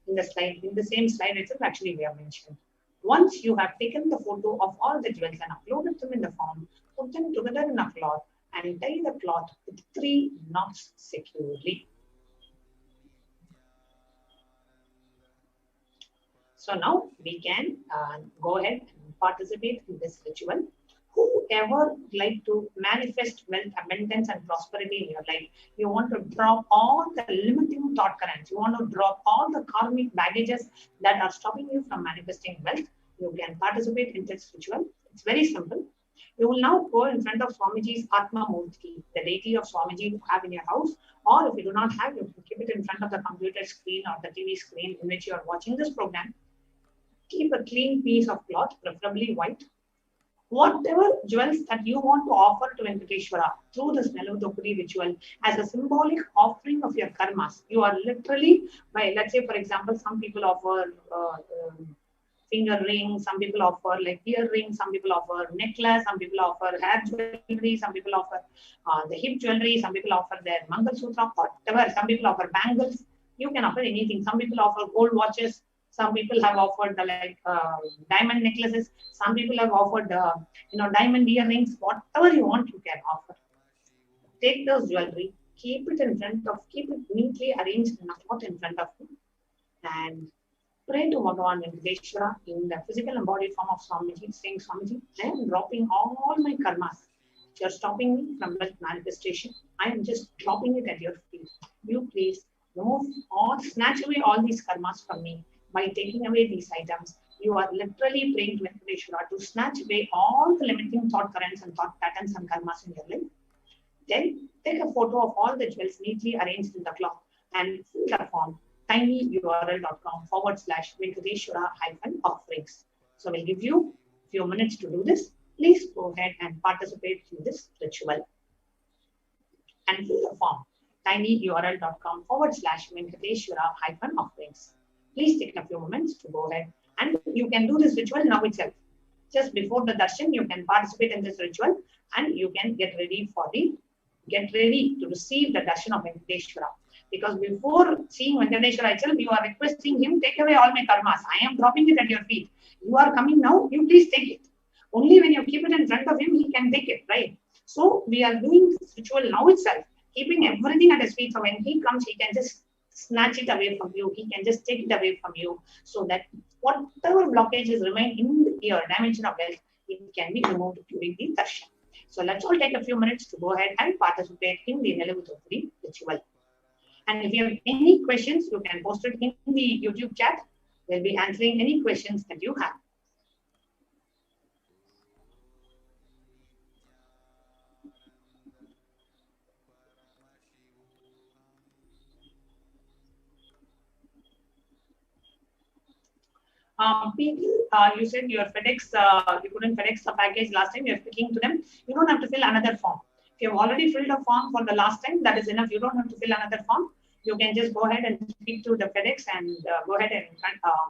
In the same slide itself, actually we have mentioned. Once you have taken the photo of all the jewels and uploaded them in the form, put them together in a cloth and tie the cloth with 3 knots securely. So now we can go ahead and participate in this ritual. Whoever would like to manifest wealth, abundance and prosperity in your life, you want to drop all the limiting thought currents, you want to drop all the karmic baggages that are stopping you from manifesting wealth, you can participate in this ritual. It's very simple. You will now go in front of Swamiji's Atma Murti, the deity of Swamiji you have in your house, or if you do not have, you can keep it in front of the computer screen or the TV screen in which you are watching this program. Keep a clean piece of cloth, preferably white. Whatever jewels that you want to offer to Venkateshwara through this Neludopudi ritual as a symbolic offering of your karmas, you are literally, by, let's say, for example, some people offer finger rings, some people offer like earrings, some people offer necklace, some people offer hair jewelry, some people offer the hip jewelry, some people offer their Mangal Sutra, whatever, some people offer bangles. You can offer anything. Some people offer gold watches. Some people have offered diamond necklaces. Some people have offered diamond earrings. Whatever you want, you can offer. Take those jewelry, keep it neatly arranged in a pot in front of you, and pray to Bhagavan Venkateshwara in the physical embodied form of Swamiji, saying, Swamiji, I am dropping all my karmas. You're stopping me from wealth manifestation. I am just dropping it at your feet. You please remove or snatch away all these karmas from me. By taking away these items, you are literally praying to Venkateshwara to snatch away all the limiting thought currents and thought patterns and karmas in your life. Then take a photo of all the jewels neatly arranged in the cloth and fill the form tinyurl.com/Venkateshwara-offerings. So we'll give you a few minutes to do this. Please go ahead and participate in this ritual. And fill the form tinyurl.com/Venkateshwara-offerings. Please take a few moments to go ahead. And you can do this ritual now itself. Just before the darshan, you can participate in this ritual and you can get ready to receive the darshan of Venkateshwara. Because before seeing Venkateshwara itself, you are requesting him, take away all my karmas. I am dropping it at your feet. You are coming now, you please take it. Only when you keep it in front of him, he can take it, right? So we are doing this ritual now itself, keeping everything at his feet. So when he comes, he can just snatch it away from you. He can just take it away from you, so that whatever blockages remain in your dimension of wealth, it can be removed during the darshan. So let's all take a few minutes to go ahead and participate in the Neludopudi ritual. And if you have any questions, you can post it in the YouTube chat. We'll be answering any questions that you have. People, you said your FedEx, you couldn't FedEx the package last time, you're speaking to them. You don't have to fill another form. If you've already filled a form for the last time, that is enough. You don't have to fill another form. You can just go ahead and speak to the FedEx and go ahead and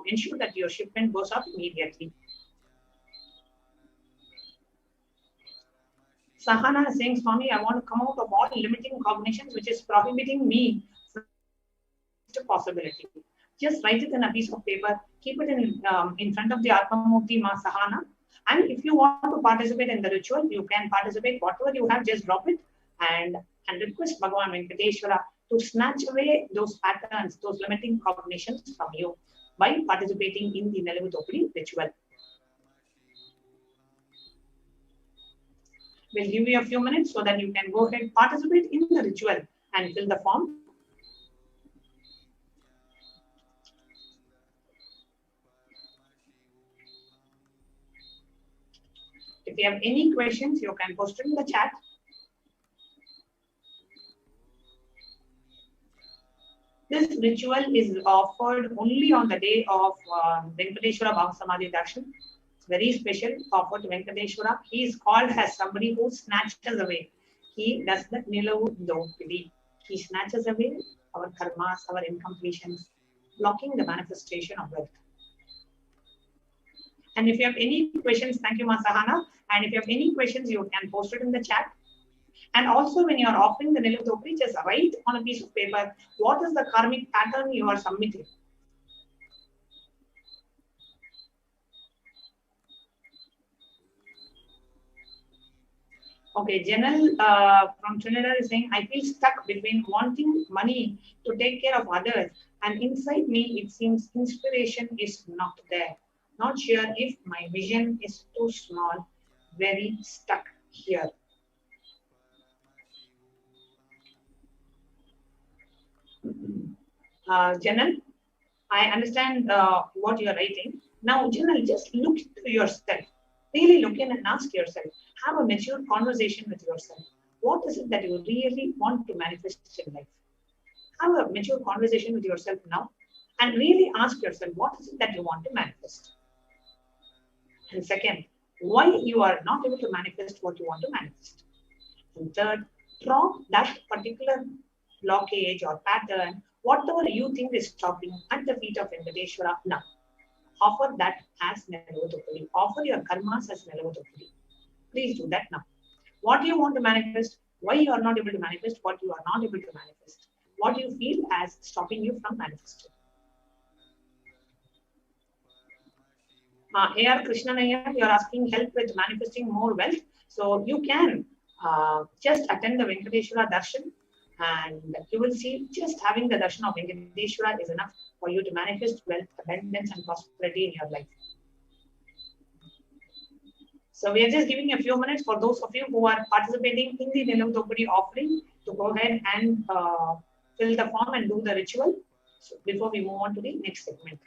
ensure that your shipment goes up immediately. Sahana is saying, Swami, I want to come out of all limiting cognitions which is prohibiting me from possibility. Just write it in a piece of paper, keep it in front of the Atmamurti Ma Sahana. And if you want to participate in the ritual, you can participate. Whatever you have, just drop it and request Bhagavan Venkateshwara to snatch away those patterns, those limiting cognitions from you by participating in the Neludopudi ritual. We'll give you a few minutes so that you can go ahead, participate in the ritual and fill the form. If you have any questions, you can post it in the chat. This ritual is offered only on the day of Venkateshwara Bhava Samadhi Darshan. It's very special, offered to Venkateshwara. He is called as somebody who snatches away. He does the Neludopudi. He snatches away our karmas, our incompletions, blocking the manifestation of wealth. And if you have any questions, thank you, Masahana. And if you have any questions, you can post it in the chat. And also, when you are offering the Neludopudi, just write on a piece of paper what is the karmic pattern you are submitting. Okay, Janal from Trinidad is saying, I feel stuck between wanting money to take care of others, and inside me, it seems inspiration is not there. Not sure if my vision is too small, very stuck here. Janal, I understand what you are writing. Now, Janal, just look to yourself. Really look in and ask yourself. Have a mature conversation with yourself. What is it that you really want to manifest in life? Have a mature conversation with yourself now and really ask yourself, what is it that you want to manifest? And second, why you are not able to manifest what you want to manifest. And third, drop that particular blockage or pattern, whatever you think is stopping at the feet of Venkateshwara now. Offer that as Nelavutupudi. Offer your karmas as Nelavutupudi. Please do that now. What you want to manifest, why you are not able to manifest, what you are not able to manifest, what you feel as stopping you from manifesting. A.R. Krishnanaya, you are asking help with manifesting more wealth. So you can just attend the Venkateshwara Darshan and you will see just having the darshan of Venkateshwara is enough for you to manifest wealth, abundance and prosperity in your life. So we are just giving a few minutes for those of you who are participating in the Nelavutupudi offering to go ahead and fill the form and do the ritual before we move on to the next segment.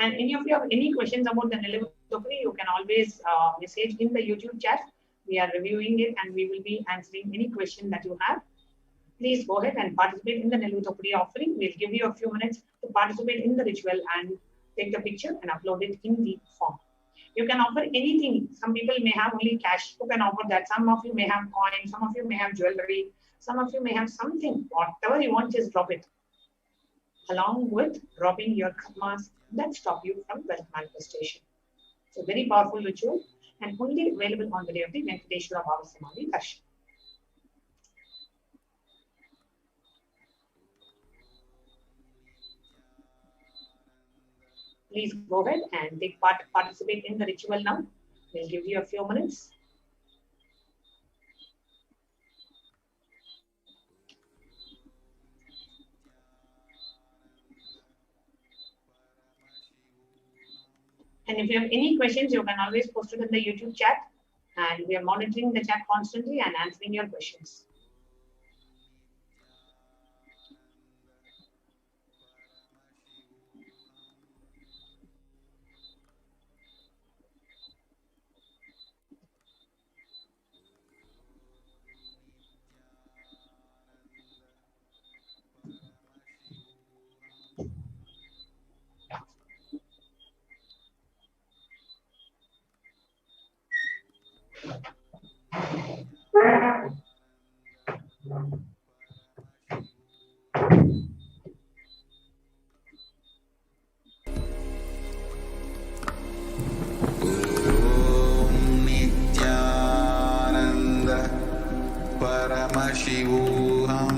And any of you have any questions about the Nelavutupudi, you can always message in the YouTube chat. We are reviewing it and we will be answering any question that you have. Please go ahead and participate in the Nelavutupudi offering. We'll give you a few minutes to participate in the ritual and take the picture and upload it in the form. You can offer anything. Some people may have only cash. You can offer that. Some of you may have coins. Some of you may have jewelry. Some of you may have something. Whatever you want, just drop it. Along with dropping your karmas that stop you from wealth manifestation. It's a very powerful ritual and only available on the day of the Venkateshwara Bhava Samadhi Darshan. Please go ahead and participate in the ritual now. We'll give you a few minutes. And if you have any questions, you can always post it in the YouTube chat. And we are monitoring the chat constantly and answering your questions. Nithyananda Paramashivoham.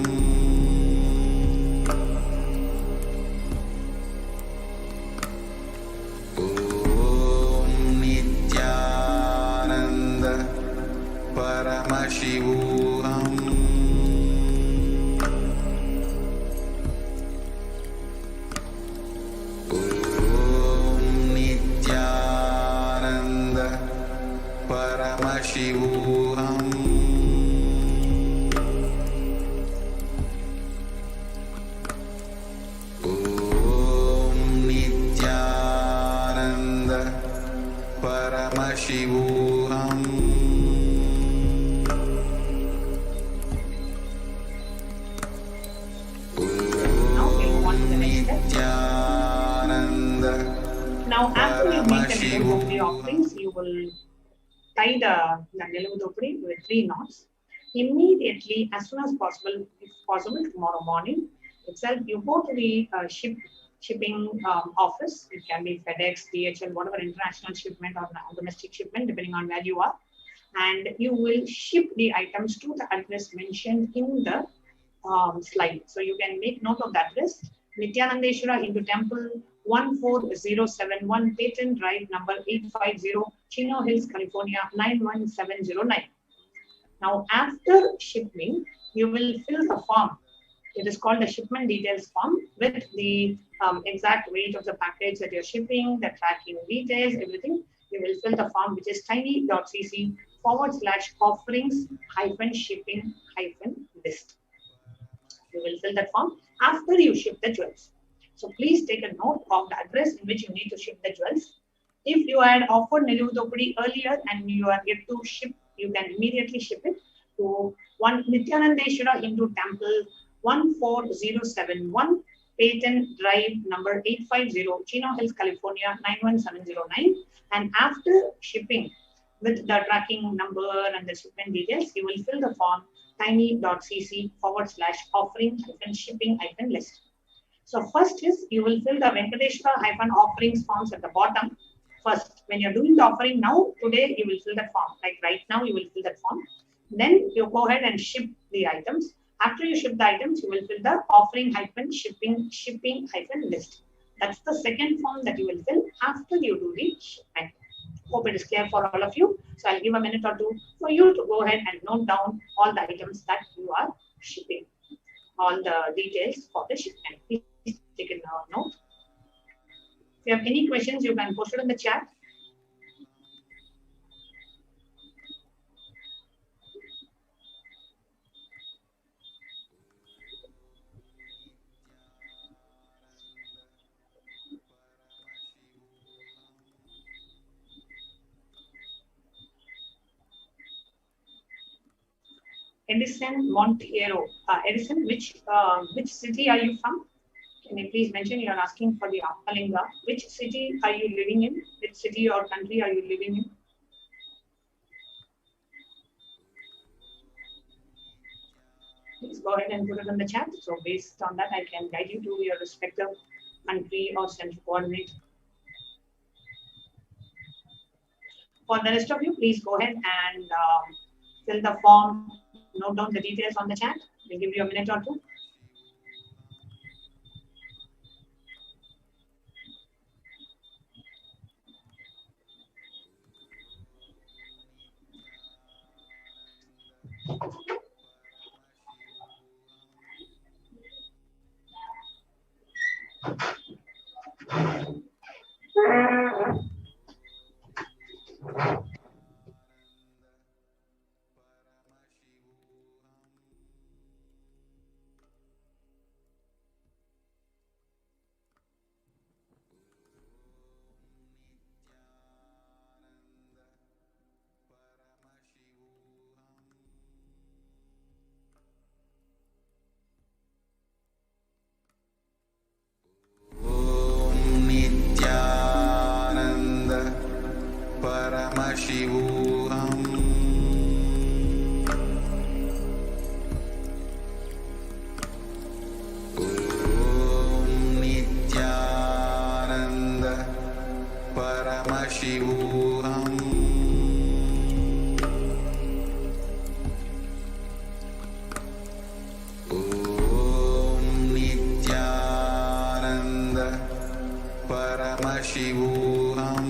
Nithyananda Paramashivoham. Nithyananda Paramashivoham. Nithyananda Paramashivoham. Now, after you make the Nelavutupudi offerings, you will tie the Nelavutupudi with 3 knots. Immediately, as soon as possible, if possible, tomorrow morning itself, you go to the shipping office. It can be FedEx, DHL, whatever international shipment or domestic shipment, depending on where you are. And you will ship the items to the address mentioned in the slide. So you can make note of the address. Nithyanandeshwara Hindu Temple, 14071 Patent Drive, number 850, Chino Hills, California, 91709. Now, after shipping, you will fill the form. It is called the shipment details form with the exact weight of the package that you're shipping, the tracking details, everything. You will fill the form, which is tiny.cc/offerings-shipping-list. You will fill that form after you ship the jewels. So please take a note of the address in which you need to ship the jewels. If you had offered Nirudopudi earlier and you are yet to ship, you can immediately ship it to 1 Nithyanandeshwara Hindu Temple, 14071 Patent Drive, number 850, Chino Hills, California, 91709. And after shipping with the tracking number and the shipment details, you will fill the form tiny.cc/offering-shipping-list. So first is you will fill the Venkateshwara-offerings forms at the bottom. First, when you're doing the offering now, today you will fill that form. Like right now, you will fill that form. Then you go ahead and ship the items. After you ship the items, you will fill the offering-shipping-list. That's the second form that you will fill after you do the shipment. Hope it is clear for all of you. So I'll give a minute or two for you to go ahead and note down all the items that you are shipping, all the details for the shipment. Please take a note. If you have any questions, you can post it in the chat. Edison Monteiro. Edison, which city are you from? Can you please mention? You are asking for the Akalinga. Which city are you living in? Which city or country are you living in? Please go ahead and put it in the chat. So based on that, I can guide you to your respective country or central coordinate. For the rest of you, please go ahead and fill the form. Note down the details on the chat. We'll give you a minute or two. Paramashivoham. Om Nithyananda Paramashivoham. Om Nithyananda Paramashivoham.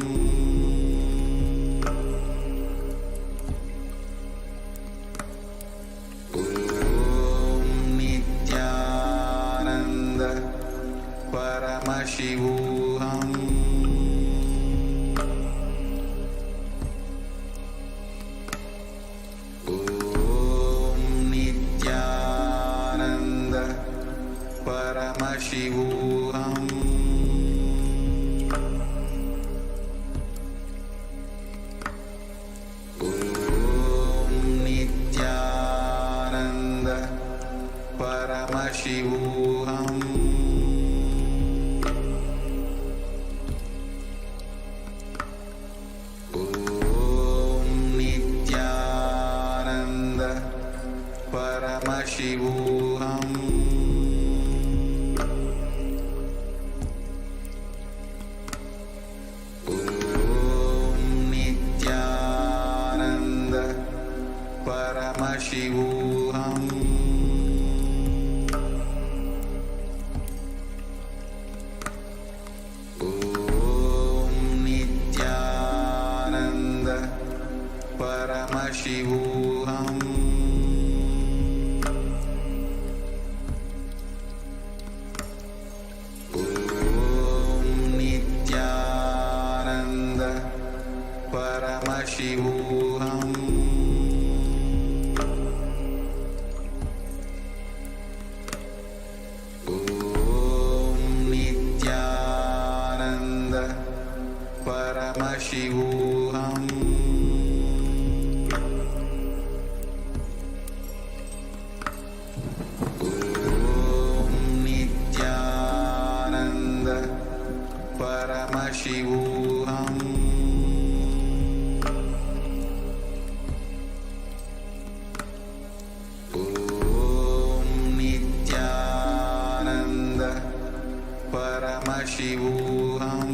Paramashivoham. Om Nithyananda Paramashivoham. Om Nithyananda Paramashivoham. Paramashivoham. Om Nithyananda Paramashivoham. Om Nithyananda Paramashivoham. Paramashivoham. Paramashivoham. Om Nithyananda Paramashivoham. Om Nithyananda Paramashivoham.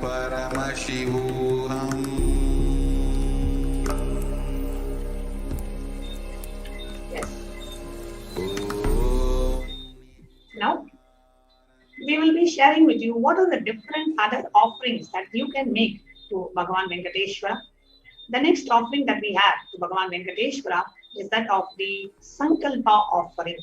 Paramashivoham. Yes. Now, we will be sharing with you what are the different other offerings that you can make to Bhagavan Venkateshwara. The next offering that we have to Bhagavan Venkateshwara is that of the Sankalpa offering.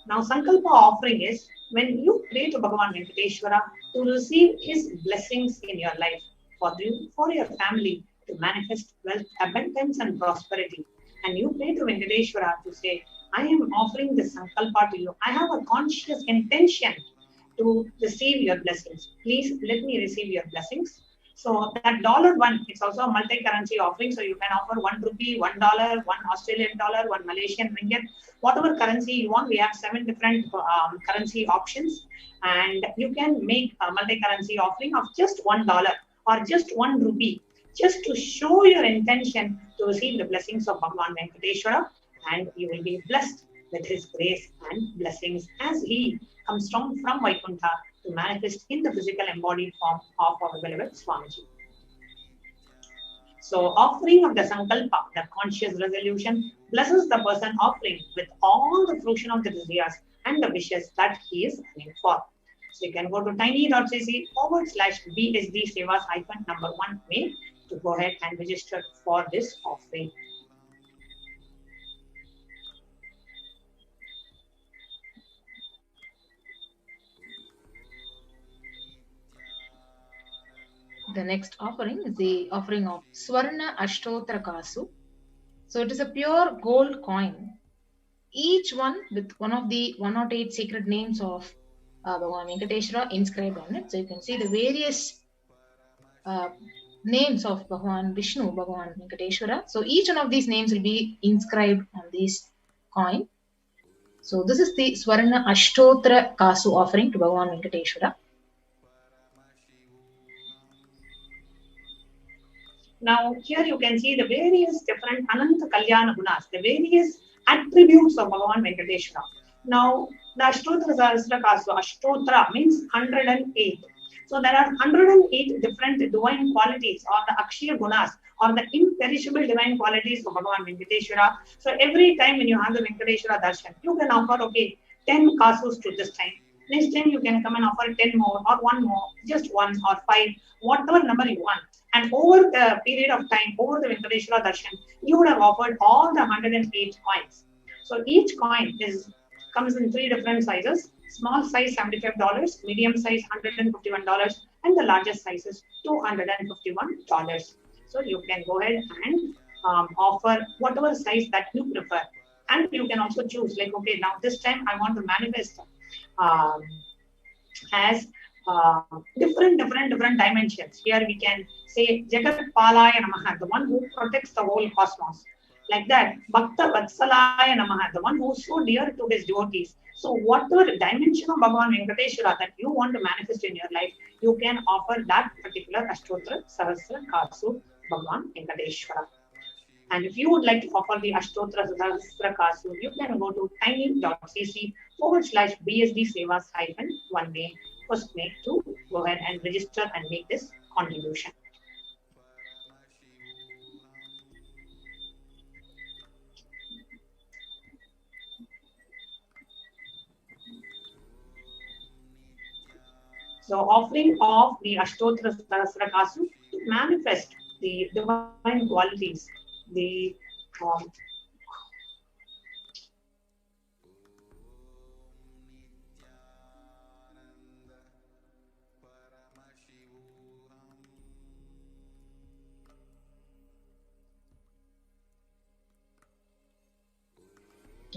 Now, Sankalpa offering is when you pray to Bhagavan Venkateshwara to receive his blessings in your life, for you, for your family, to manifest wealth, abundance, and prosperity. And you pray to Venkateshwara to say, I am offering this Sankalpa to you. I have a conscious intention to receive your blessings. Please let me receive your blessings. So that dollar one, it's also a multi-currency offering. So you can offer 1 rupee, $1, 1 Australian dollar, 1 Malaysian ringgit, whatever currency you want. We have 7 different currency options, and you can make a multi-currency offering of just $1 or just 1 rupee, just to show your intention to receive the blessings of Bhagavan Venkateshwara, and you will be blessed with his grace and blessings as he comes down from Vaikuntha to manifest in the physical embodied form of our beloved Swamiji. So offering of the Sankalpa, the conscious resolution, blesses the person offering with all the fruition of the desires and the wishes that he is aiming for. So you can go to tiny.cc/BSD Sevas-1 May to go ahead and register for this offering. The next offering is the offering of Swarna Ashtotra Kasu. So it is a pure gold coin, each one with one of the 108 sacred names of Bhagavan Venkateshwara inscribed on it. So you can see the various names of Bhagavan Vishnu, Bhagavan Venkateshwara. So each one of these names will be inscribed on this coin. So this is the Swarna Ashtotra Kasu offering to Bhagavan Venkateshwara. Now, here you can see the various different Ananta Kalyana Gunas, the various attributes of Bhagavan Venkateshwara. Now, the Ashtotra Sahasra Kasu, Ashtotra means 108. So, there are 108 different divine qualities or the Akshaya Gunas or the imperishable divine qualities of Bhagavan Venkateshwara. So, every time when you have the Venkateshwara darshan, you can offer, 10 Kasus to this time. Next time you can come and offer 10 more or 1 more, just 1 or 5, whatever number you want. And over the period of time, over the Venkateshwara darshan, you would have offered all the 108 coins. So each coin comes in 3 different sizes. Small size $75, medium size $151, and the largest size is $251. So you can go ahead and offer whatever size that you prefer. And you can also choose now this time I want to manifest as different dimensions. Here we can say Jagat Palaya Namaha, the one who protects the whole cosmos. Like that, Bhakta Vatsalaya Namaha, the one who is so dear to his devotees. So whatever dimension of Bhagavan Venkateshwara that you want to manifest in your life, you can offer that particular Ashtotra Sahasra Kasu Bhagavan Venkateshwara. And if you would like to offer the Ashtotra Sahasra Kasu, you can go to tiny.cc/BSD Sevas-1 May, 1st May to go ahead and register and make this contribution. So offering of the Ashtotra Sahasra Kasu to manifest the divine qualities, the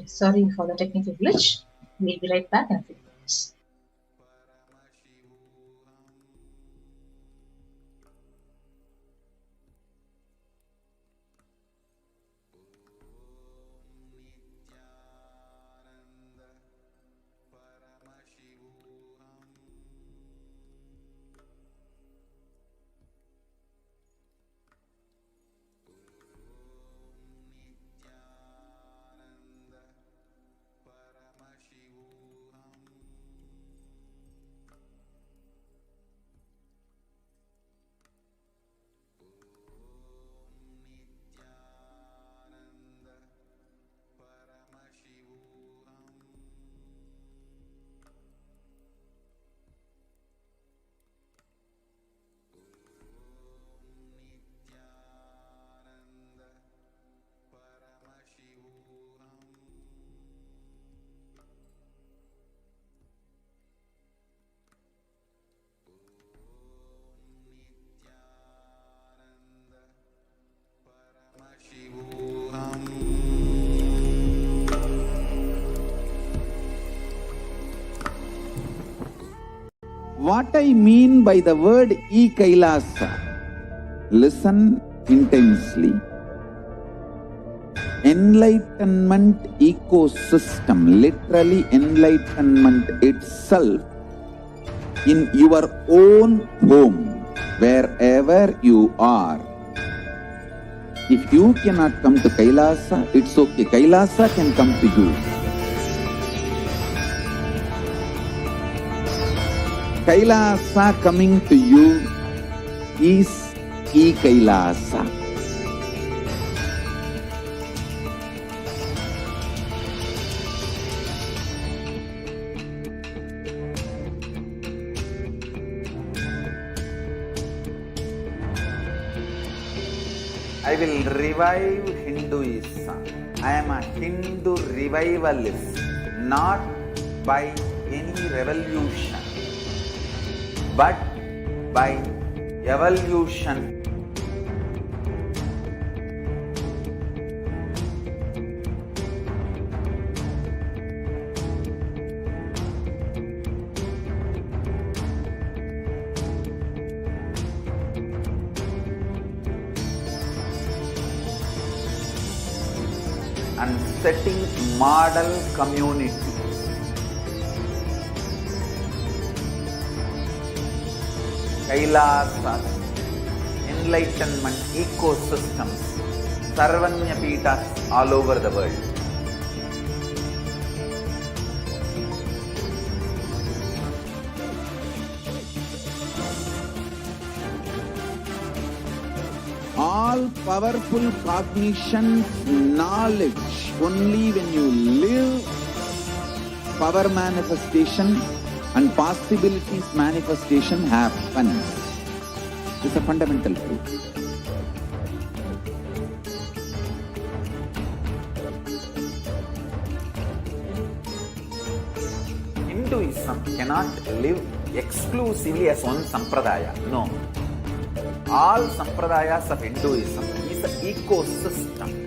Sorry for the technical glitch. We'll be right back in a few minutes. What I mean by the word Kailasa, listen intensely. Enlightenment ecosystem, literally enlightenment itself, in your own home, wherever you are. If you cannot come to Kailasa, it's okay. Kailasa can come to you. Kailasa coming to you is Kailasa. I will revive Hinduism. I am a Hindu revivalist, not by any revolution, but by evolution. And setting model community. Kailasa, enlightenment ecosystems, Sarvanya Pitas all over the world. All powerful cognition, knowledge, only when you live, power manifestation and possibilities manifestation happens. This is a fundamental truth. Hinduism cannot live exclusively as one sampradaya. No. All sampradayas of Hinduism is an ecosystem.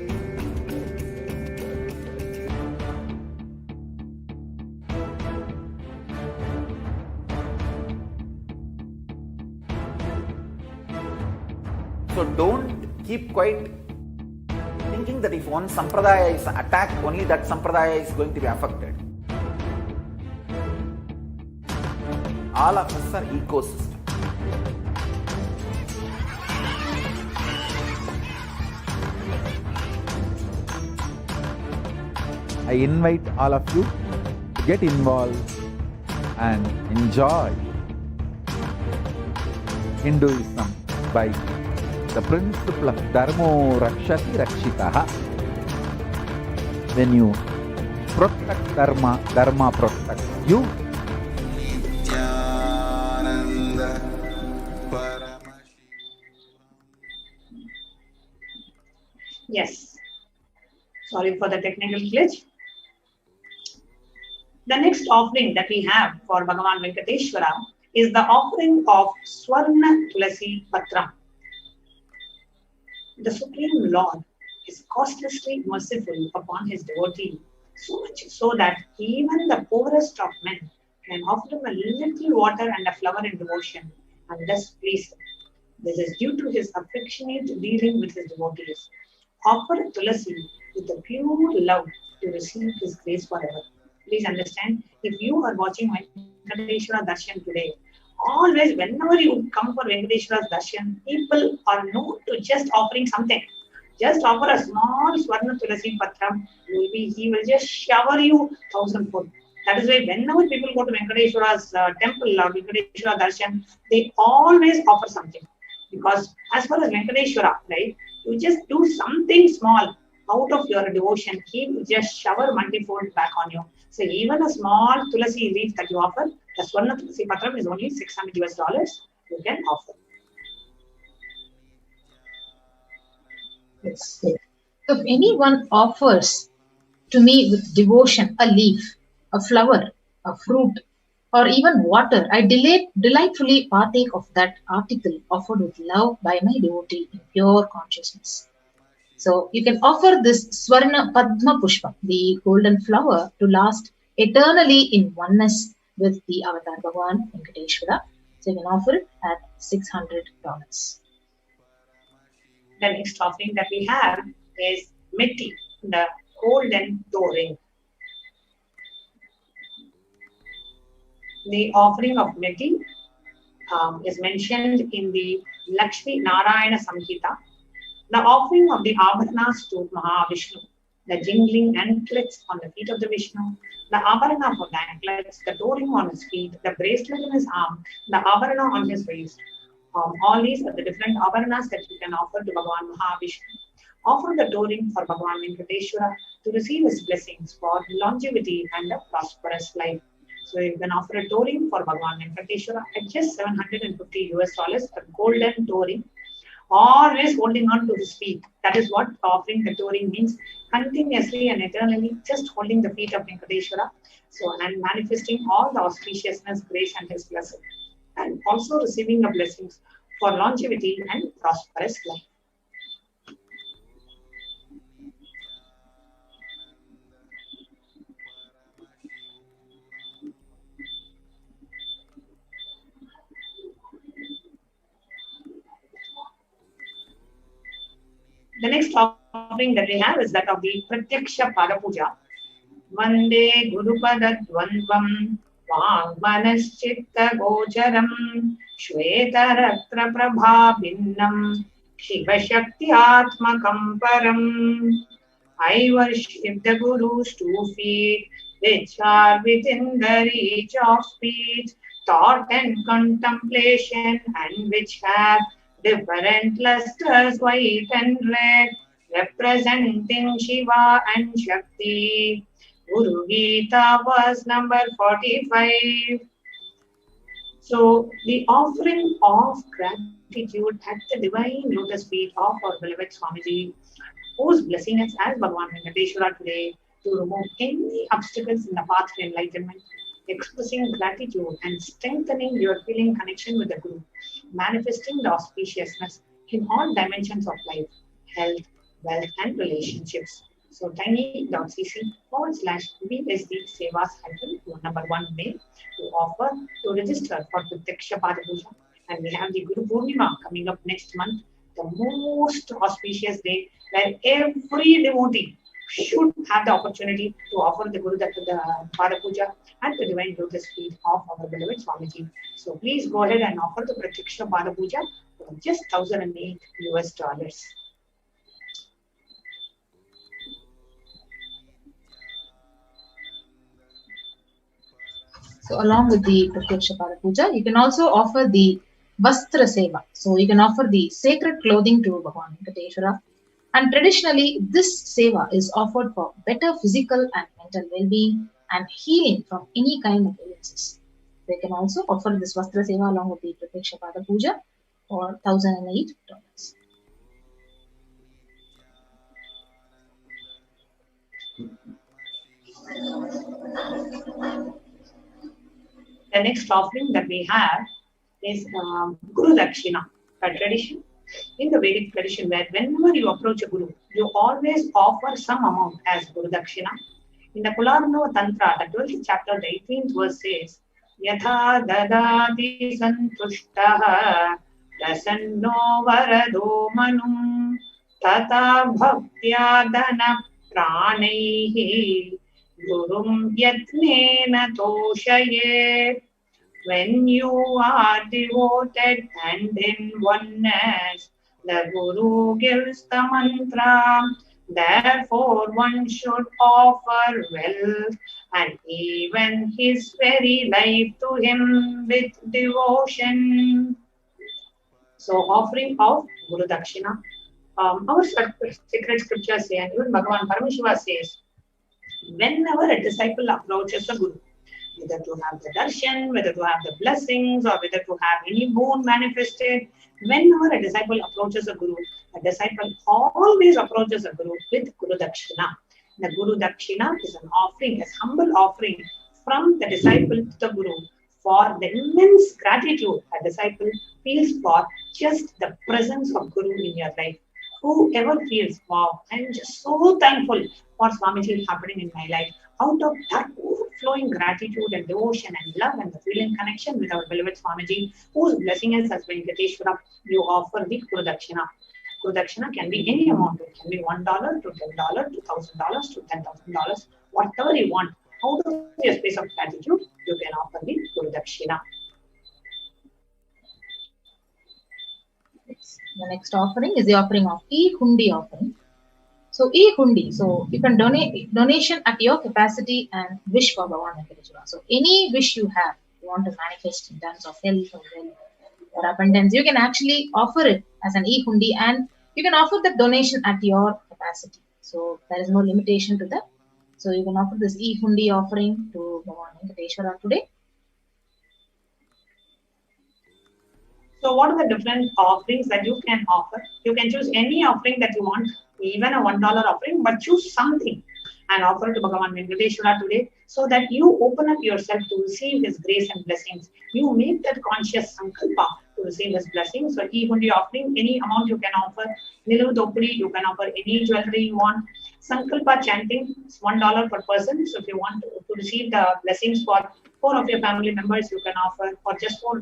So don't keep quiet thinking that if one sampradaya is attacked, only that sampradaya is going to be affected. All of us are ecosystems. I invite all of you to get involved and enjoy Hinduism by the principle of Dharmo Rakshati Rakshitaha. When you protect Dharma, Dharma protects you. Yes. Sorry for the technical glitch. The next offering that we have for Bhagavan Venkateshwara is the offering of Swarna Tulasi Patram. The Supreme Lord is costlessly merciful upon his devotee. So much so that even the poorest of men can offer him a little water and a flower in devotion and thus please him. This is due to his affectionate dealing with his devotees. Offer Tulasi with a pure love to receive his grace forever. Please understand, if you are watching Venkateshwara Darshan today, always whenever you come for Venkateshwara's Darshan, people are known to just offering something. Just offer a small Swarna Tulasi Patram, he will just shower you thousandfold. That is why whenever people go to Venkateshwara's temple or Venkateshwara Darshan, they always offer something. Because as far as Venkateshwara, right, you just do something small out of your devotion, he will just shower multifold back on you. So even a small Tulasi leaf that you offer, the Swarna Tulasi Patram is only $600 you can offer. Yes. If anyone offers to me with devotion a leaf, a flower, a fruit, or even water, I delightfully partake of that article offered with love by my devotee in pure consciousness. So you can offer this Swarna Padma Pushpa, the golden flower, to last eternally in oneness with the Avatar Bhagavan Venkateshwara. So you can offer it at $600. The next offering that we have is Metti, the golden door ring. The offering of Metti is mentioned in the Lakshmi Narayana Samhita. The offering of the Abharanas to Mahavishnu, the jingling anklets on the feet of the Vishnu, the Abharana for the anklets, the door ring on his feet, the bracelet in his arm, the Abharana on his waist. All these are the different Abharanas that you can offer to Bhagavan Mahavishnu. Offer the door ring for Bhagavan Venkateshwara to receive his blessings for longevity and a prosperous life. So you can offer a door ring for Bhagavan Venkateshwara at just $750, a golden door ring. Always holding on to his feet. That is what offering the door ring means. Continuously and eternally, just holding the feet of Venkateshwara. So, and manifesting all the auspiciousness, grace, and his blessing. And also receiving the blessings for longevity and prosperous life. The next offering that we have is that of the Pratyaksha Pada Puja. Vande Gurupada Dvandvam Vagmanaschitta Gocharam Shweta Ratra Prabha Binnam Shiva Shakti Atmakam Param. I worship the Guru's 2 feet, which are within the reach of speech, thought and contemplation, and which have different lusters, white and red, representing Shiva and Shakti. Guru Gita verse number 45. So, the offering of gratitude at the divine lotus feet of our beloved Swamiji, who's blessing us as Bhagavan Venkateshwara today to remove any obstacles in the path to enlightenment, expressing gratitude and strengthening your feeling connection with the Guru, manifesting the auspiciousness in all dimensions of life, health, wealth, and relationships. So tiny.cc/BSD Sevas-1 May to offer to register for the Pratyaksha Pada Puja. And we have the Guru Purnima coming up next month, the most auspicious day where every devotee should have the opportunity to offer the Guru Pada Puja at the divine lotus feet of our beloved Swamiji. So please go ahead and offer the Pratyaksha Pada Puja for just $1,008. So along with the Pratyaksha Pada Puja, you can also offer the Vastra Seva. So you can offer the sacred clothing to Bhagavan Venkateshwara. And traditionally, this Seva is offered for better physical and mental well-being and healing from any kind of illnesses. They can also offer this Vastra Seva along with the Pratyaksha Pada Puja for $1,008. The next offering that we have is Guru Dakshina, a tradition in the Vedic tradition where whenever you approach a Guru, you always offer some amount as Guru Dakshina. In the Kularno Tantra, the 12th chapter, the 18th verse says, Yatha dadati santushtaha prasanno varado manum tata bhaktya dana pranaihi gurum yatnena toshayet. When you are devoted and in oneness, the Guru gives the mantra. Therefore, one should offer wealth and even his very life to him with devotion. So, offering of Guru Dakshina. Our sacred scriptures say, and even Bhagavan Paramashiva says, whenever a disciple approaches the Guru, whether to have the darshan, whether to have the blessings, or whether to have any boon manifested, whenever a disciple approaches a Guru, a disciple always approaches a Guru with Guru Dakshina. The Guru Dakshina is an offering, a humble offering from the disciple to the Guru for the immense gratitude a disciple feels for just the presence of Guru in your life. Whoever feels, wow, I'm just so thankful for Swamiji happening in my life. Out of that overflowing gratitude and devotion and love and the feeling connection with our beloved Swamiji, whose blessing is as Venkateshwara, you offer the Guru Dakshina. Guru Dakshina can be any amount. It can be $1 to $10 to $1,000 to $10,000, whatever you want. Out of your space of gratitude, you can offer the Guru Dakshina. The next offering is the offering of e-hundi offering. So e-hundi, so you can donation at your capacity and wish for Bhagavan Venkateshwara. So any wish you have, you want to manifest in terms of health or wealth or abundance, you can actually offer it as an e-hundi and you can offer the donation at your capacity. So there is no limitation to that. So you can offer this e-hundi offering to Bhagavan Venkateshwara today. So what are the different offerings that you can offer? You can choose any offering that you want, even a $1 offering, but choose something and offer it to Bhagavan Venkateshwara today so that you open up yourself to receive his grace and blessings. You make that conscious sankalpa to receive his blessings. So e-hundi offering, any amount you can offer. Nilu Dopudi, you can offer any jewelry you want. Sankalpa chanting is $1 per person. So if you want to receive the blessings for 4 of your family members, you can offer for just $4.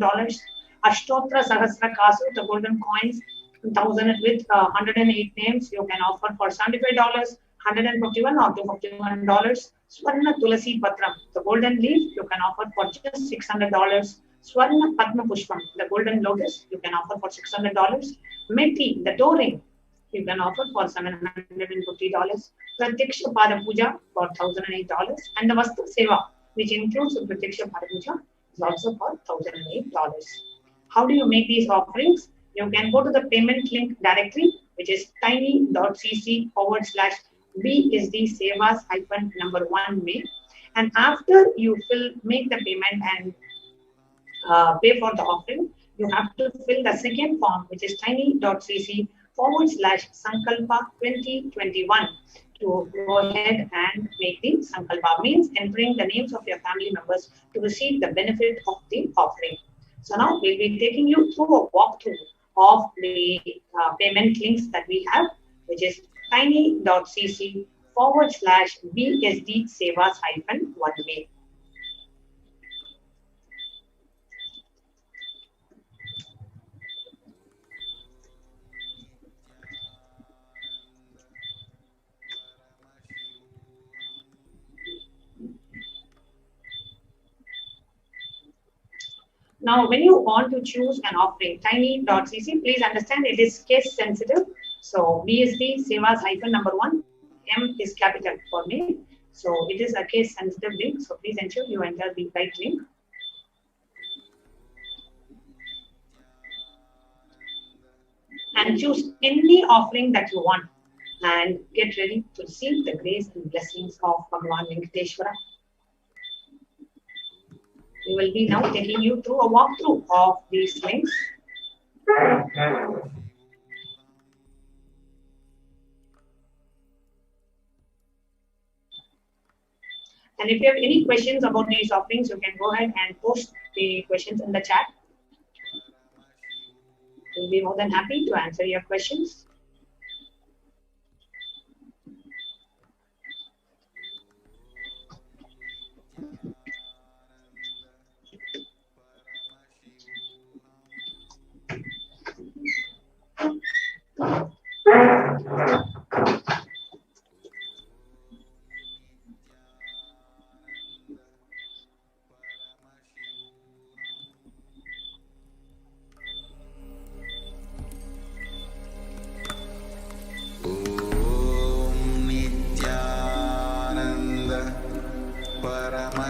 Ashtotra Sahasra Kasu, the golden coins, 1000 with 108 names, you can offer for $75, $151 or $251. Swarna Tulasi Patram, the golden leaf, you can offer for just $600. Swarna Padma Pushpam, the golden lotus, you can offer for $600. Meti, the door ring, you can offer for $750. Pratiksha Pada Puja for $1,008. And the Vastu Seva, which includes the Pratiksha Pada Puja, is also for $1,008. How do you make these offerings? You can go to the payment link directory, which is tiny.cc/BSD Sevas -1 May. And after you make the payment and pay for the offering, you have to fill the second form, which is tiny.cc/Sankalpa 2021 to go ahead and make the Sankalpa, means entering the names of your family members to receive the benefit of the offering. So now we'll be taking you through a walkthrough of the payment links that we have, which is tiny.cc/BSD Sevas -1 May. Now, when you want to choose an offering, tiny.cc, please understand it is case sensitive. So, BSD Sevas -1, M is capital for me. So, it is a case sensitive link. So, please ensure you enter the right link. And choose any offering that you want and get ready to receive the grace and blessings of Bhagavan Venkateshwara. We will be now taking you through a walkthrough of these links. And if you have any questions about these offerings, you can go ahead and post the questions in the chat. We'll be more than happy to answer your questions.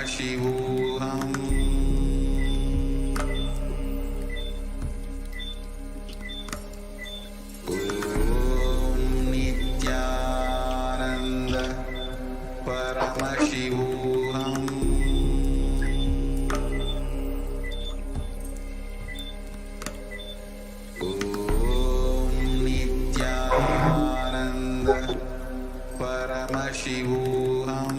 Paramashivoham. Om Nithyananda Paramashivoham. Om Nithyananda Paramashivoham.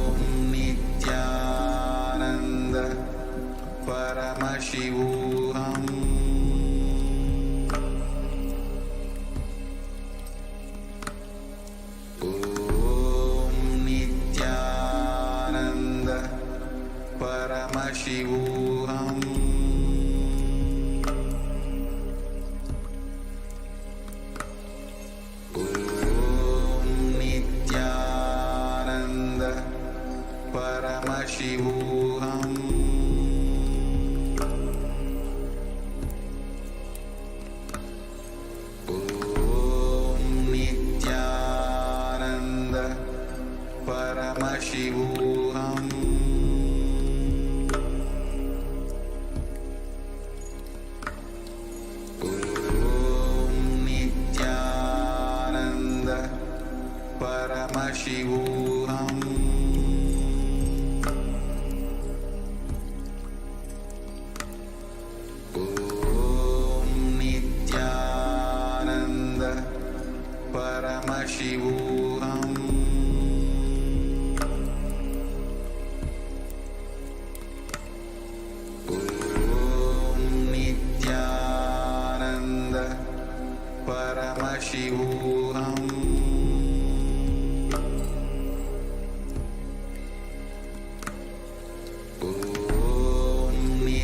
Om Nithyananda Paramashivoham. Om Nithyananda Paramashivoham. Om Nithyananda Paramashivoham. Om Nithyananda Paramashivoham. Om Nithyananda Paramashivoham. Om Nithyananda Paramashivoham. Om Nithyananda Paramashivoham. Om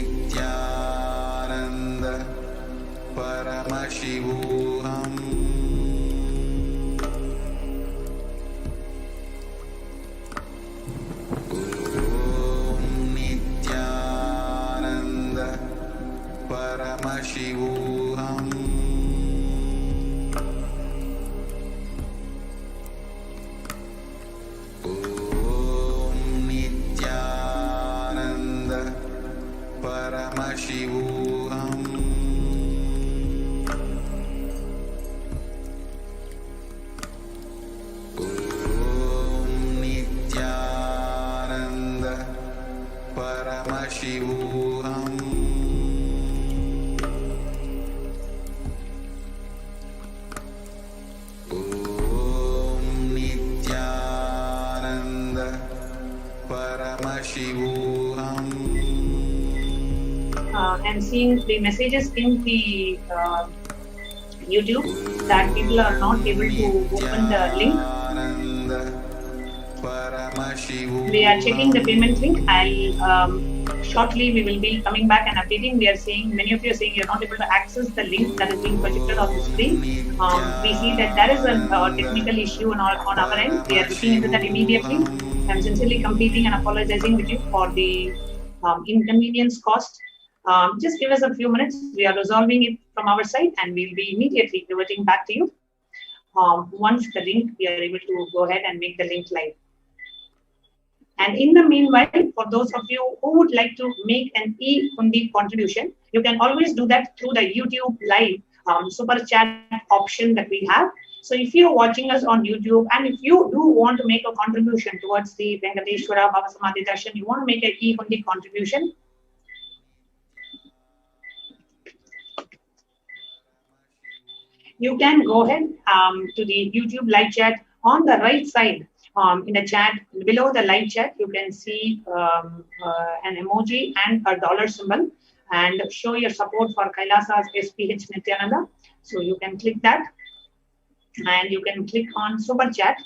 Nithyananda Paramashivoham. Om Nithyananda Paramashivoham. Om Nithyananda Paramashivoham. Om Nithyananda Paramashivoham. Om Nithyananda Paramashivoham. I'm seeing the messages in the YouTube that people are not able to open the link. We are checking the payment link. Shortly we will be coming back and updating. We are saying, many of you are saying you're not able to access the link that is being projected on the screen. We see that there is a technical issue on our end. We are looking into that immediately. I'm sincerely completing and apologizing with you for the inconvenience caused. Just give us a few minutes. We are resolving it from our side and we'll be immediately pivoting back to you. Once the link, we are able to go ahead and make the link live. And in the meanwhile, for those of you who would like to make an e-hundi contribution, you can always do that through the YouTube live super chat option that we have. So if you're watching us on YouTube and if you do want to make a contribution towards the Venkateshwara Bhava Samadhi Darshan, you want to make an e-hundi contribution, you can go ahead to the YouTube live chat on the right side. In the chat, below the live chat, you can see an emoji and a dollar symbol and show your support for Kailasa's HDH Nithyananda. So you can click that and you can click on super chat.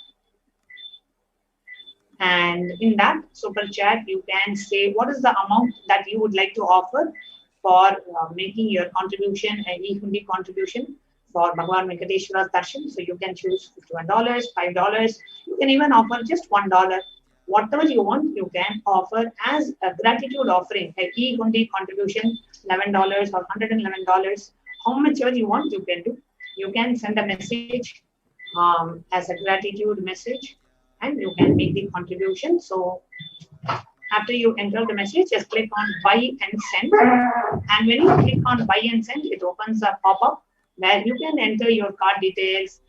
And in that super chat, you can say what is the amount that you would like to offer for making your contribution, an e-hundi contribution for Bhagavan Venkateshwara's Darshan. So you can choose $51, $5. You can even offer just $1. Whatever you want, you can offer as a gratitude offering, an e-hundi contribution, $11 or $111. How much ever you want, you can do. You can send a message as a gratitude message, and you can make the contribution. So after you enter the message, just click on buy and send. And when you click on buy and send, it opens a pop-up where you can enter your card details.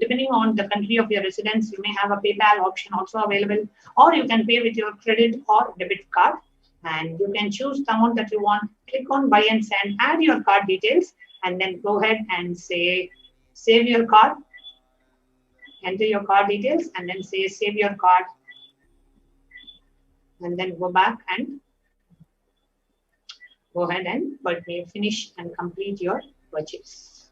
Depending on the country of your residence, you may have a PayPal option also available, or you can pay with your credit or debit card. And you can choose the amount that you want. Click on buy and send, add your card details, and then go ahead and say save your card. Enter your card details and then say save your card, and then go back and go ahead and finish and complete your purchase.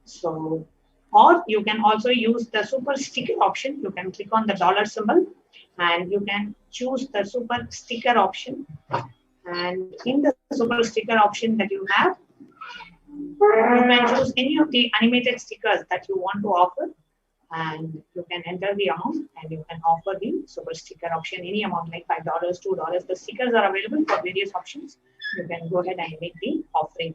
So, or you can also use the super sticker option. You can click on the dollar symbol and you can choose the super sticker option. And in the super sticker option that you have, you can choose any of the animated stickers that you want to offer, and you can enter the amount and you can offer the super sticker option, any amount like $5, $2. The stickers are available for various options. You can go ahead and make the offering.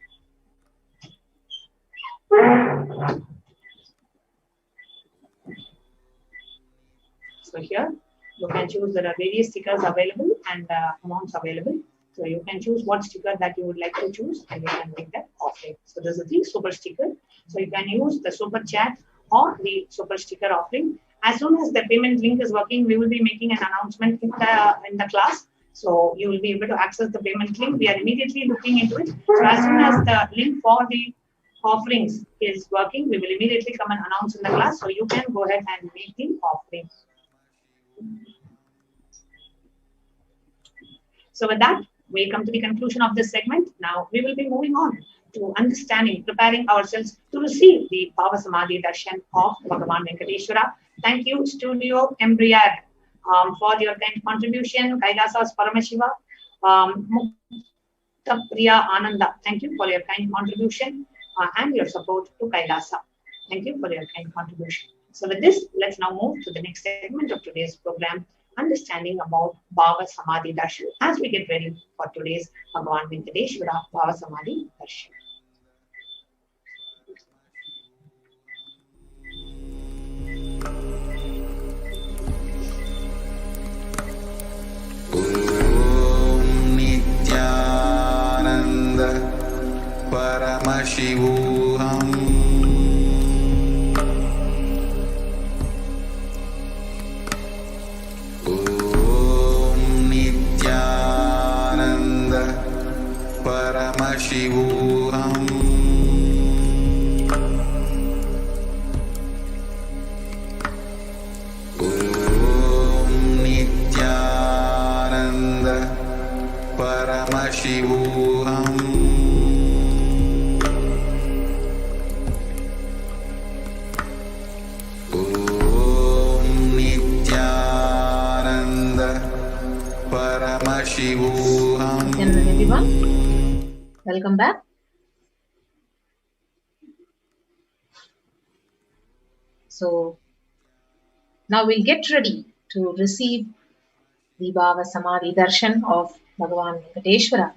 So here you can choose, there are various stickers available and amounts available. So you can choose what sticker that you would like to choose and you can make that offering. So this is the super sticker. So you can use the super chat or the super sticker offering. As soon as the payment link is working, we will be making an announcement in the class. So you will be able to access the payment link. We are immediately looking into it. So as soon as the link for the offerings is working, we will immediately come and announce in the class. So you can go ahead and make the offering. So with that, we come to the conclusion of this segment. Now we will be moving on to understanding, preparing ourselves to receive the Bhava Samadhi Darshan of Bhagavan Venkateshwara. Thank you, Studio Embriad, for your kind contribution. Kailasa's Paramashiva, Muktapriya Ananda, thank you for your kind contribution and your support to Kailasa. Thank you for your kind contribution. So with this, let's now move to the next segment of today's program, understanding about Bhava Samadhi Darshan, as we get ready for today's Bhagavan Venkateshwara Bhava Samadhi Darshan. Om Nithyananda Paramashivoham. Paramashivoham. Om Nithyananda Paramashivoham. Om Nithyananda Paramashivoham. Hello everyone. Welcome back. So now we'll get ready to receive the Bhava Samadhi Darshan of Bhagavan Venkateshwara.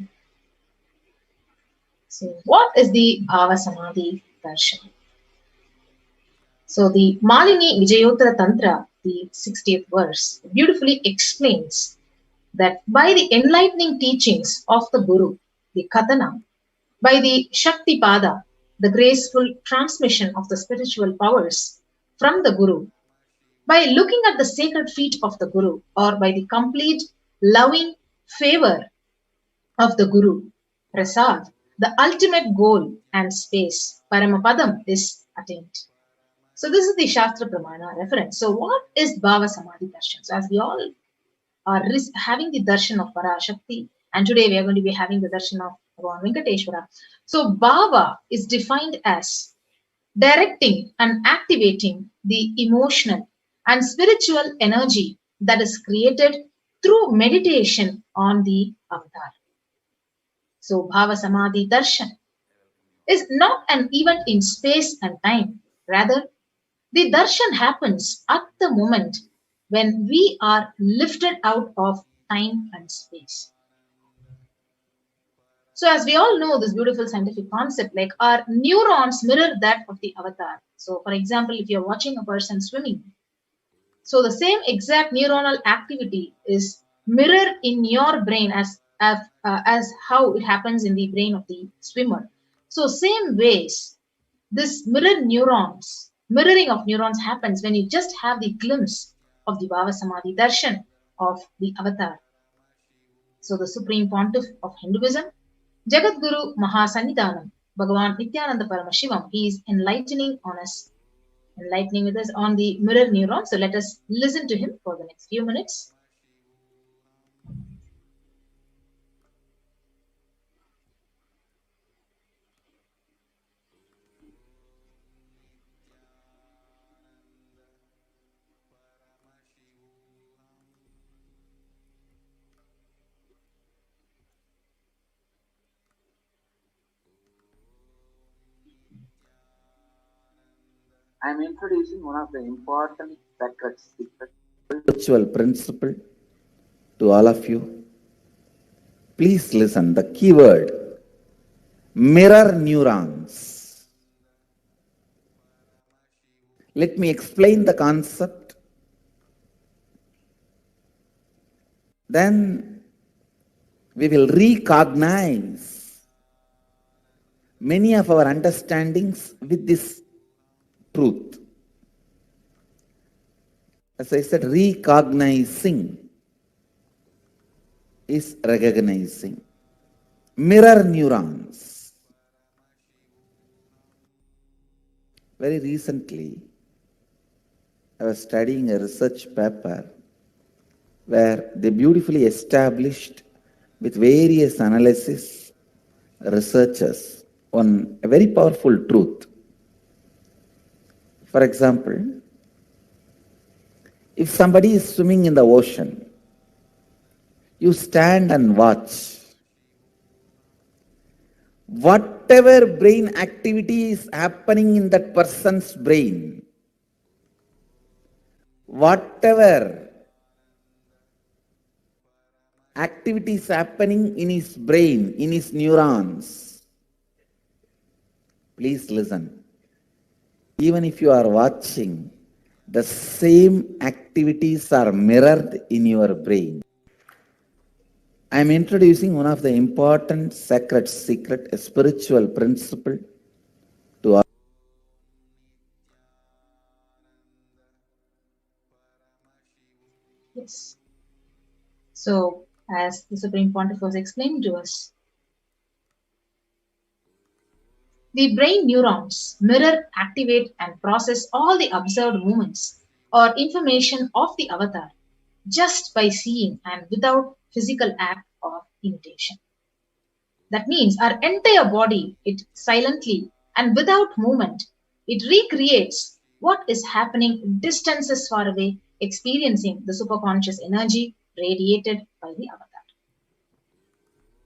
So what is the Bhava Samadhi Darshan? So the Malini Vijayottara Tantra, the 60th verse, beautifully explains that by the enlightening teachings of the Guru, the Katana, by the Shakti Pada, the graceful transmission of the spiritual powers from the Guru, by looking at the sacred feet of the Guru, or by the complete loving favor of the Guru, Prasad, the ultimate goal and space, Paramapadam, is attained. So this is the Shastra Pramana reference. So what is Bhava Samadhi Darshan? So as we all are having the darshan of Parashakti, and today we are going to be having the darshan of Bhagavan Venkateshwara. So Bhava is defined as directing and activating the emotional and spiritual energy that is created through meditation on the avatar. So Bhava Samadhi Darshan is not an event in space and time. Rather, the darshan happens at the moment when we are lifted out of time and space. So as we all know this beautiful scientific concept, like our neurons mirror that of the avatar. So for example, if you're watching a person swimming, so the same exact neuronal activity is mirrored in your brain as how it happens in the brain of the swimmer. So same ways, this mirroring of neurons happens when you just have the glimpse of the Bhava Samadhi darshan of the avatar. So the Supreme Pontiff of Hinduism, Jagadguru Mahasannidhanam, Bhagavan Nithyananda Paramashivam, he is enlightening with us on the mirror neuron. So let us listen to him for the next few minutes. I am introducing one of the important sacred spiritual principle to all of you. Please listen. The keyword: mirror neurons. Let me explain the concept. Then we will recognize many of our understandings with this truth. As I said, recognizing is recognizing. Mirror neurons. Very recently, I was studying a research paper where they beautifully established with various analysis, researchers, on a very powerful truth. For example, if somebody is swimming in the ocean, you stand and watch. Whatever brain activity is happening in that person's brain, whatever activity is happening in his brain, in his neurons, please listen. Even if you are watching, the same activities are mirrored in your brain. I am introducing one of the important sacred secret, a spiritual principle to all. Yes. So as the Supreme Pontiff was explaining to us, the brain neurons mirror, activate, and process all the observed movements or information of the avatar just by seeing and without physical act or imitation. That means our entire body, it silently and without movement, it recreates what is happening distances far away, experiencing the superconscious energy radiated by the avatar.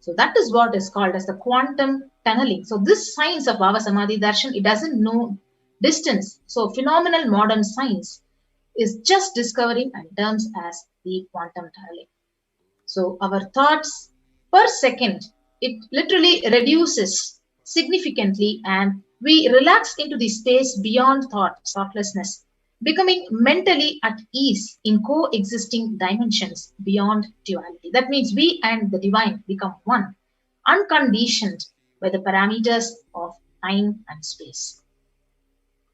So that is what is called as the quantum tunneling. So this science of Bhava Samadhi Darshan, it doesn't know distance. So phenomenal modern science is just discovering and terms as the quantum tunneling. So our thoughts per second, it literally reduces significantly and we relax into the space beyond thoughtlessness, becoming mentally at ease in coexisting dimensions beyond duality. That means we and the divine become one, unconditioned by the parameters of time and space.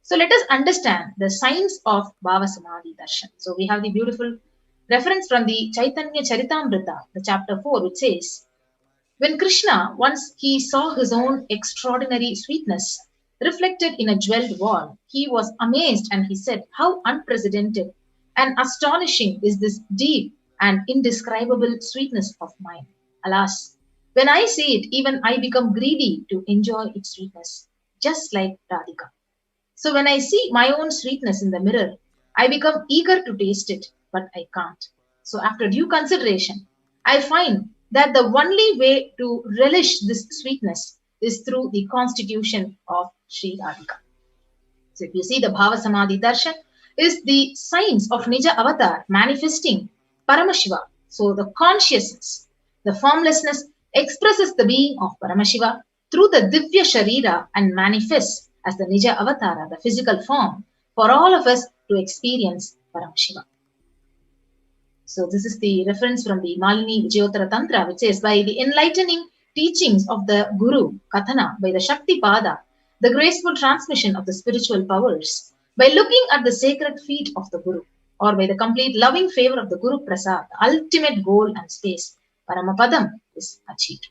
So let us understand the science of Bhava Samadhi Darshan. So we have the beautiful reference from the Chaitanya Charitamrita, the chapter 4, which says, when Krishna, once he saw his own extraordinary sweetness reflected in a jeweled wall, he was amazed and he said, how unprecedented and astonishing is this deep and indescribable sweetness of mine. Alas, when I see it, even I become greedy to enjoy its sweetness, just like Radhika. So when I see my own sweetness in the mirror, I become eager to taste it, but I can't. So after due consideration, I find that the only way to relish this sweetness is through the constitution of Sri Radhika. So if you see, the Bhava Samadhi Darshan is the science of Nija Avatar manifesting Paramashiva. So the consciousness, the formlessness expresses the being of Paramashiva through the Divya Sharira and manifests as the Nija Avatara, the physical form, for all of us to experience Paramashiva. So this is the reference from the Malini Vijayottara Tantra, which says, by the enlightening teachings of the Guru, Kathana, by the Shakti Pada, the graceful transmission of the spiritual powers, by looking at the sacred feet of the Guru, or by the complete loving favor of the Guru Prasad, the ultimate goal and space, Paramapadam is achieved.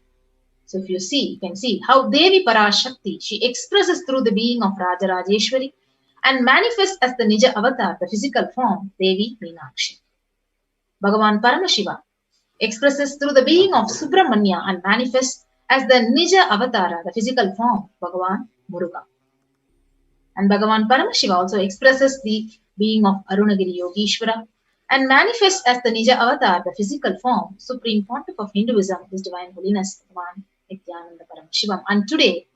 So if you see, you can see how Devi Parashakti, she expresses through the being of Rajarajeshwari and manifests as the Nija Avatar, the physical form, Devi Meenakshi. Bhagavan Paramashiva expresses through the being of Subramanya and manifests as the Nija Avatara, the physical form, Bhagavan Muruga. And Bhagavan Paramashiva also expresses the being of Arunagiri Yogeshwara and manifests as the Nija Avatar, the physical form, Supreme Pontiff of Hinduism, His Divine Holiness, Bhagavan Nithyananda Paramashivam. And today,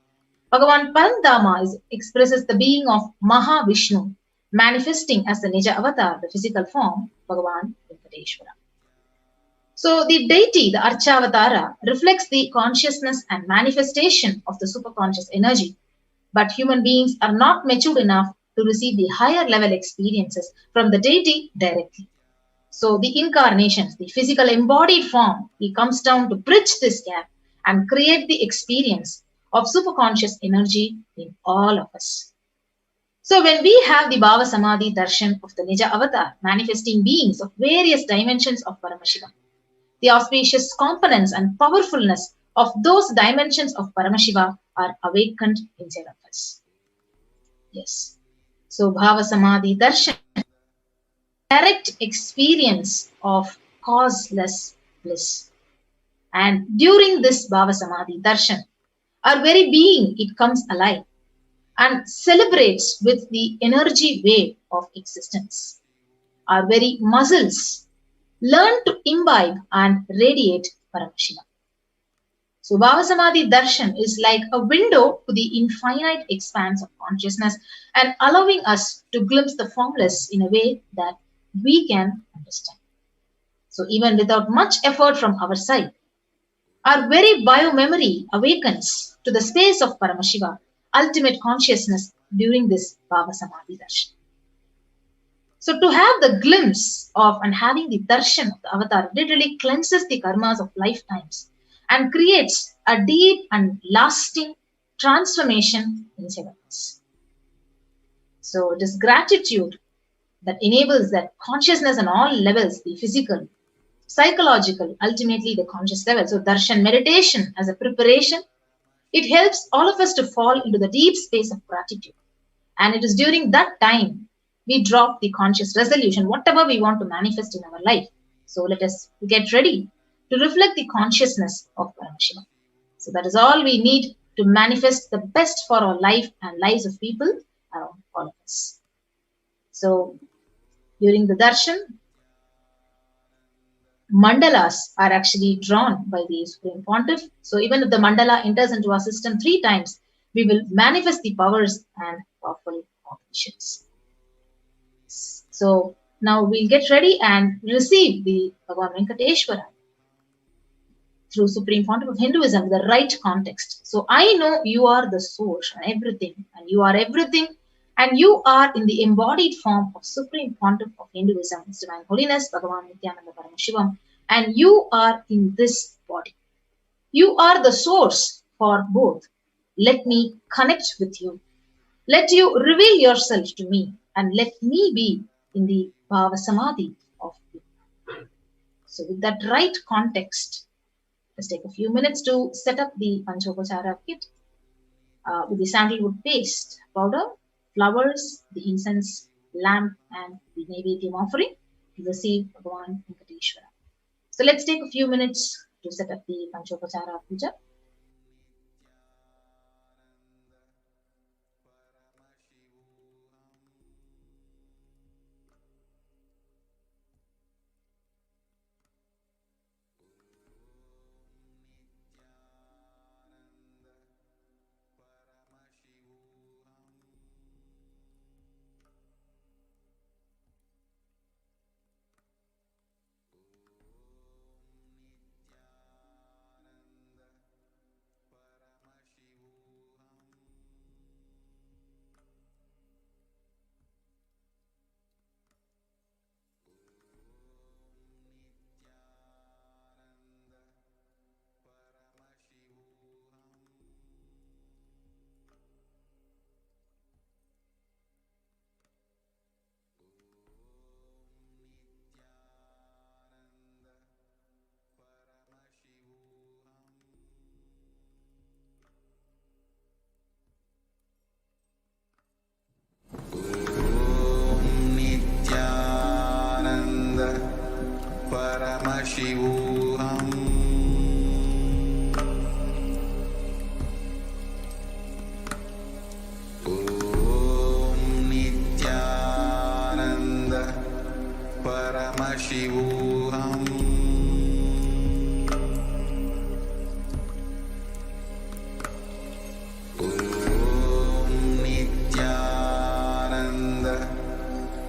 Bhagavan Parandama expresses the being of Mahavishnu, manifesting as the Nija Avatar, the physical form, Bhagavan Venkateshwara. So the deity, the Archavatara, reflects the consciousness and manifestation of the superconscious energy. But human beings are not matured enough to receive the higher level experiences from the deity directly. So the incarnations, the physical embodied form, he comes down to bridge this gap and create the experience of superconscious energy in all of us. So when we have the Bhava Samadhi darshan of the Nija Avatar, manifesting beings of various dimensions of Paramashiva, the auspicious components and powerfulness of those dimensions of Paramashiva are awakened inside of us. Yes. So Bhava Samadhi darshan, direct experience of causeless bliss. And during this Bhava Samadhi darshan, our very being, it comes alive and celebrates with the energy wave of existence. Our very muscles learn to imbibe and radiate Paramashiva. So Bhava Samadhi darshan is like a window to the infinite expanse of consciousness and allowing us to glimpse the formless in a way that we can understand. So even without much effort from our side, our very biomemory awakens to the space of Paramashiva, ultimate consciousness, during this Bhava Samadhi darshan. So to have the glimpse of and having the darshan of the avatar literally cleanses the karmas of lifetimes and creates a deep and lasting transformation inside of us. So it is gratitude that enables that consciousness on all levels, the physical, psychological, ultimately the conscious level. So darshan meditation as a preparation, it helps all of us to fall into the deep space of gratitude. And it is during that time we drop the conscious resolution, whatever we want to manifest in our life. So let us get ready to reflect the consciousness of Paramashiva. So that is all we need to manifest the best for our life and lives of people around all of us. So during the darshan, mandalas are actually drawn by the Supreme Pontiff. So even if the mandala enters into our system 3 times, we will manifest the powers and powerful operations. So now we'll get ready and receive the Bhagavan Venkateshwara through Supreme Pontiff of Hinduism, the right context. So I know you are the source and everything, and you are everything, and you are in the embodied form of Supreme Pontiff of Hinduism, His Divine Holiness, Bhagavan Nithyananda Paramashivam, and you are in this body. You are the source for both. Let me connect with you. Let you reveal yourself to me, and let me be in the Bhava Samadhi of you. So with that right context, let's take a few minutes to set up the Panchopachara kit with the sandalwood paste, powder, flowers, the incense, lamp, and the Naivedyam offering to receive Bhagavan Venkateshwara. So let's take a few minutes to set up the Panchopachara puja. Paramashivoham. Om Nithyananda Paramashivoham. Om Nithyananda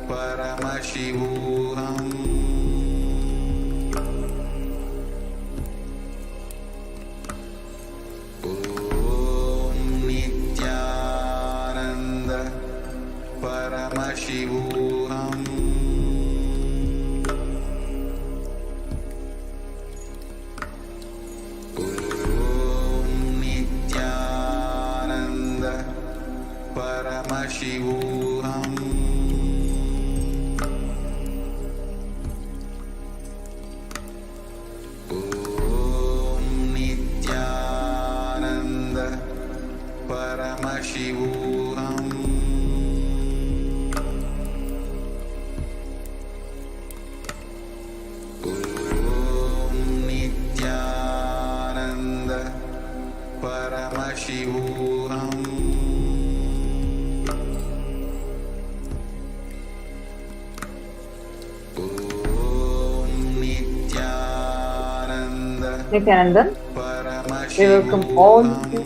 Paramashivoham. Om Nithyananda Paramashivoham. Om Nithyananda Paramashivoham. Om Nithyananda Paramashivoham. Om Nithyananda Paramashivoham. Om Nithyananda Nithyananda, we welcome all of you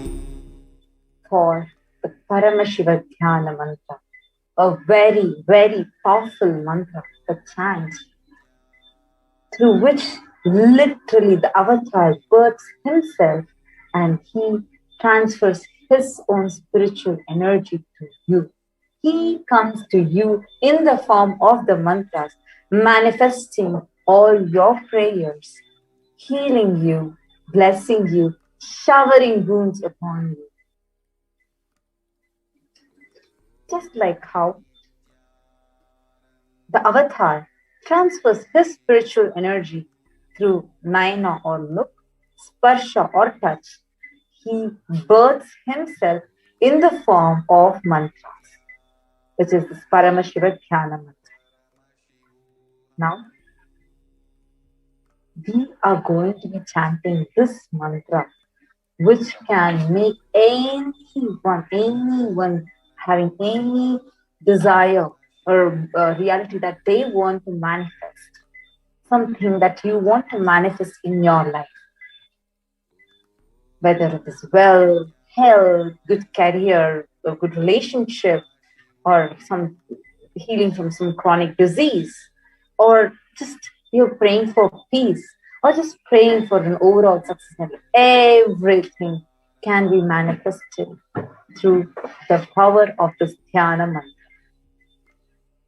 for the Paramashiva Dhyana mantra, a very, very powerful mantra, the chant, through which literally the avatar births himself and he transfers his own spiritual energy to you. He comes to you in the form of the mantras, manifesting all your prayers, healing you, blessing you, showering boons upon you. Just like how the avatar transfers his spiritual energy through Naina or look, Sparsha or touch, he births himself in the form of mantras, which is the Paramashiva Dhyana mantra. Now, we are going to be chanting this mantra, which can make anyone having any desire or reality that they want to manifest, something that you want to manifest in your life, whether it is wealth, health, good career, a good relationship, or some healing from some chronic disease, or just you're praying for peace, or just praying for an overall success. Everything can be manifested through the power of this Dhyana mantra.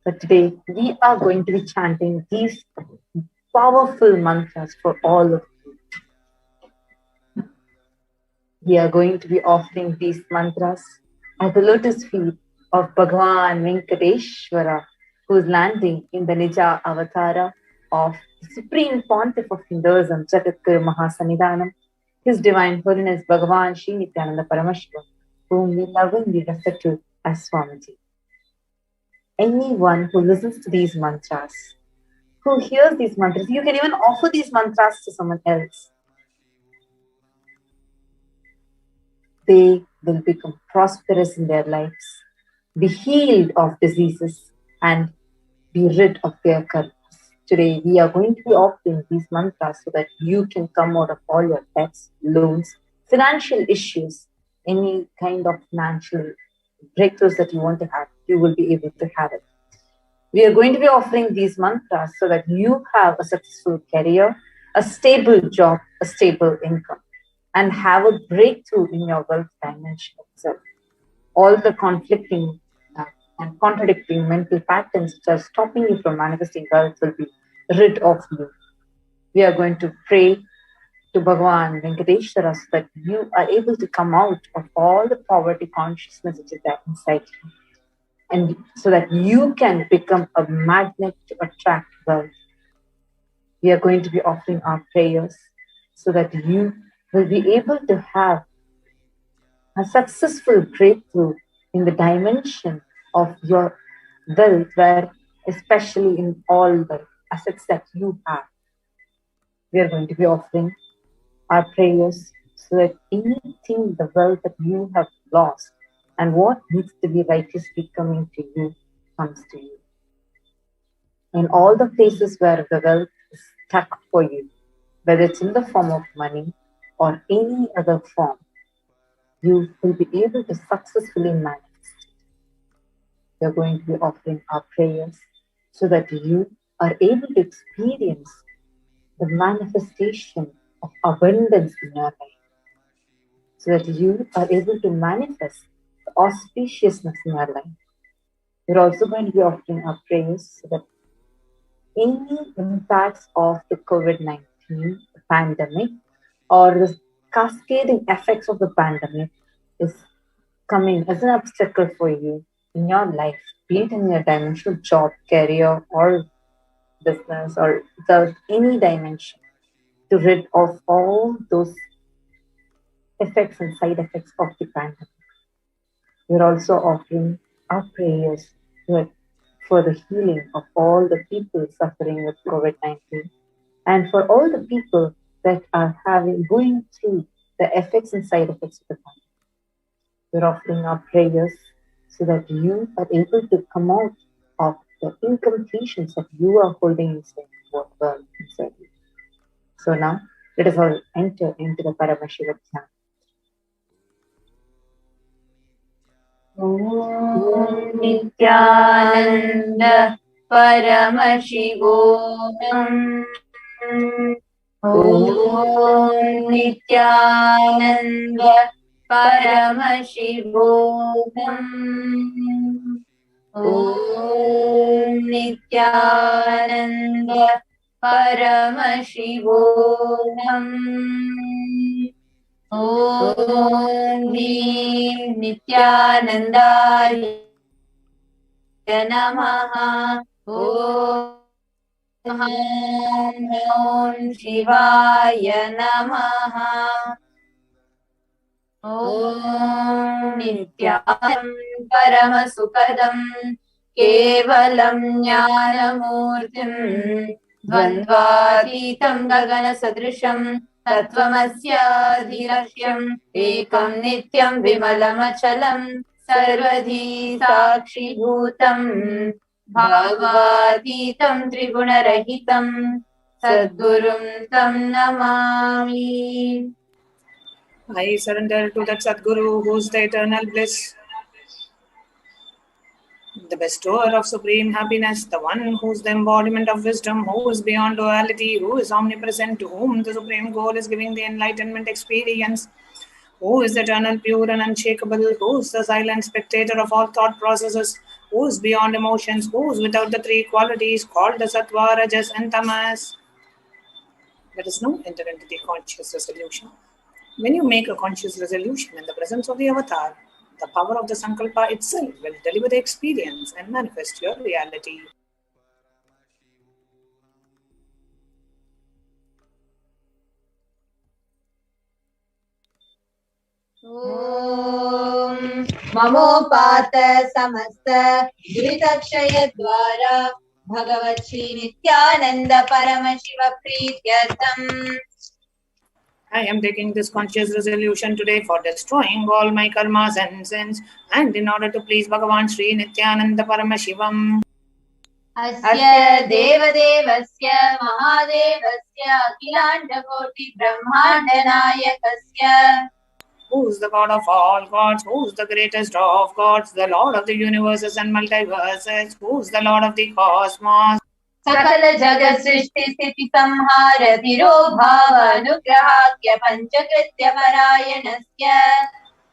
But today, we are going to be chanting these powerful mantras for all of you. We are going to be offering these mantras at the lotus feet of Bhagavan Venkateshwara, who is landing in the Nija Avatara of the Supreme Pontiff of Hinduism, Jagadguru Mahasannidhanam, His Divine Holiness Bhagavan Sri Nithyananda Paramashivam, whom we lovingly refer to as Swamiji. Anyone who listens to these mantras, who hears these mantras, you can even offer these mantras to someone else. They will become prosperous in their lives, be healed of diseases, and be rid of their karmas. Today, we are going to be offering these mantras so that you can come out of all your debts, loans, financial issues, any kind of financial breakthroughs that you want to have, you will be able to have it. We are going to be offering these mantras so that you have a successful career, a stable job, a stable income, and have a breakthrough in your wealth dimension itself. All the conflicting and contradicting mental patterns which are stopping you from manifesting wealth will be rid of you. We are going to pray to Bhagavan Venkateshwara so that you are able to come out of all the poverty consciousness which is there inside you, and so that you can become a magnet to attract wealth. We are going to be offering our prayers so that you will be able to have a successful breakthrough in the dimension of your wealth, where especially in all the assets that you have. we are going to be offering our prayers so that anything, the wealth that you have lost and what needs to be righteously coming to you comes to you. In all the places where the wealth is stuck for you, whether it's in the form of money or any other form, you will be able to successfully manifest it. We are going to be offering our prayers so that you are able to experience the manifestation of abundance in your life, so that you are able to manifest the auspiciousness in your life. We're also going to be offering our prayers so that any impacts of the COVID-19 pandemic or the cascading effects of the pandemic is coming as an obstacle for you in your life, be it in your dimensional job, career, or business, or any dimension, to rid of all those effects and side effects of the pandemic. We're also offering our prayers for the healing of all the people suffering with COVID-19 and for all the people that are going through the effects and side effects of the pandemic. We're offering our prayers so that you are able to come out of the incompletions that you are holding inside inside you. So now, let us all enter into the Paramashivoham. Om Nithyananda Paramashivoham. Om Nithyananda Paramashivoham. Om Nithyananda Paramashivoham. Om Nithyanandaya Namaha. Om Shivaya Namaha. Om Nityam Paramasukadam Kevalam Jnanamurtim Dvandvatitam Gagana Sadrisham Tattvamasya Dhirashyam Ekam Nityam Vimalamachalam Sarvadhi Sakshi Bhutam Bhagavatitam Tribunarahitam Sadgurum Tam Namami. I surrender to that Sadguru who is the eternal bliss, the bestower of supreme happiness, the one who is the embodiment of wisdom, who is beyond duality, who is omnipresent, to whom the supreme goal is giving the enlightenment experience, who is eternal, pure and unshakable, who is the silent spectator of all thought processes, who is beyond emotions, who is without the three qualities called the Sattva, Rajas and Tamas. Let us now enter into the conscious resolution. When you make a conscious resolution in the presence of the avatar, the power of the Sankalpa itself will deliver the experience and manifest your reality. Om Mamopata Samasta Duritakshaya Dwara Bhagavat Shri Nithyananda Paramashiva Prityartham. I am taking this conscious resolution today for destroying all my karmas and sins, and in order to please Bhagavan Shri Nithyananda Paramashivam. Asya Devadevasya Mahadevasya Akilanta Koti Brahmanda Nayakasya. Who is the God of all gods? Who is the greatest of gods? The Lord of the universes and multiverses. Who is the Lord of the cosmos? Sakala Jagat Srishti Sthiti Samhara Dhiro Bhava Anugrahakya Panchakritya Parayanasya.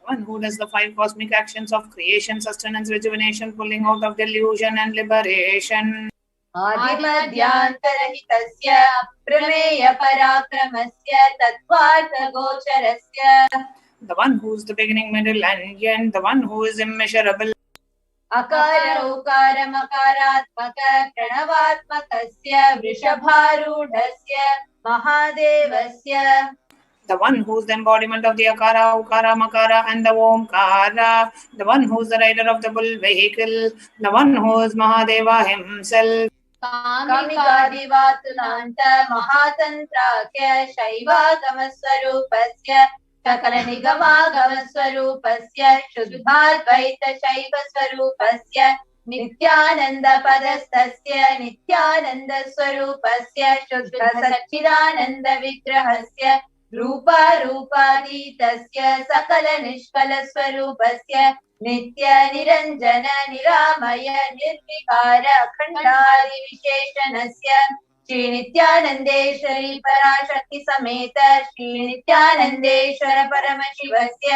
One who does the five cosmic actions of creation, sustenance, rejuvenation, pulling out of delusion and liberation. Adimadhyantarhitasya Prameya Parakramasya Tattvartha Gocharasya. The one who is the beginning, middle and end. The one who is immeasurable. Akara Ukara Makaratmaka Pranavatmakasya Vrishabharudhasya Mahadevasya. The one who is the embodiment of the Akara, Ukara, Makara and the Omkara. The one who is the rider of the bull vehicle. The one who is Mahadeva himself. कामिकादिवातुनान्त महातन्त्राख्य शैवागमस्वरूपस्य सकलनिगमागमस्वरूपस्य शुद्धाद्वैतशैवस्वरूपस्य नित्यानन्दपदस्थस्य नित्यानन्दस्वरूपस्य शुद्धसच्चिदानन्दविग्रहस्य रूपारूपातीतस्य सकलनिष्कलस्वरूपस्य नित्यनिरञ्जन निरामय निर्विकार अखण्डादिविशेषणस्य श्रीनित्यानन्देश्वरी पराशक्ति समेत श्रीनित्यानन्देश्वर परमशिवस्य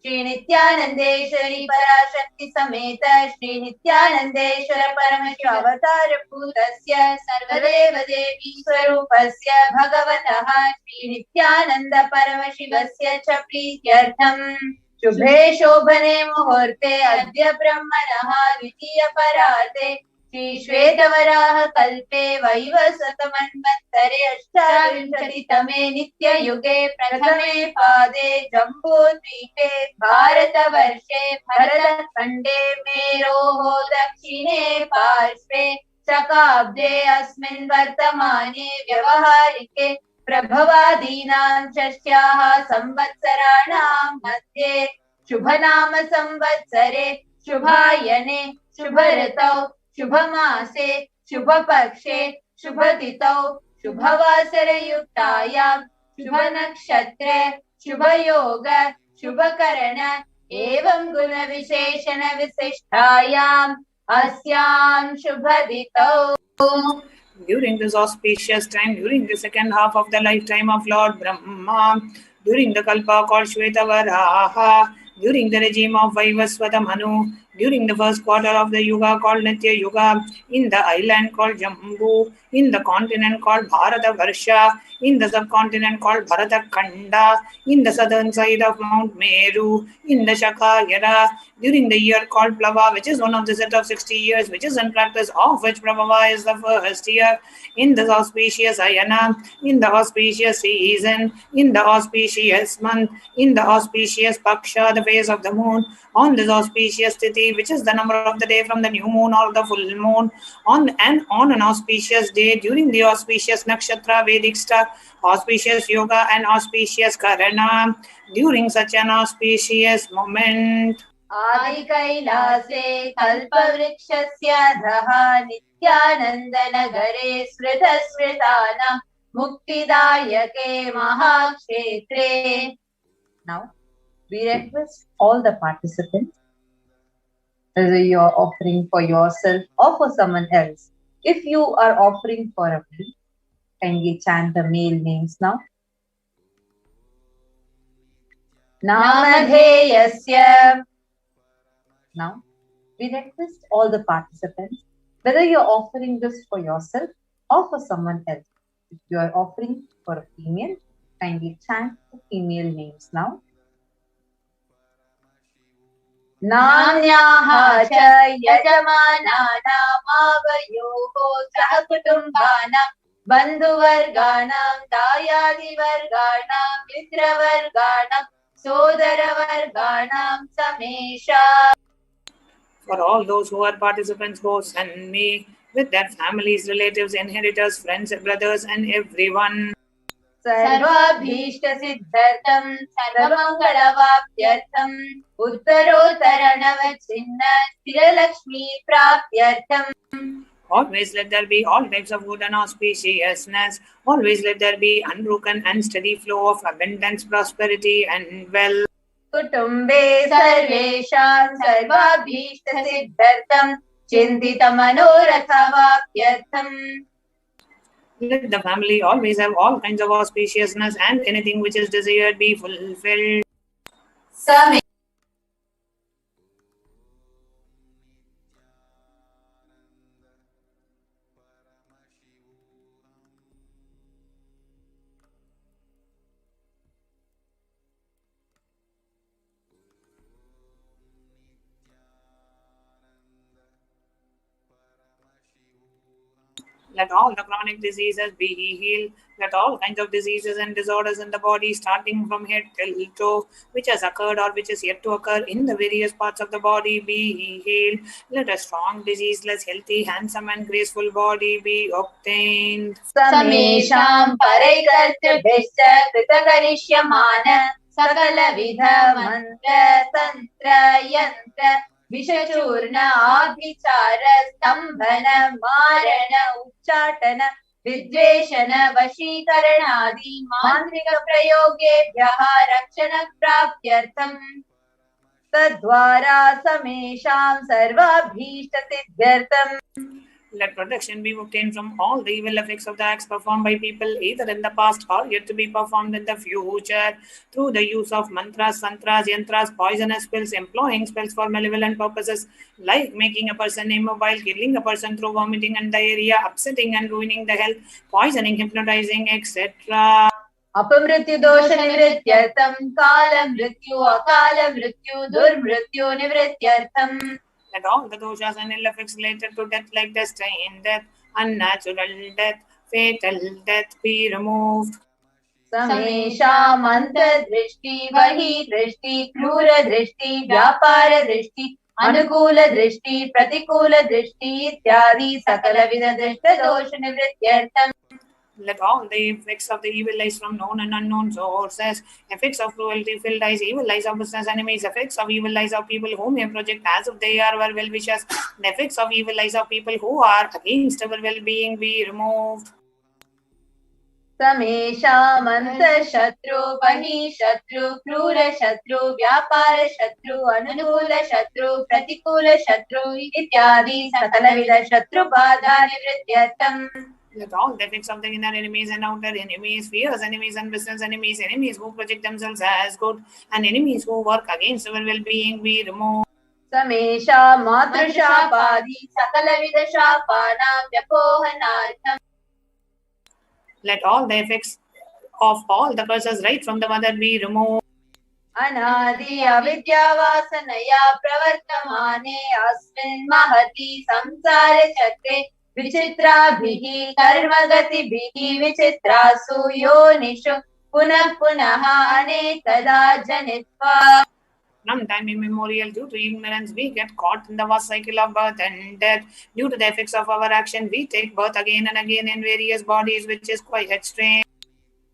श्रीनित्यानन्देश्वरी पराशक्ति समेत श्रीनित्यानन्देश्वर परमशिव अवतारभूतस्य सर्वदेव देवी स्वरूपस्य भगवतः श्रीनित्यानन्द परमशिवस्य च प्रीत्यर्थम् शुभे शोभने मुहूर्ते अद्य ब्रह्मणः द्वितीयपरार्धे श्रीश्वेतवराह कल्पे वैवस्वतमन्वन्तरे अष्टाविंशतितमे नित्ययुगे प्रथमे पादे जम्बूद्वीपे भारतवर्षे भरतखण्डे मेरोः दक्षिणे पार्श्वे शकाब्दे अस्मिन् वर्तमाने व्यवहारिके प्रभवादीनां षष्ट्याः संवत्सराणां मध्ये शुभनाम संवत्सरे शुभायने शुभऋतौ शुभमासे शुभपक्षे शुभतिथौ शुभवासरयुक्तायां शुभनक्षत्रे शुभयोग शुभकरण एवं गुणविशेषण विशिष्टायाम् अस्यां शुभतिथौ. During this auspicious time, during the second half of the lifetime of Lord Brahma, during the Kalpa called Shvetavaraha, during the regime of Vaivasvata Manu, during the first quarter of the Yuga called Nitya Yuga, in the island called Jambu, in the continent called Bharata Varsha, in the subcontinent called Bharata Khanda, in the southern side of Mount Meru, in the Shakayara, during the year called Plava, which is one of the set of 60 years, which is in practice, of which Prabhava is the first year, in the auspicious Ayana, in the auspicious season, in the auspicious month, in the auspicious Paksha, the phase of the moon, on this auspicious Tithi, which is the number of the day from the new moon or the full moon, on an auspicious day, during the auspicious Nakshatra, Vedic star, auspicious Yoga and auspicious Karana, during such an auspicious moment. आदि कैलासे कल्पवृक्षस्य अधः नित्यानन्दनगरे स्मृतस्मृतानां मुक्तिदायके महाक्षेत्रे. Now we request all the participants, whether you are offering for yourself or for someone else, if you are offering for a male, kindly chant the male names now. Namadheyasya. Now, we request all the participants, whether you are offering this for yourself or for someone else. If you are offering for a female, kindly chant the female names now. Namnyaha cha yajamanaanaam avayoho sah kutumbanaam bandhuvarganam dayadivarganam mitravarganam sodaravarganam samesha. For all those who are participants, hosts and me, with their families, relatives, inheritors, friends, brothers, and everyone. सर्वाभीष्ट सिद्ध्यर्थं सर्वमङ्गलवाप्त्यर्थं उत्तरोत्तरणवच्छिन्न स्थिरलक्ष्मी प्राप्त्यर्थं. Always let there be all types of good and auspiciousness. Always let there be unbroken and steady flow of abundance, prosperity, and wealth. कुटुम्बे सर्वेषां सर्वाभीष्ट सिद्ध्यर्थं चिन्तितमनोरथवाप्त्यर्थम्. Let the family always have all kinds of auspiciousness and anything which is desired be fulfilled. Same. Let all the chronic diseases be healed. Let all kinds of diseases and disorders in the body, starting from head till toe, which has occurred or which is yet to occur in the various parts of the body, be healed. Let a strong, diseaseless, healthy, handsome, and graceful body be obtained. समेषां परैकर्तृभिश्च कृतकरिष्यमान सकलविध मन्त्र तन्त्र यन्त्र विषचूर्ण आभिचार स्तम्भन मारण उच्चाटन विद्वेषण वशीकरणादि मान्त्रिक प्रयोगेभ्यः रक्षणप्राप्त्यर्थम् तद्वारा समेषां सर्वाभीष्टसिद्ध्यर्थम्. Let protection be obtained from all the evil effects of the acts performed by people either in the past or yet to be performed in the future through the use of mantras, santras, yantras, poisonous spells, employing spells for malevolent purposes like making a person immobile, killing a person through vomiting and diarrhea, upsetting and ruining the health, poisoning, hypnotizing, etc. अपमृत्यु दोष निवृत्त्यर्थम काल मृत्यु अकाल मृत्यु दुर्मृत्यु निवृत्त्यर्थम. Let all the doshas and ill effects related to death like destined death, unnatural death, fatal death be removed. समेषां अंतर्दृष्टि बहिर्दृष्टि क्रूर दृष्टि व्यापार दृष्टि अनुकूल दृष्टि प्रतिकूल दृष्टि इत्यादि सकलविध दृष्ट दोष निवृत्त्यर्थम. Let all the effects of the evil eyes from known and unknown sources, effects of cruelty, filled eyes, evil eyes of business enemies, effects of evil eyes of people who may project as if they are our well-wishers, the effects of evil eyes of people who are against our well-being be removed. समेषां अंतःशत्रु बहिःशत्रु क्रूर शत्रु व्यापार शत्रु अनुकूल शत्रु प्रतिकूल शत्रु इत्यादि सकलविध शत्रु बाधा निवृत्त्यर्थम. Let all the effects of the inner enemies and outer enemies, fierce enemies and business enemies, enemies who project themselves as good, and enemies who work against our well-being be removed. समेषां मातृशापादि सकलविध शापानां व्यपोहनार्थम. Let all the effects of all the curses right from the mother be removed. अनादि अविद्यावासनया प्रवर्तमाने अस्मिन् महति संसार चक्रे विचित्राभिः कर्मगतिभिः विचित्रासु योनिषु पुनः पुनः अनेकदा जनित्वा. From time immemorial, due to ignorance, we get caught in the vast cycle of birth and death. Due to the effects of our action, we take birth again and again in various bodies, which is quite strange.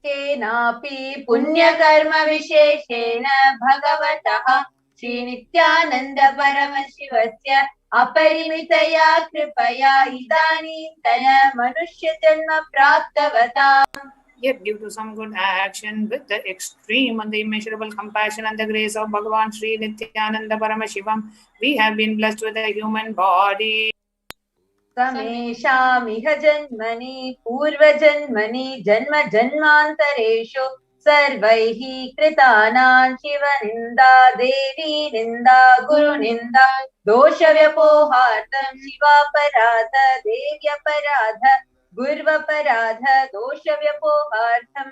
केनापि पुण्यकर्म विशेषेण भगवतः श्रीनित्यानन्द परमशिवस्य अपरिमितया कृपया इदानीन्तन मनुष्यजन्म प्राप्तवताम्. Yet due to some good action, with the extreme and the immeasurable compassion and the grace of Bhagavan Sri Nithyananda Paramashivam, we have been blessed with a human body. समेषामिह जन्मनि पूर्वजन्मनि जन्म जन्मान्तरेषु सर्वैः कृतानां शिवनिन्दा देवी निन्दा गुरुनिन्दा दोषव्यपोहार्थं शिवापराध देव्यपराध गुर्वपराध दोषव्यपोहार्थं.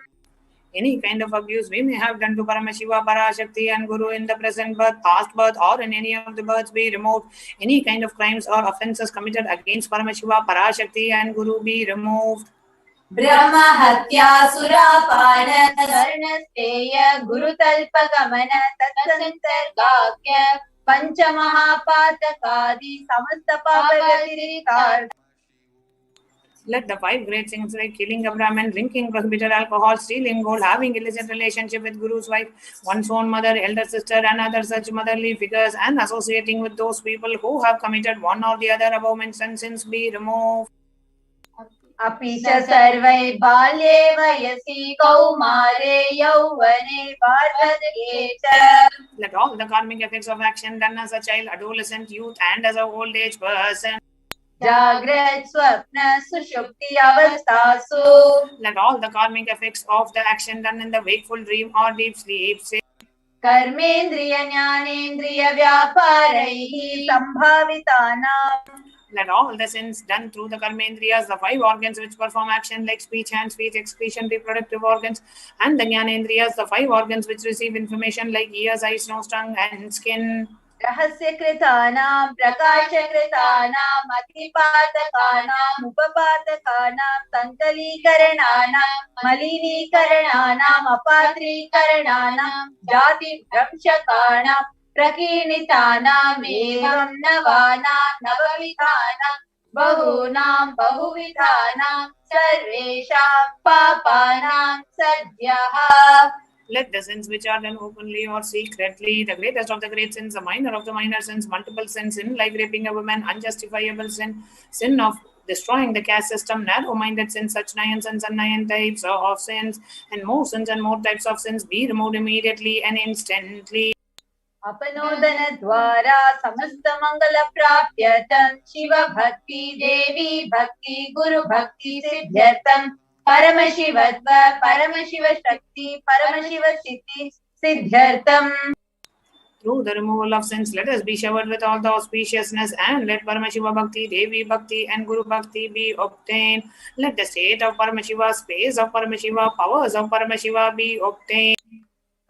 Any kind of abuse we may have done to Paramashiva, Parashakti and Guru in the present birth, past birth or in any of the births be removed. Any kind of crimes or offences committed against Paramashiva, Parashakti and Guru be removed. ब्रह्म हत्या सुरापान धर्णस्तेय गुरुतल्पगमन तत्संसर्गाख्य पंचमहापातकादि समस्त पापव्यतिरिक्तार्थ. Let the 5 great sins like killing a Brahmin, drinking prohibited alcohol, stealing gold, having illicit relationship with Guru's wife, one's own mother, elder sister, and other such motherly figures, and associating with those people who have committed one or the other above mentioned sins be removed. अपि च सर्वै बाल्ये वयसि कौमारे यौवने वार्धक्ये च. Let all the karmic effects of action done as a child, adolescent, youth, and as a old age person, जाग्रत् स्वप्न सुषुप्ति अवस्थासु. let all the karmic effects of the action done in the wakeful dream or deep sleep, say, कर्मेन्द्रिय ज्ञानेन्द्रिय व्यापारैः संभावितानां. let all the sins done through the karmendriyas, the 5 organs which perform action like speech, hand, speech, excretion, reproductive organs, and the jnanendriyas, the 5 organs which receive information like ears, eyes, nose, tongue, and skin. रहस्यकृतानां प्रकाशकृतानाम् अतिपातकानाम् उपपातकानां सङ्कलीकरणानां मलिनीकरणानाम् अपात्रीकरणानां जातिभ्रंशकाणां प्रकीर्णितानाम् एवं नवानां नवविधानां बहूनां बहुविधानां सर्वेषां पापानां सद्यः. Let the sins which are done openly or secretly, the greatest of the great sins, the minor of the minor sins, multiple sins, sin like raping a woman, unjustifiable sin, sin of destroying the caste system, narrow-minded sins, such 9 sins and 9 types of sins, and more sins and more types of sins be removed immediately and instantly. अपनोदनद्वारा समस्तमङ्गलप्राप्यर्थं शिवभक्ति देवी भक्ति गुरुभक्ति सिद्ध्यर्थं परमशिवत्व परमशिवशक्ति परमशिवसिद्धि सिद्ध्यर्थं. Through the removal of sins, let us be showered with all the auspiciousness, and let Paramashiva Bhakti, Devi Bhakti, and Guru Bhakti be obtained. Let the state of Paramashiva, space of Paramashiva, powers of Paramashiva be obtained.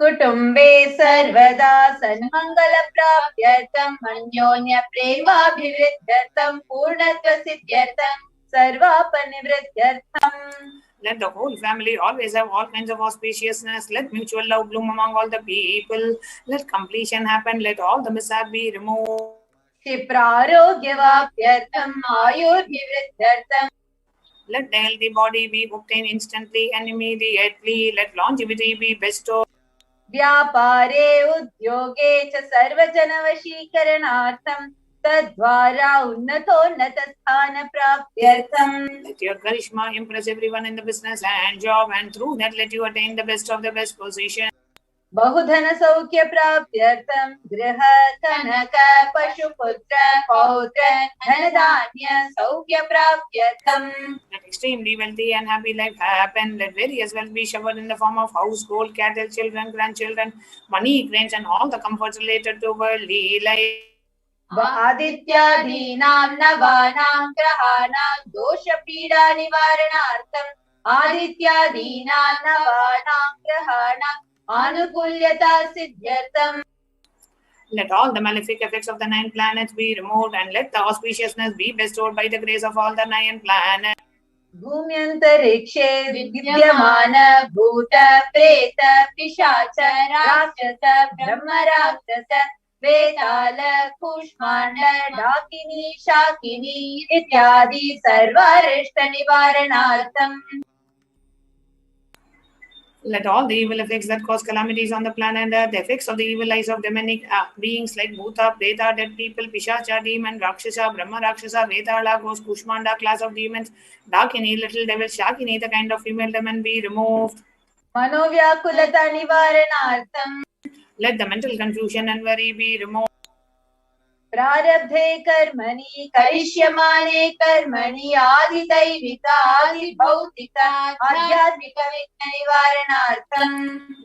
कुटुम्बे सर्वदा सन्मङ्गलप्राप्त्यर्थं अन्योन्यप्रेमाभिवृद्ध्यर्थं पूर्णत्वसिद्ध्यर्थं सर्वापनिवृद्ध्यर्थं. Let the whole family always have all kinds of auspiciousness. Let mutual love bloom among all the people. Let completion happen. Let all the mishap be removed. क्षिप्रारोग्यवाप्यर्थं आयुर्भिवृद्ध्यर्थं. Let the healthy body be obtained instantly and immediately. Let longevity be bestowed. व्यापारे उद्योगे च सर्वजनवशीकरणार्थं तद्वारा उन्नतोन्नतस्थानप्राप्त्यर्थं. Let your charisma impress everyone in the business and job, and through that let you attain the best of the best position. बहुधनसौख्यप्राप्त्यर्थं गृह कनक पशुपुत्र पौत्र धनधान्य सौख्यप्राप्त्यर्थं. Let extremely wealthy and happy life happen. Let various wealth be showered in the form of house, gold, cattle, children, grandchildren, money, grains, and all the comforts related to worldly life. आदित्यादीनां नवानां ग्रहाणां दोषपीडानिवारणार्थम् आदित्यादीनां नवानां ग्रहाणां आनुकूल्यता सिद्ध्यर्थम्. Let all the malefic effects of the 9 planets be removed, and let the auspiciousness be bestowed by the grace of all the 9 planets. भूम्यन्तरिक्षे विद्यमान भूत प्रेत पिशाच राक्षस ब्रह्मराक्षस वेताल कूष्माण्ड डाकिनी शाकिनी इत्यादि सर्वारिष्ट निवारणार्थम्. Let all the evil effects that cause calamities on the planet, the effects of the evil eyes of demonic beings like Bhuta, Preta, dead people, Pishacha, demon, Rakshasa, Brahma Rakshasa, Vetala, ghost, Kushmanda, class of demons, Dakini, little devil, Shakini, the kind of female demon be removed. मनोव्याकुलता निवारणार्थम्. Let the mental confusion and worry be removed. प्रारब्धे कर्मणि करिष्यमाणे कर्मणि आदिदैविक आदिभौतिक आध्यात्मिक विघ्न निवारणार्थम्.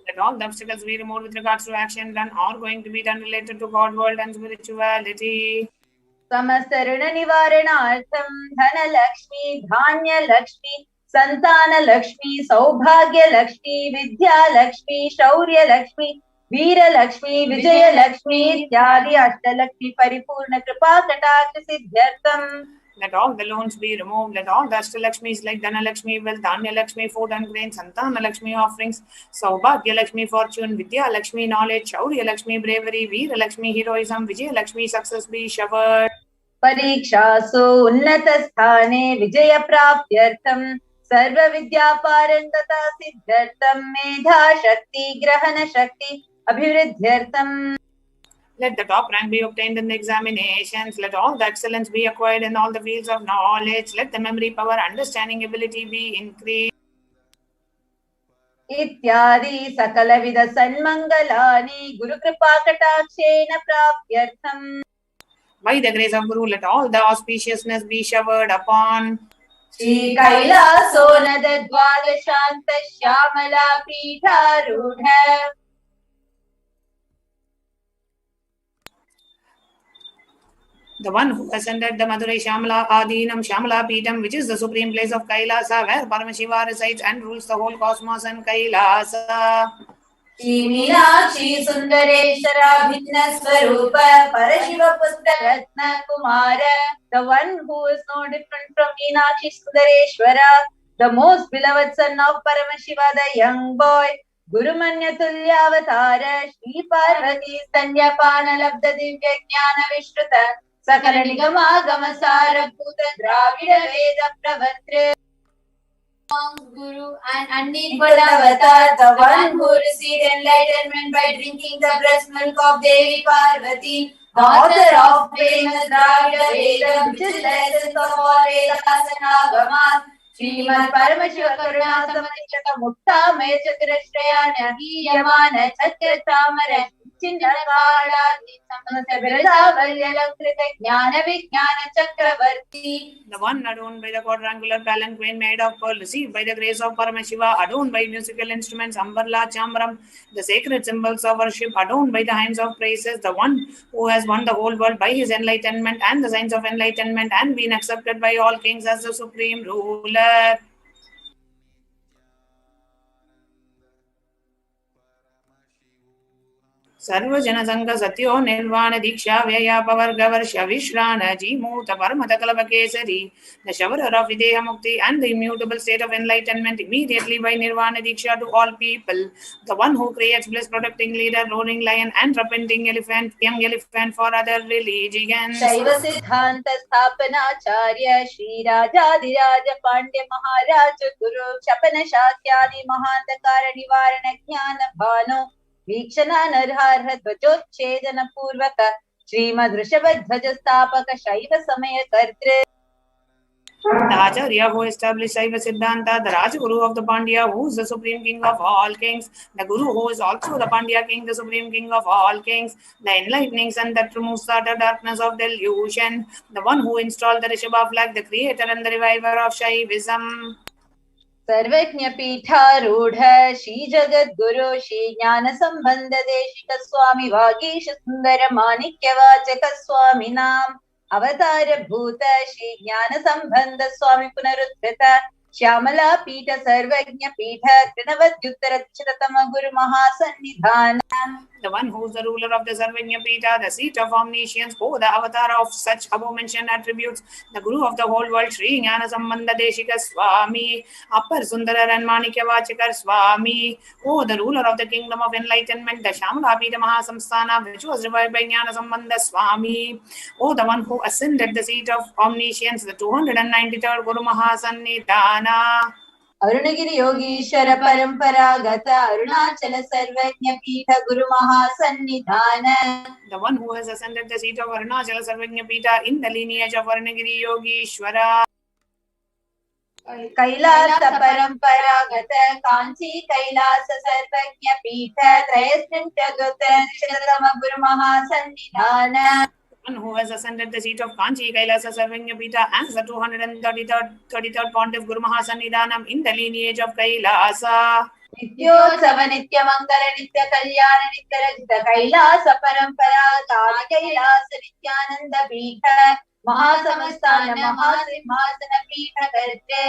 Let all the obstacles be removed with regards to action done or going to be done related to God, world, and spirituality. समस्त ऋण निवारणार्थम् धनलक्ष्मी धान्यलक्ष्मी सन्तानलक्ष्मी सौभाग्यलक्ष्मी विद्यालक्ष्मी शौर्यलक्ष्मी वीरलक्ष्मी विजयलक्ष्मी इत्यादि अष्टलक्ष्मी परिपूर्ण कृपा कटाक्ष सिद्ध्यर्थम्. Let all the loans be removed. Let all the Ashtalakshmis like Dhanalakshmi, wealth, Dhanya-Lakshmi, food and grain, Santana-Lakshmi offerings, Saubhagya-Lakshmi, fortune, Vidya-Lakshmi, knowledge, Shaurya-Lakshmi, bravery, Veera-Lakshmi, heroism, Vijaya-Lakshmi, success be showered. परीक्षासु उन्नतस्थाने विजयप्राप्त्यर्थम् सर्वविद्यापारङ्गता सिद्ध्यर्थम् मेधाशक्ति ग्रहणशक्ति अभिवृद्ध्यर्थम्. Let the top rank be obtained in the examinations. Let all the excellence be acquired in all the fields of knowledge. Let the memory power, understanding ability be increased. इत्यादि सकलविध सन्मङ्गलानि गुरुकृपाकटाक्षेण प्राप्त्यर्थम्. By the grace of Guru, let all the auspiciousness be showered upon Shri कैलासो नद द्वादशान्त Shyamala पीठारूढ. the one who ascended the Madurai Shamala Adinam Shamala Peetam, which is the supreme place of Kailasa, where Paramashiva resides and rules the whole cosmos and Kailasa. Shri Meenakshi Sundareshwara Bhinna Swarupa Parashiva Putra Ratna Kumara, the one who is no different from Meenakshi Sundareshwara, the most beloved son of Paramashiva, the young boy, Gurumanya Tulya Avatara, Shri Parvati Sanyapana Labda Divya Jnana Vishruta, Sakala Nigama Gamasara Bhuta Dravida Veda Pravatra, Guru and unequal avatar, the one who received enlightenment by drinking the breast milk of Devi Parvati, the author of famous Dravida Veda, which is the essence of all Vedas and Agamas, Srimad Paramashiva Karuna Samanishaka Mukta Mechakrashraya Nahiyamana Chakratamara Chindravala Samasa Virada Valyalamkrita Jnana Vijnana Chakravarti. The one adorned by the quadrangular palanquin made of pearl, received by the grace of Paramashiva, adorned by musical instruments, Ambarla, Chambaram, the sacred symbols of worship, adorned by the hymns of praises, the one who has won the whole world by his enlightenment and the signs of enlightenment and been accepted by all kings as the supreme ruler. सर्वजन संग सत्यो निर्वाण दीक्षा व्ययापवर्ग वर्ष विश्रान Jimuta परमत कलप Kesari the shower of Videha Mukti and the immutable state of enlightenment immediately by Nirvana Diksha to all people, the one who creates bliss protecting leader, roaring lion and repenting elephant, young elephant for other religions. Shaiva Siddhanta Sthapanacharya Shri Rajadiraja Pandya Maharaj Guru Chapana Shakyadi Mahantakara Nivarana Jnana Bhanu Vikshana Narhara Dvajochedana Purvaka Srimad Rishabhadhvaja Sthapaka Shaiva Samaya Kartre. The Acharya who established Shaiva Siddhanta, the Rajaguru of the Pandya, who is the supreme king of all kings, the Guru who is also the Pandya king, the supreme king of all kings, the enlightening sun that removes the utter darkness of delusion, the one who installed the Rishabha flag, the creator and the reviver of Shaivism. सर्वज्ञ पीठारूढ़ श्री जगत गुरु श्री ज्ञान संबंध देशिक स्वामी वागीश सुंदर माणिक्य वाचक स्वामी नाम अवतार भूत श्री ज्ञान संबंध स्वामी पुनरुत्थित श्यामला पीठ सर्वज्ञ पीठ त्रिनवद्युत्तर तम गुरु महासन्निधान. The one who is the ruler of the Sarvanya Pita, the seat of omniscience, who the avatar of such above-mentioned attributes, the Guru of the whole world, Sri Jnana Sambandha Deshika Swami, Appar Sundara and Manikya Vachakar Swami, who the ruler of the kingdom of enlightenment, the Shamala Pita Mahasamsthana, which was revived by Jnana Sambandha Swami, who the one who ascended the seat of omniscience, the 293rd Guru Mahasannidhana. अरुणगिरि Yogeshwar परंपरागत अरुणाचल सर्वज्ञ पीठ गुरु महासन्निधान. The one who has ascended the seat of Arunachala Sarvajna Pita in the lineage of Arunagiri Yogishwara. Kailash परंपरागत कांची कैलास सर्वज्ञ पीठ त्रयस्त्रिंशदुत्तरशततम गुरु महासन्निधान. One who has ascended the seat of Kanchi Kailasa Sarvanya Pita as the 233rd Pontiff Guru Mahasannidhanam in the lineage of Kailasa. नित्योत्सव नित्य मंगल नित्य कल्याण नित्य रजित कैलास परंपरा तार कैलास नित्यानंद पीठ महासमस्थान महासिंहासन पीठ कर्ते.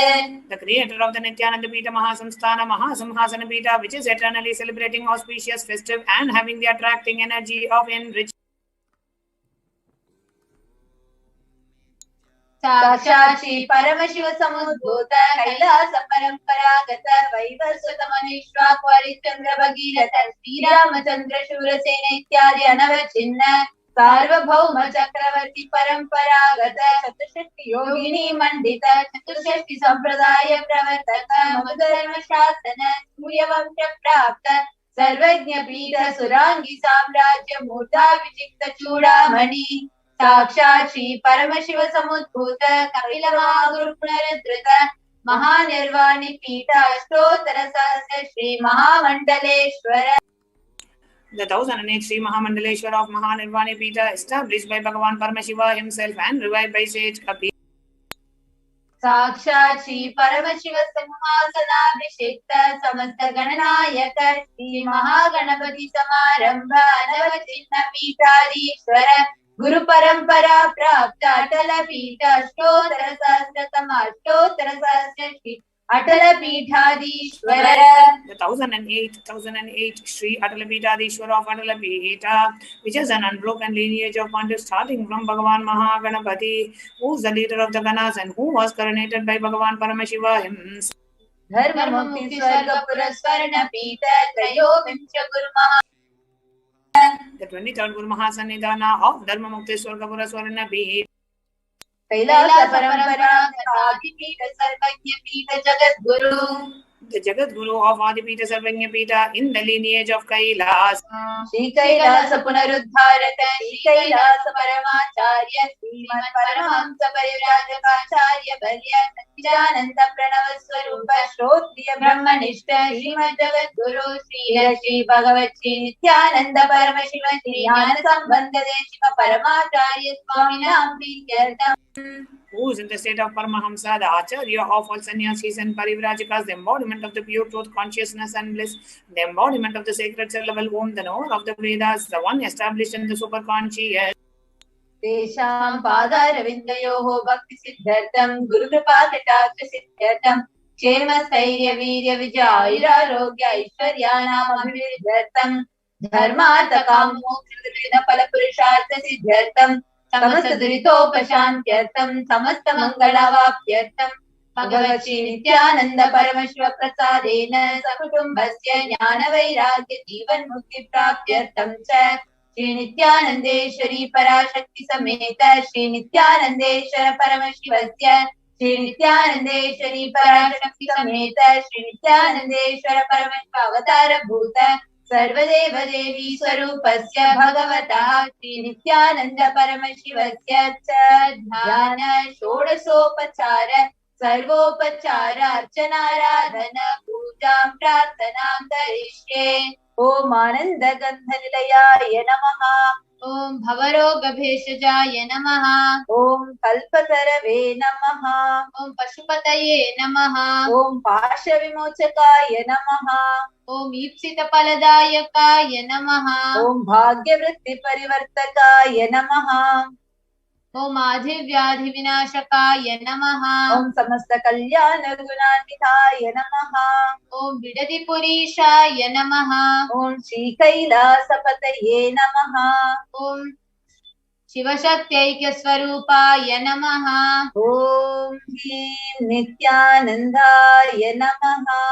The creator of the Nithyananda Pita Mahasamsthana Mahasimhasana Pita, which is eternally celebrating auspicious, festive and having the attracting energy of enrichment. साक्षात् श्री परमशिव समुद्भूत कैलास परंपरागत वैवस्वत मनीश्वाक हरिश्चंद्र भगीरथ श्रीरामचंद्र शूरसेन इत्यादि अनवचिन्न सार्वभौम चक्रवर्ती परंपरागत चतुष्षष्टि योगिनी मंडित चतुष्षष्टि संप्रदाय प्रवर्तक मधुधर्म शासन सूर्यवंश प्राप्त सर्वज्ञ पीठ सुरांगी साम्राज्य मूर्धा विचिक्त चूड़ामणि साक्षात् श्री परमशिव समुद्भूत कपिल महागुरु पुनरुद्धृत महानिर्वाणी पीठ अष्टोत्तर सहस्र श्री महामंडलेश्वर. The 1008 Sri Mahamandaleshwar of Mahanirvani Pita, established by Bhagavan Paramashiva himself and revived by sage Kapil. साक्षात् श्री परमशिव सिंहासनाभिषिक्त समस्त गणनायक श्री महागणपति समारंभ अनवचिन्न पीठाधीश्वर गुरु परंपरा प्राप्त अटल पीठ अष्टोत्तर सहस्र Shri Atalapithadishwara. The 1008 Sri Atalapithadishwara of Atalapitha, which is an unbroken lineage of Pandit starting from Bhagavan Mahaganapati, who is the leader of the Ganas and who was coronated by Bhagavan Paramashivoham. Dharma Mukti Swarga Puraswarna Pita Trayovimcha Guru Maha. The 23rd Guru Mahasannidhana of Dharma Mukti Swarga Puraswarna Pita. Kailasa Parampara Adipita Sarvajna Pita Jagat Guru. The Jagat Guru of Adipita Sarvajna Pita in the lineage of Kailasa. Shri Kailasa Punaruddharata Shri Kailasa Paramacharya Srimad Paramahamsa Parivrajakaacharya Bharya Satchidananda Pranava Swarupa Shrotriya Brahmanishta Srimad Jagat Guru Shri Bhagavat Shri Nithyananda Paramashivam Shri Jnana Sambandha Deshika Paramacharya Swaminam Prityartham. Who is in the state of Paramahamsa, the Acharya of all sannyasis and parivrajakas, the embodiment of the pure truth, consciousness and bliss, the embodiment of the sacred syllable Om, the knower of the Vedas, the one established in the superconscious. Tesham Padaravindayoho Bhakti Siddhartham Guru Kripa Katakta Siddhartham Kshema Stairya Virya Vijaya Rogya Aishwaryanam Abhividyartham Dharmartha Kama Moksha Phala Purushartha Siddhartham Samasta Duritopashantyartham Samasta Mangalavapyartham Bhagavat Shri Nithyananda Paramashiva Prasadena Sakutumbhasya Jnana Vairagya Jivan Mukti Prapyartham Cha Shri Nithyanandeshwari Parashakti Sameta Shri Nithyanandeshwara Paramashivasya Shri Nithyanandeshwari Parashakti Sameta Shri Nithyanandeshwara Paramashiva Avatara Bhuta Sarvadeva Devi Swarupasya Bhagavata Shri Nithyananda Paramashivasya Dhyana Shodasopachara Sarvopachara Archanaradhana Pujam Prarthanam Tarishye Om Ananda Gandhanilaya Namaha Om Bhavaroga Bheshajaya Namaha Om Kalpatarave Namaha Om Pashupataye Namaha Om Pasha Vimochakaya Namaha Om Ipsita Paladayakaya Namaha Om Bhagyavritti Parivartakaya Namaha Om Adhivyadhi Vinashakaya Namaha Om Samasta Kalyana Gunanvidhaya Namaha Om Vidadi Purishaya Namaha Om Shri Kailasa Pataye Namaha Om Shivashakti Swarupaya Namaha Om Him Nithyanandaya Namaha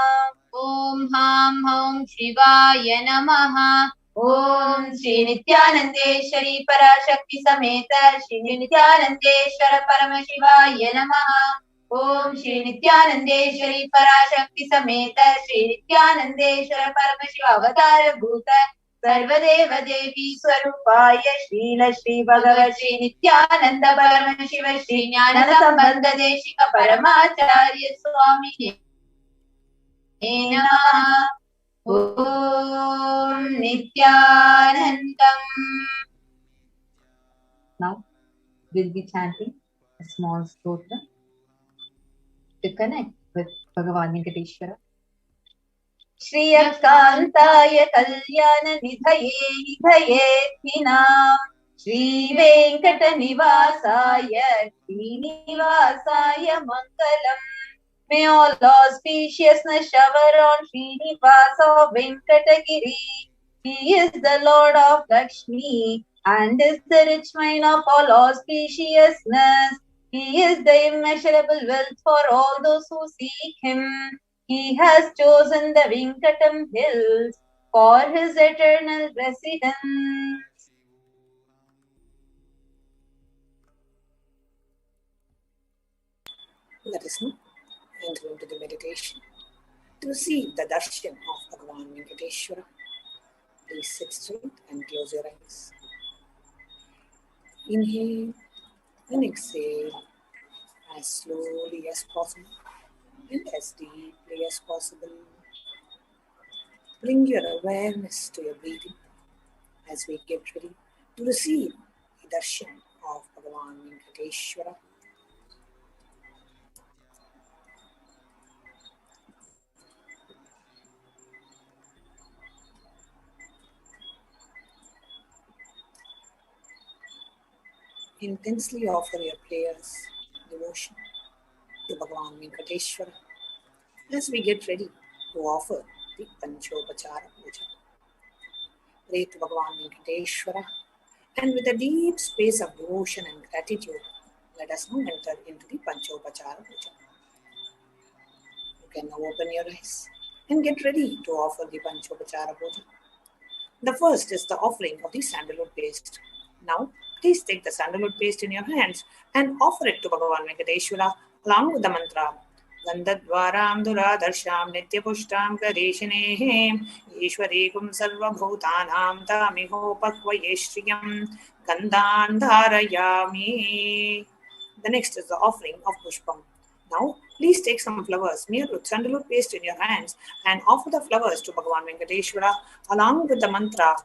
Om Ham Hum Shivaya Namaha Om Shri Nithyanandeshwari Parashakti Sameta Shri Nithyanandeshwara Paramashivaya Namaha Om Shri Nithyanandeshwari Parashakti Sameta Shri Nithyanandeshwara Paramashiva Avatara Bhuta Sarvadeva Devi Swarupaya Srila Shri Bhagavat Shri Nithyananda Paramashiva Shri Jnana Sambandha Deshika Paramacharya Swami Namaha Om Nithyanandam. Now we'll be chanting a small stotra to connect with Bhagavan Venkateshwara. Shri Akantaya Kalyana Nidhaye Nidhaye Thinam Shri Venkata Nivasaya Shri Nivasaya Mangalam. May all auspiciousness shower on Srinivasa Venkatagiri. He is the Lord of Lakshmi and is the rich mine of all auspiciousness. He is the immeasurable wealth for all those who seek him. He has chosen the Venkatam hills for his eternal residence. Let us now enter into the meditation to receive the darshan of Bhagavan Venkateshwara. Please sit straight and close your eyes. Inhale and exhale as slowly as possible and as deeply as possible. Bring your awareness to your breathing as we get ready to receive the darshan of Bhagavan Venkateshwara. Intensely offer your prayers, devotion to Bhagavan Venkateshwara as we get ready to offer the Panchopachara Puja. Pray to Bhagavan Venkateshwara, and with a deep space of devotion and gratitude, let us now enter into the Panchopachara Puja. You can now open your eyes and get ready to offer the Panchopachara Puja. The first is the offering of the sandalwood paste. Now, please take the sandalwood paste in your hands and offer it to Bhagavan Venkateshwara along with the mantra Gandhadvaram Duradarsham Nityapushtam Kadeshinehem Ishwarekum Sarvabhutanam Tamihopakvayeshriyam Gandhan Dharayami. The next is the offering of Pushpam. Now, please take some flowers made with sandalwood paste in your hands and offer the flowers to Bhagavan Venkateshwara along with the mantra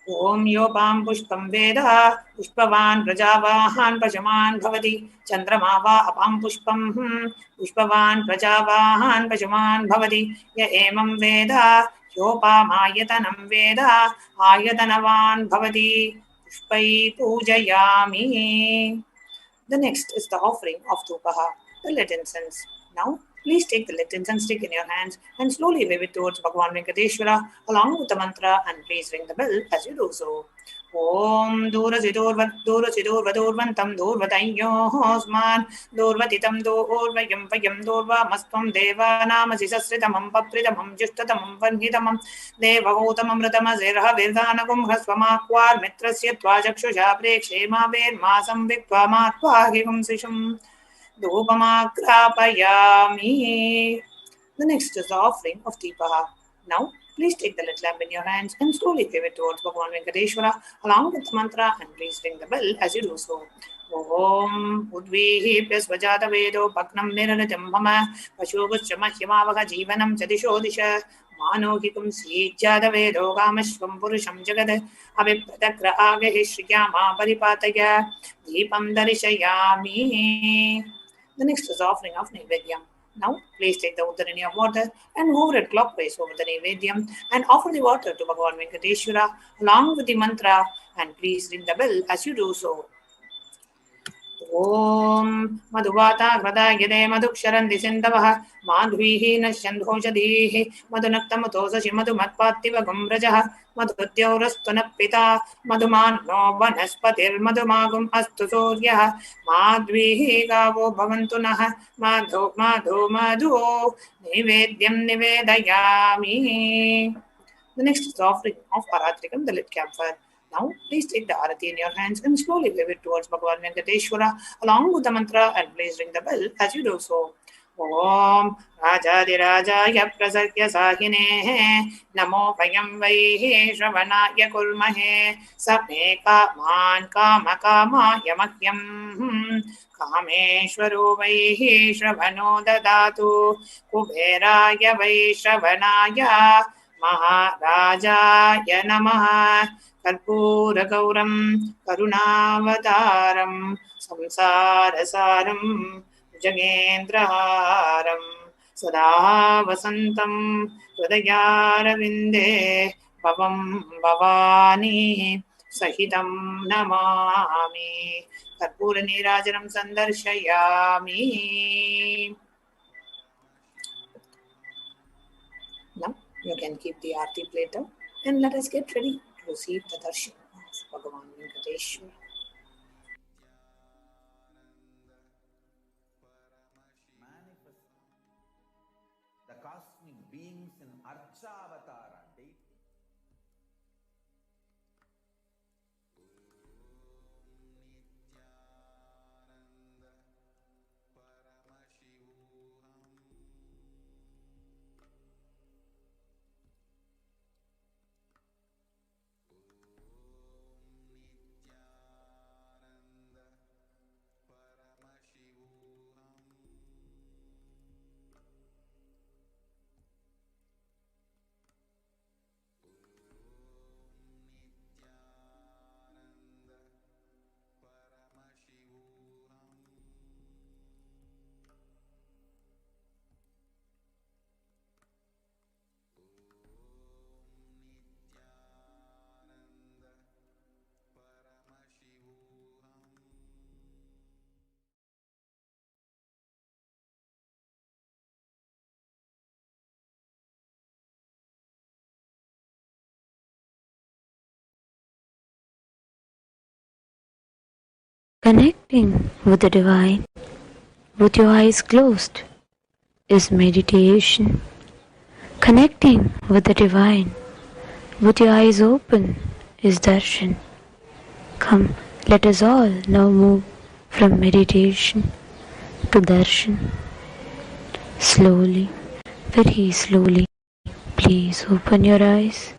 Om Yopam Pushpam Veda Pushpavan Prajavahan Pajaman Bhavati Chandramava Apam Pushpam Pushpavan Prajavahan Pajaman Bhavati Ya Emam Veda Yopam Ayatanam Veda Ayatanavan Bhavati Pushpai Pujayami. The next is the offering of Dhupaha, the lit incense. Now, please take the lit incense stick in your hands and slowly wave it towards Bhagavan Venkateshwara along with the mantra, and please ring the bell as you do so. Om Durachidurvadurvantam Durvatayosman Durvatitam Durvayam Payam Durva Mastvam Deva Namasi Sasritamam Papritamam Justatamam Vanhitamam Devahutamam Ratamazirha Virdanagum Hasvamakwar Mitrasya Tvajakshusha Prekshema Ved Masam Vikva Matva Hivam Sisham Dupamakrapayami. The next is the offering of Deepaha. Now, please take the lit lamp in your hands and slowly wave it towards Bhagavan Venkateshwara along with the mantra, and please ring the bell as you do so. Om Udvihi Prasvajata Vedo Paknam Niranitam Mama Pashuguschamahyamavaha Jivanam Chadisho Disha Manohikum Sijjada Vedo Kamashvam Purusham Jagad Abhipratakra Agahi Shriyama Paripataya Deepam Darishayami. The next is offering of Naivedyam. Now, please take the Uddarani of water and hover it clockwise over the Naivedyam and offer the water to Bhagavan Venkateshwara along with the mantra, and please ring the bell as you do so. Om Madhuvata Grada Yade Madhuksharandi Sindavaha Madhvihi Nashandhoshadhihi Madhunaktamatosashi Madhumatpativa Gumbrajaha Madhutyaurastunapita Madhuman no Vanaspatir Madhumagum Astu Suryaha Madhvihi Gavo Bhavantunaha Madhu Nivedyam Nivedayami. The next is the offering of Paratrikam, the lit campfire. Now, please take the arati in your hands and slowly wave it towards Bhagavan Venkateshwara along with the mantra, and please ring the bell as you do so. Om Rajadirajaya Prasarya Sahine Namo Vayam Vaihe Shravanaya Kulmahe Same Kaman Kama Kama Yamakyam Kameshwaro Vaihe Shravano Dadatu Kuberaya Vaishravanaya Maharajaya Namaha Karpuragauram Karunavataram Samsarasaram Jagendraharam Sada Vasantam Hridayarvinde Bhavam Bhavani Sahitam Namami Karpura Nirajanam Sandarshayami. Now, you can keep the aarti plate up and let us get ready to receive the darshan of Bhagavan Venkateshwara. The cosmic beings in Archavatara deity. Connecting with the divine with your eyes closed is meditation. Connecting with the divine with your eyes open is darshan. Come, let us all now move from meditation to darshan. Slowly, very slowly, please open your eyes.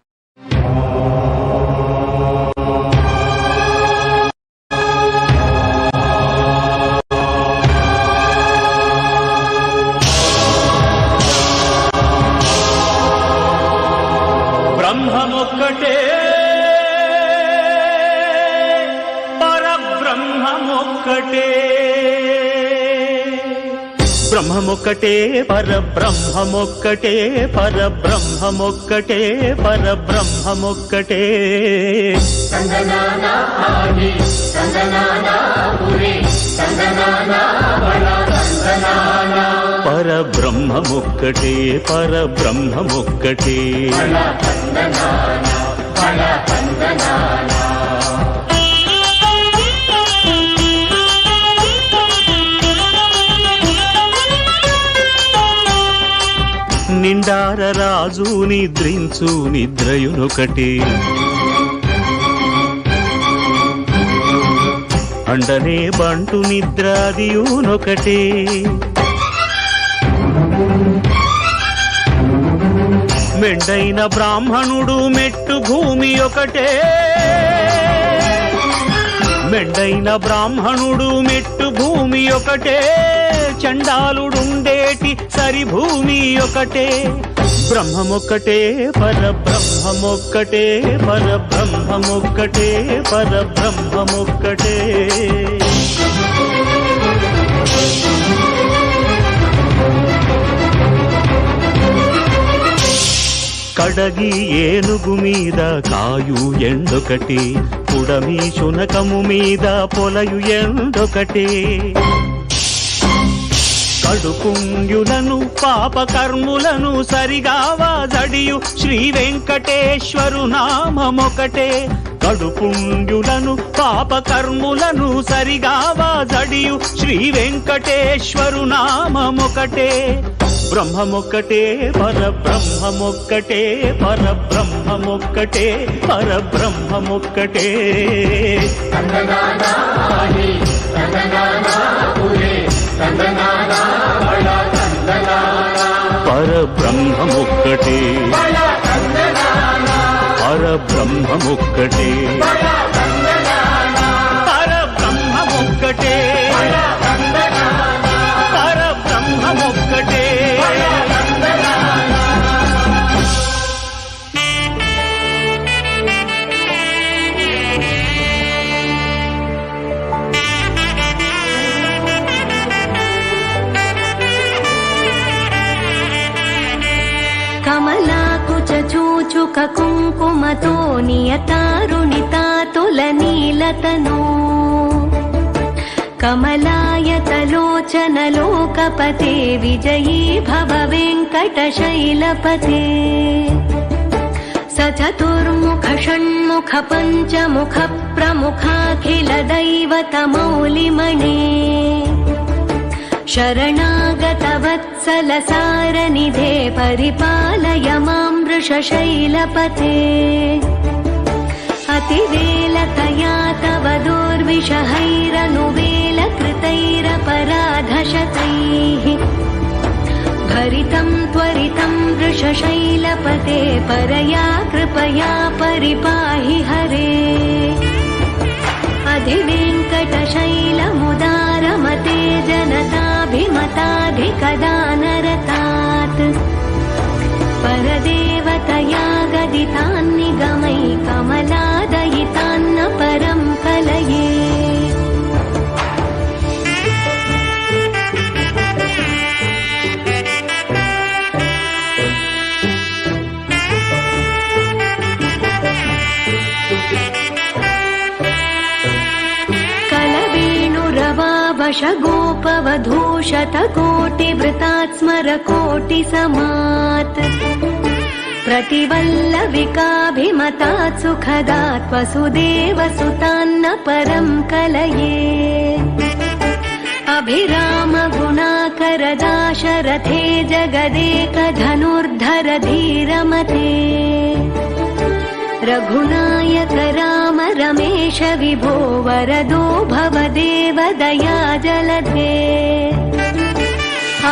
బ్రహ్మమొక్కటే పరబ్రహ్మమొక్కటే బ్రహ్మమొక్కటే పరబ్రహ్మమొక్కటే పరబ్రహ్మమొక్కటే పరబ్రహ్మమొక్కటే సంగనానా ఆది సంగనానా పురి సంగనానా బళ సంగనానా పరబ్రహ్మమొక్కటే పరబ్రహ్మమొక్కటే బళ సంగనానా బళ సంగనానా నిండార రాజు నిద్రించు నిద్రయునొకటే అండనే బంటు నిద్రాదియునొకటే మెండైన బ్రాహ్మణుడు మెట్టు భూమి ఒకటే మెండైన బ్రాహ్మణుడు మెట్టు భూమి ఒకటే చండాలుడుండేటి సరి భూమి ఒకటే బ్రహ్మమొక్కటే పరబ్రహ్మమొక్కటే పరబ్రహ్మమొక్కటే పరబ్రహ్మమొక్కటే కడగి ఏనుగు మీద కాయు ఎండొకటి పుడమి శునకము మీద పొలయు ఎండొకటే కడుపుంగులను పాపకర్ములను సరిగావా జడియు శ్రీ వెంకటేశ్వరు నామమొకటే కడుపుంగులను పాపకర్ములను సరిగావా జడియు శ్రీ వెంకటేశ్వరు నామమొకటే బ్రహ్మమొక్కటే పరబ్రహ్మమొక్కటే పరబ్రహ్మమొక్కటే పరబ్రహ్మమొక్కటే సంగనానా ఆది సంగనానా పురి సంగనానా బళ సంగనానా పరబ్రహ్మమొక్కటే బళ సంగనానా పరబ్రహ్మమొక్కటే బళ సంగనానా పరబ్రహ్మమొక్కటే బళ సంగనానా పరబ్రహ్మమొక్కటే కమలాకుచ చూచుక కుంకుమతో నియతారుణితాతుల నీలతను కమలాయతలోచనలోకపతే విజయీ భవ వెంకటశైలపతే సచతుర్ముఖ షణ్ముఖ పంచముఖ ప్రముఖాఖిల దైవత మౌలిమణే శరణాగత వత్సల సారనిధే పరిపాలయ మాం వృషశైలపతే అతివేలతయా తవ దుర్విషహైరనువేల కృతైరపరాధశతైః భరితం త్వరితం వృషశైలపతే పరయా కృపయా పరిపాహి హరే అధివేంకటశైలముదారమతే జనతాభిమతాధికదానరతాత్ పరదేవతయా గదితాన్నిగమై కమలాదయితాన్న పరం కలయే वशगोपवधूशतकोटिवृतात् स्मरकोटिसमात् रतिवल्लविकाभिमतात् सुखदात् वसुदेवसुतान्न परं कलये अभिराम गुणाकरदाशरथे जगदेकधनुर्धर धीरमते रघुनायक राम रमेश विभो वरदो भवदेव दया जलधे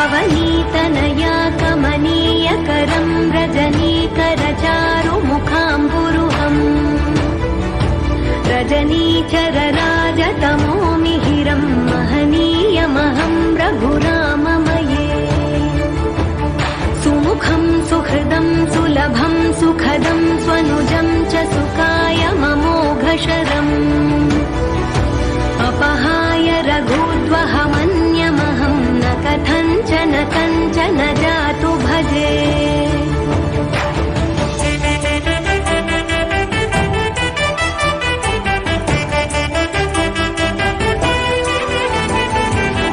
अवनीतनया कमनीयकरं रजनीकरचारुमुखाम्बुरुहम् रजनीचरराजतमो मिहिरं महनीयमहं रघुराममये सुमुखं सुहृदं सुलभं सुखदं स्वनुजं च सुखाय ममोघशरम् अपहाय रघुद्वहमन्यमहं न कथञ्चन कञ्चन जातु भजे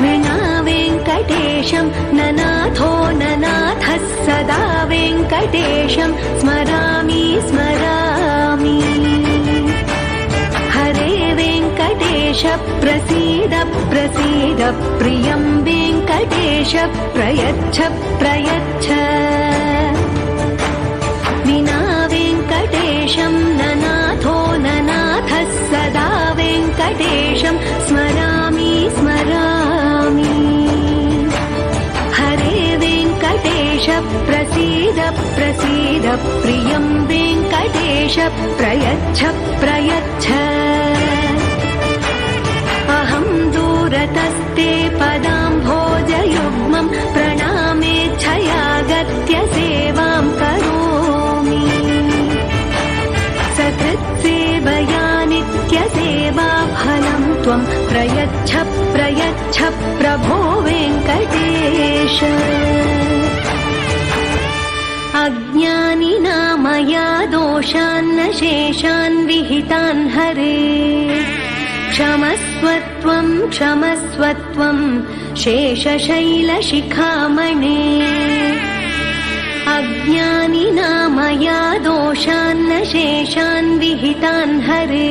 विना वेङ्कटेशं ननाथो ननाथः सदा वेङ्कटेशं स्मरामि स्मरामि हरे वेङ्कटेश प्रसीद प्रसीद प्रियं वेङ्कटेश प्रयच्छ प्रयच्छ विना वेङ्कटेशं ननाथो ननाथः सदा वेङ्कटेशं स्मरामि स्मरामि हरे वेङ्कटेश प्रसीद प्रसीद प्रियं वेङ्कटेश प्रयच्छ प्रयच्छ अहं दूरतस्ते पदाम्भोजयुग्मं प्रणामेच्छयागत्य सेवां करोमि सकृत्सेवया नित्यसेवा फलं त्वं प्रयच्छ प्रयच्छ प्रभो वेङ्कटेश अज्ञानिना मया दोषान्न शेषान् विहितान् हरे क्षमस्वत्वं क्षमस्वत्वं शेषशैलशिखामणे अज्ञानिना मया दोषान्न शेषान् विहितान् हरे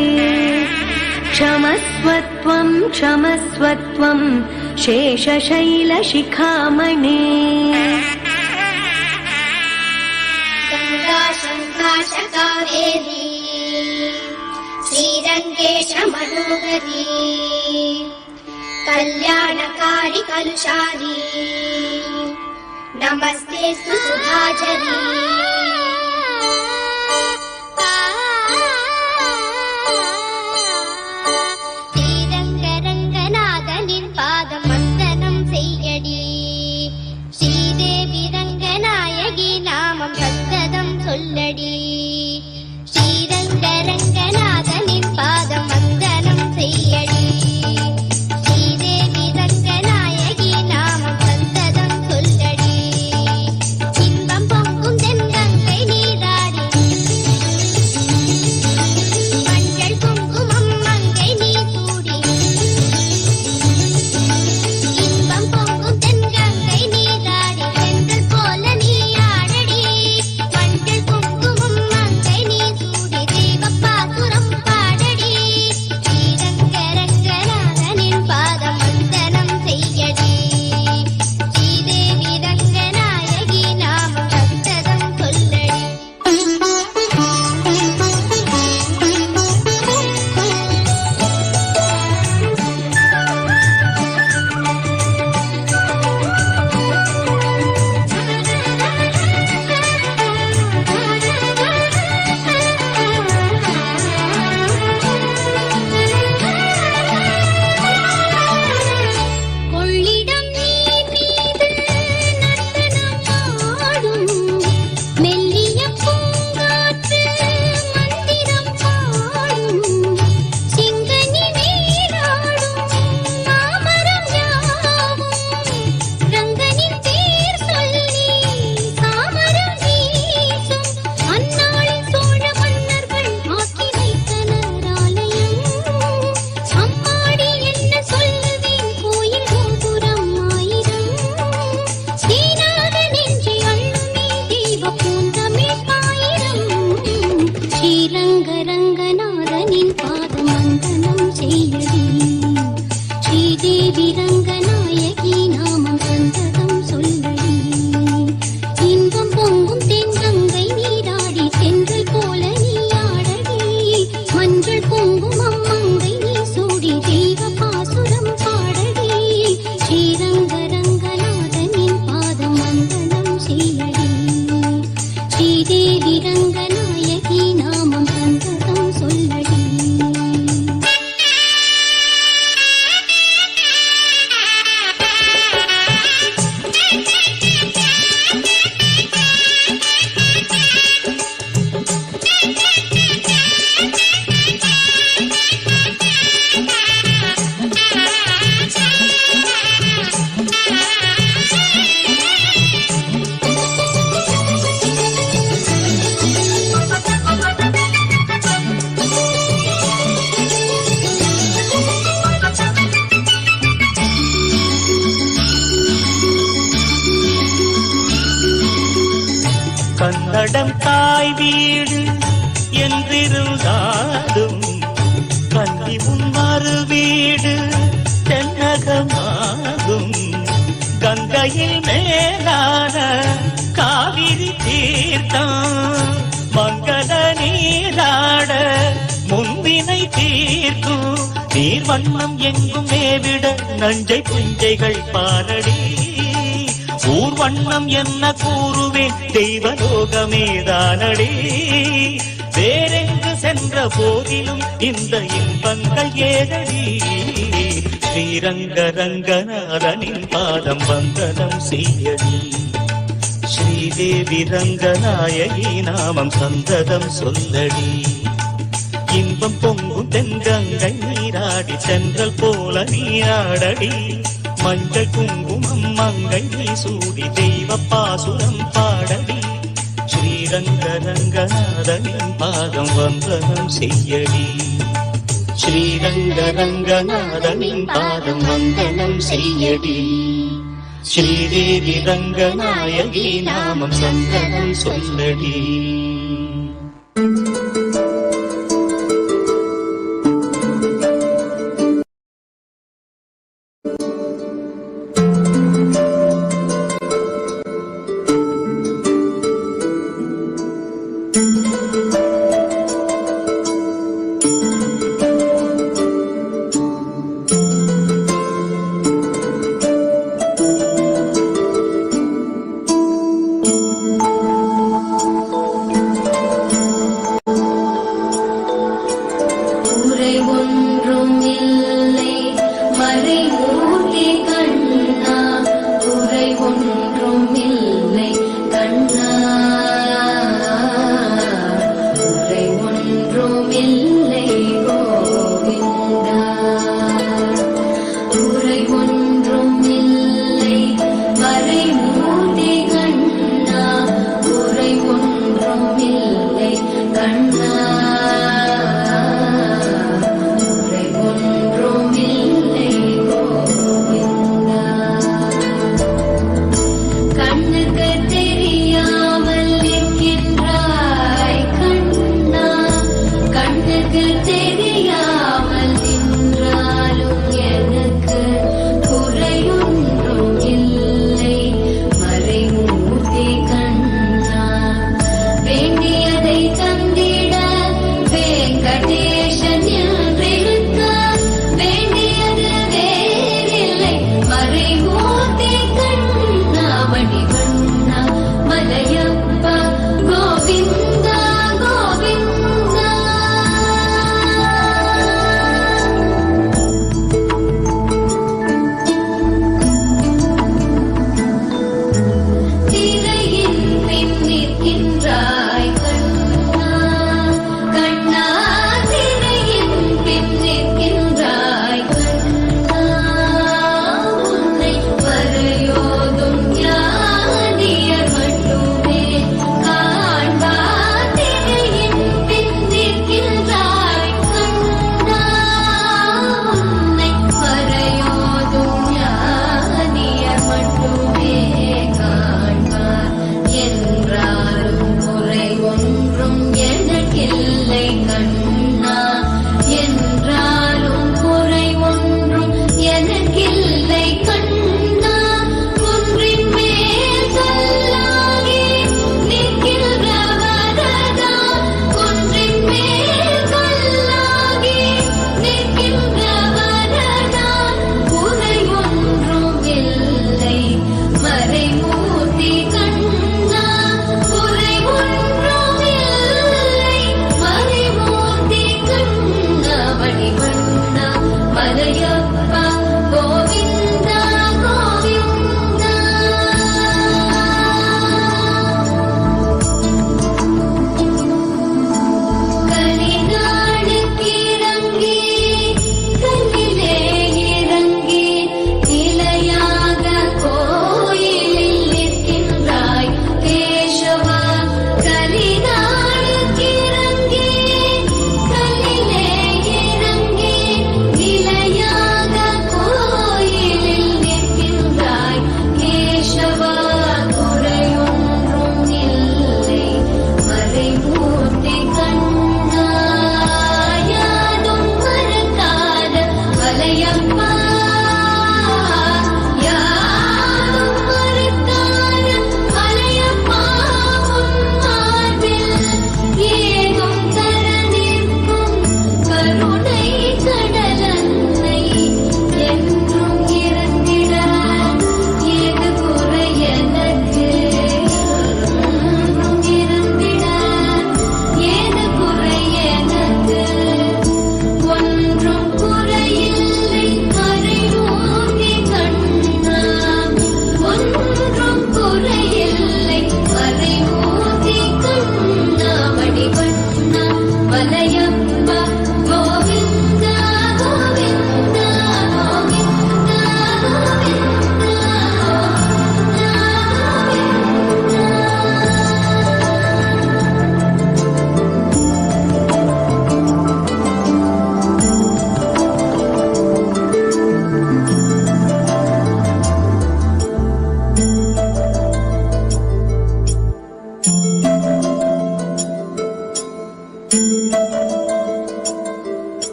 क्षमस्वत्वं क्षमस्वत्वं शेषशैलशिखामणे शङ्काशकावेदी श्रीरङ्गेश मनोहरी कल्याणकारि कलुषारी नमस्ते सुधाचरी श्रीरङ्गरङ्गनाथनिन् पादवन्दनं सेयडी श्रीदेवी रङ्गनायकि नामं सन्ततं सोल्लडी श्रीरङ्गरङ्गनाथनिन् पादवन्दनं सेयडी श्रीदेवी रङ्गनायकि नामं सन्ततं सोल्लडी इன்பம் பொங்கும் தென்றங்க ஸ்ரீதேவி ரங்கநாயகி நாமம் சந்ததம் சொல்லடி. கன்னடம் தாய் வீடு என்றிருந்தாலும் கல்வி உன்மறு வீடு தென்னகமாகும். கங்கையில் மேலான காவிரி தீர்த்தம் மங்கள நீராட முன்வினை தீர்க்கும். நீர் வண்ணம் எங்கும் மேவிட நஞ்சை புஞ்சைகள் பாரடி. ஊர் வண்ணம் என்ன கூறுவேன் தெய்வலோகமேதானடி. வேறெங்கு சென்ற போதிலும் இந்த இன்பங்கள் ஏதடி. ஸ்ரீரங்க ரங்கநாதனின் பாதம் வந்தனம் செய்யடி. ஸ்ரீதேவி ரங்கநாயகி நாமம் சந்ததம் சொல்லடி. இன்பம் பொங்கும் தென்கங்கை நீராடி சென்றல் போல நீராடடி. மஞ்சள் குங்குமம் மங்கை நீ சூடி தெய்வ பாசுரம் பாடடி. ஸ்ரீரங்க ரங்கநாதனின் பாதம் வந்தனம் செய்யடி. ஸ்ரீரங்க ரங்கநாதனின் பாதம் வந்தனம் செய்யடி. ஸ்ரீதேவி ரங்கநாயகி நாமம் சந்தனம் சொல்லடி.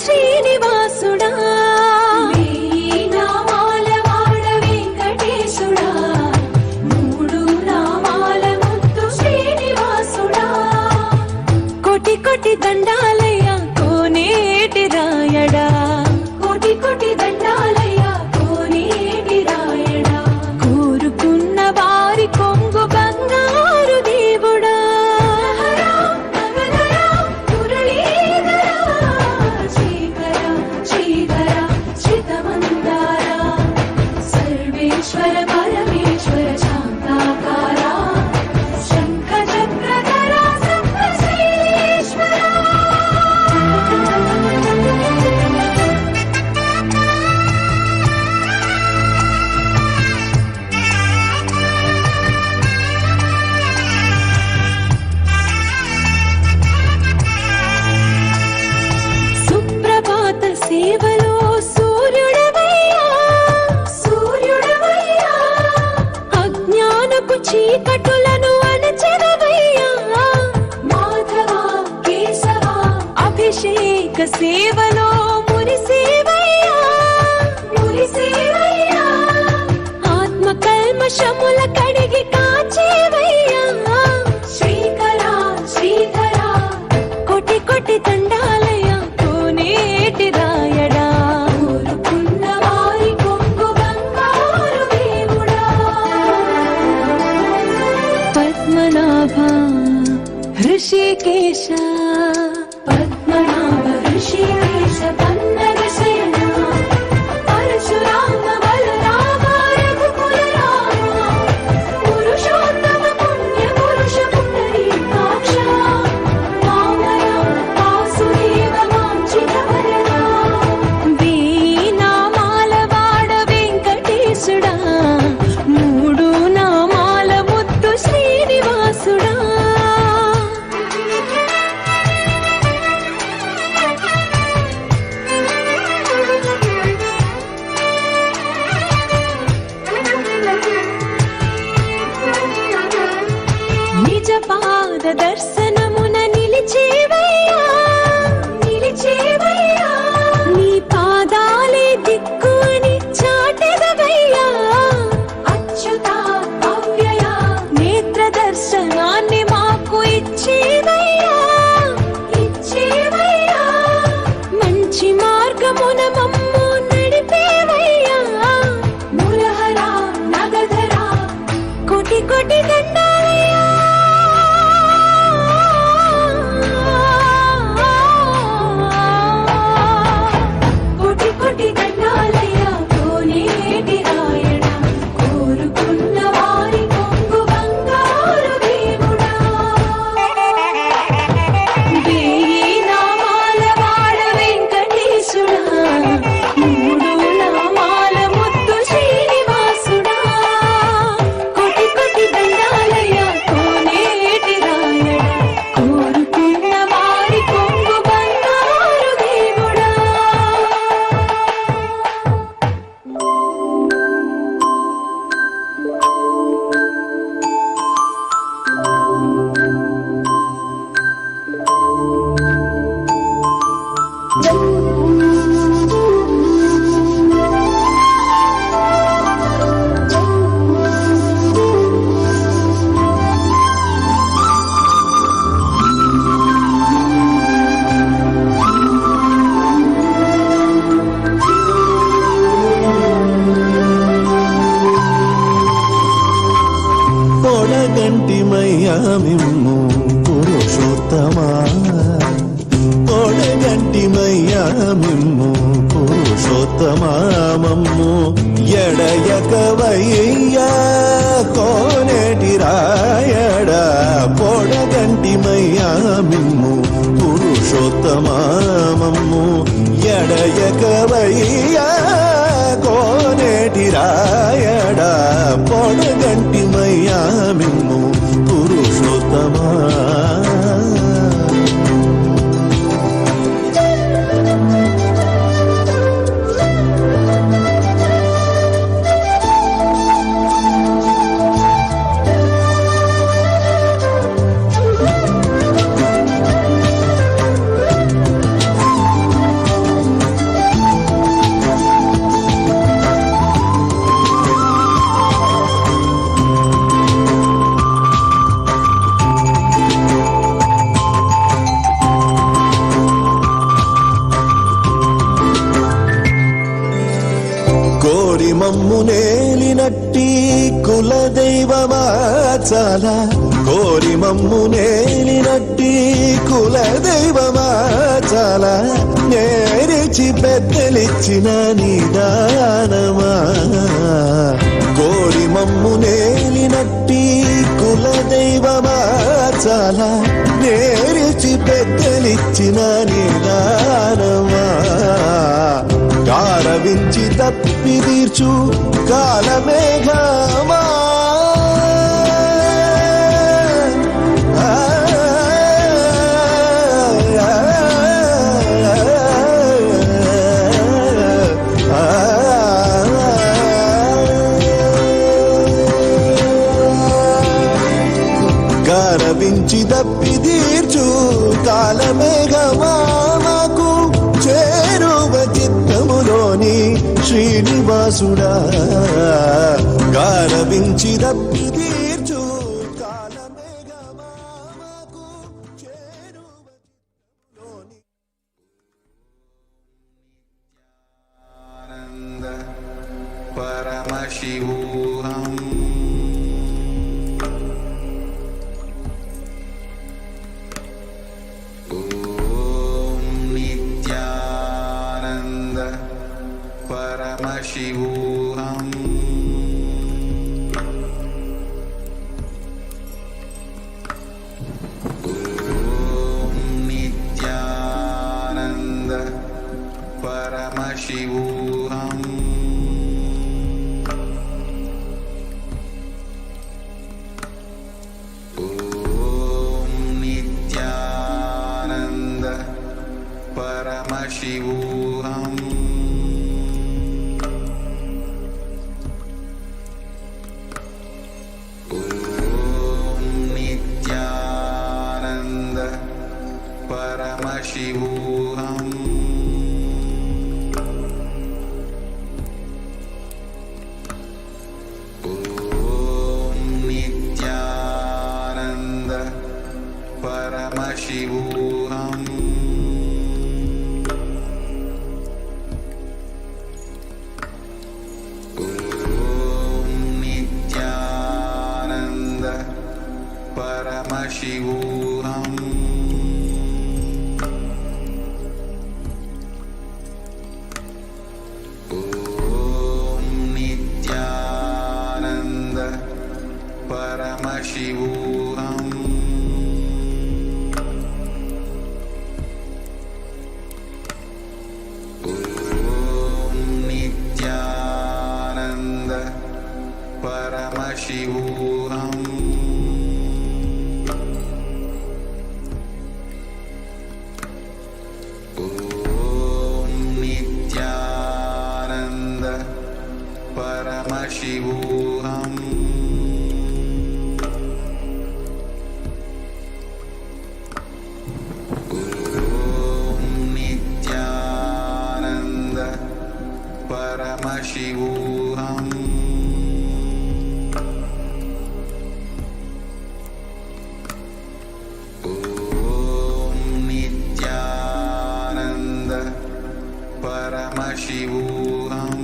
శ్రీనివాసుడా, వేయి నామాల వాడ వెంకటేశుడా, మూడు నామాల ముద్దు శ్రీనివాసుడా. కోటి కోటి దండాలయ్య కోనేటి రాయడా, కోటి కోటి దండాలయ్య కోనేటి రాయడా, కోరుకున్న వారి కొంగు బంగారు దేవుడా. సర్వేశ్వర పరమేశ్వర శాంతాకార శంఖ చక్రధర సప్తశైలేశ్వర. సుప్రభాత సేవలో సూర్యుడవయ్యా, సూర్యుడవయ్యా, అజ్ఞానపు చీకటులను అణచెదవయ్యా. మాధవ కేశవ అభిషేక సేవలో మురిసేవయ్యా, మురిసేవయ్యా, ఆత్మ కల్మషముల కడిగి కాచేవయ్యా. శ్రీకర శ్రీధర కోటి కోటి దండాలయ కోనేటి రాయడా, కోరుకున్న వారి కొంగు బంగారు దేవుడా. పద్మనాభ హృషికేశ, పద్మనాభ హృషికేశ పన్నగ శయన, పరశురామ బలరామ రఘుకుల రామ, పురుషోత్తమ పుణ్య పురుష పుండరీకాక్ష, వామన వాసుదేవ వాంఛిత వరదా. వేయి నామాల వాడ వెంకటేశుడా, మూడు నామాల ముద్దు శ్రీనివాసుడా. నిజ పాద దర్శనమున నిలిచేవయ్యా, నిలిచేవయ్యా, నీ పాదాలే దిక్కు అని చాటెదవయ్యా. అచ్యుత అవ్యయ నేత్ర దర్శనాన్ని మాకు ఇచ్చేవయ్యా, ఇచ్చేవయ్యా, మంచి మార్గమున మమ్ము నడిపేవయ్యా. మురహర నగధర కోటి కోటి దండాలయ్యా. కోటి కోటి దండాలయ్య కోనేటి రాయడా, కోరుకున్న వారి కొంగు బంగారు దేవుడా. వేయి నామాల వాడ వెంకటేశుడా, మూడు నామాల ముద్దు శ్రీనివాసుడా. కోటి కోటి దండాలయ్య కోనేటి రాయడా, కోరుకున్న వారి కొంగు బంగారు దేవుడా. పొడగంటిమయ్యా మిమ్ము పురుషోత్తమా, పొడగంటిమయ్యా మిమ్ము పురుషోత్తమా, మమ్ము ఎడయకవయ్యా కోనేటి రాయడా. పొడగంటిమయ్యా మిమ్ము పురుషోత్తమా, మమ్ము ఎడయకవయ్యా కోనేటి రాయడా. పొడగంటిమయ్యా మిమ్ము పురుషోత్తమా. కోరి మమ్ము నేలినట్టి కులదైవమా చాలా కోరి మమ్ము నేలినట్టి కులదైవమా చాలా నేరిచి పెద్దలిచ్చిన నిదానమా కోరి మమ్ము నేలినట్టి కులదైవమా చాలా నేరిచి పెద్దలిచ్చిన నిదానమా గారవించి తప్పి తీర్చు కాలమేఘమా గారవించి తప్పి తీర్చు కాలమేఘమా మాకు చేరువ చిత్తములోని శ్రీనివాసుడా గారవించి తప్పి తీర్చు కాలమేఘమా మాకు చేరువ చిత్తములోని Paramashivoham. Om Nithyananda Paramashivoham. Om Nithyananda Paramashivoham. Paramashivoham. Om Nithyananda Paramashivoham. Om Nithyananda Paramashivoham. Paramashivoham. Om Nithyananda Paramashivoham. Om Nithyananda Paramashivoham. Om Nithyananda Paramashivoham. Om Nithyananda Paramashivoham. Om Nithyananda Paramashivoham. Om Nithyananda Paramashivoham.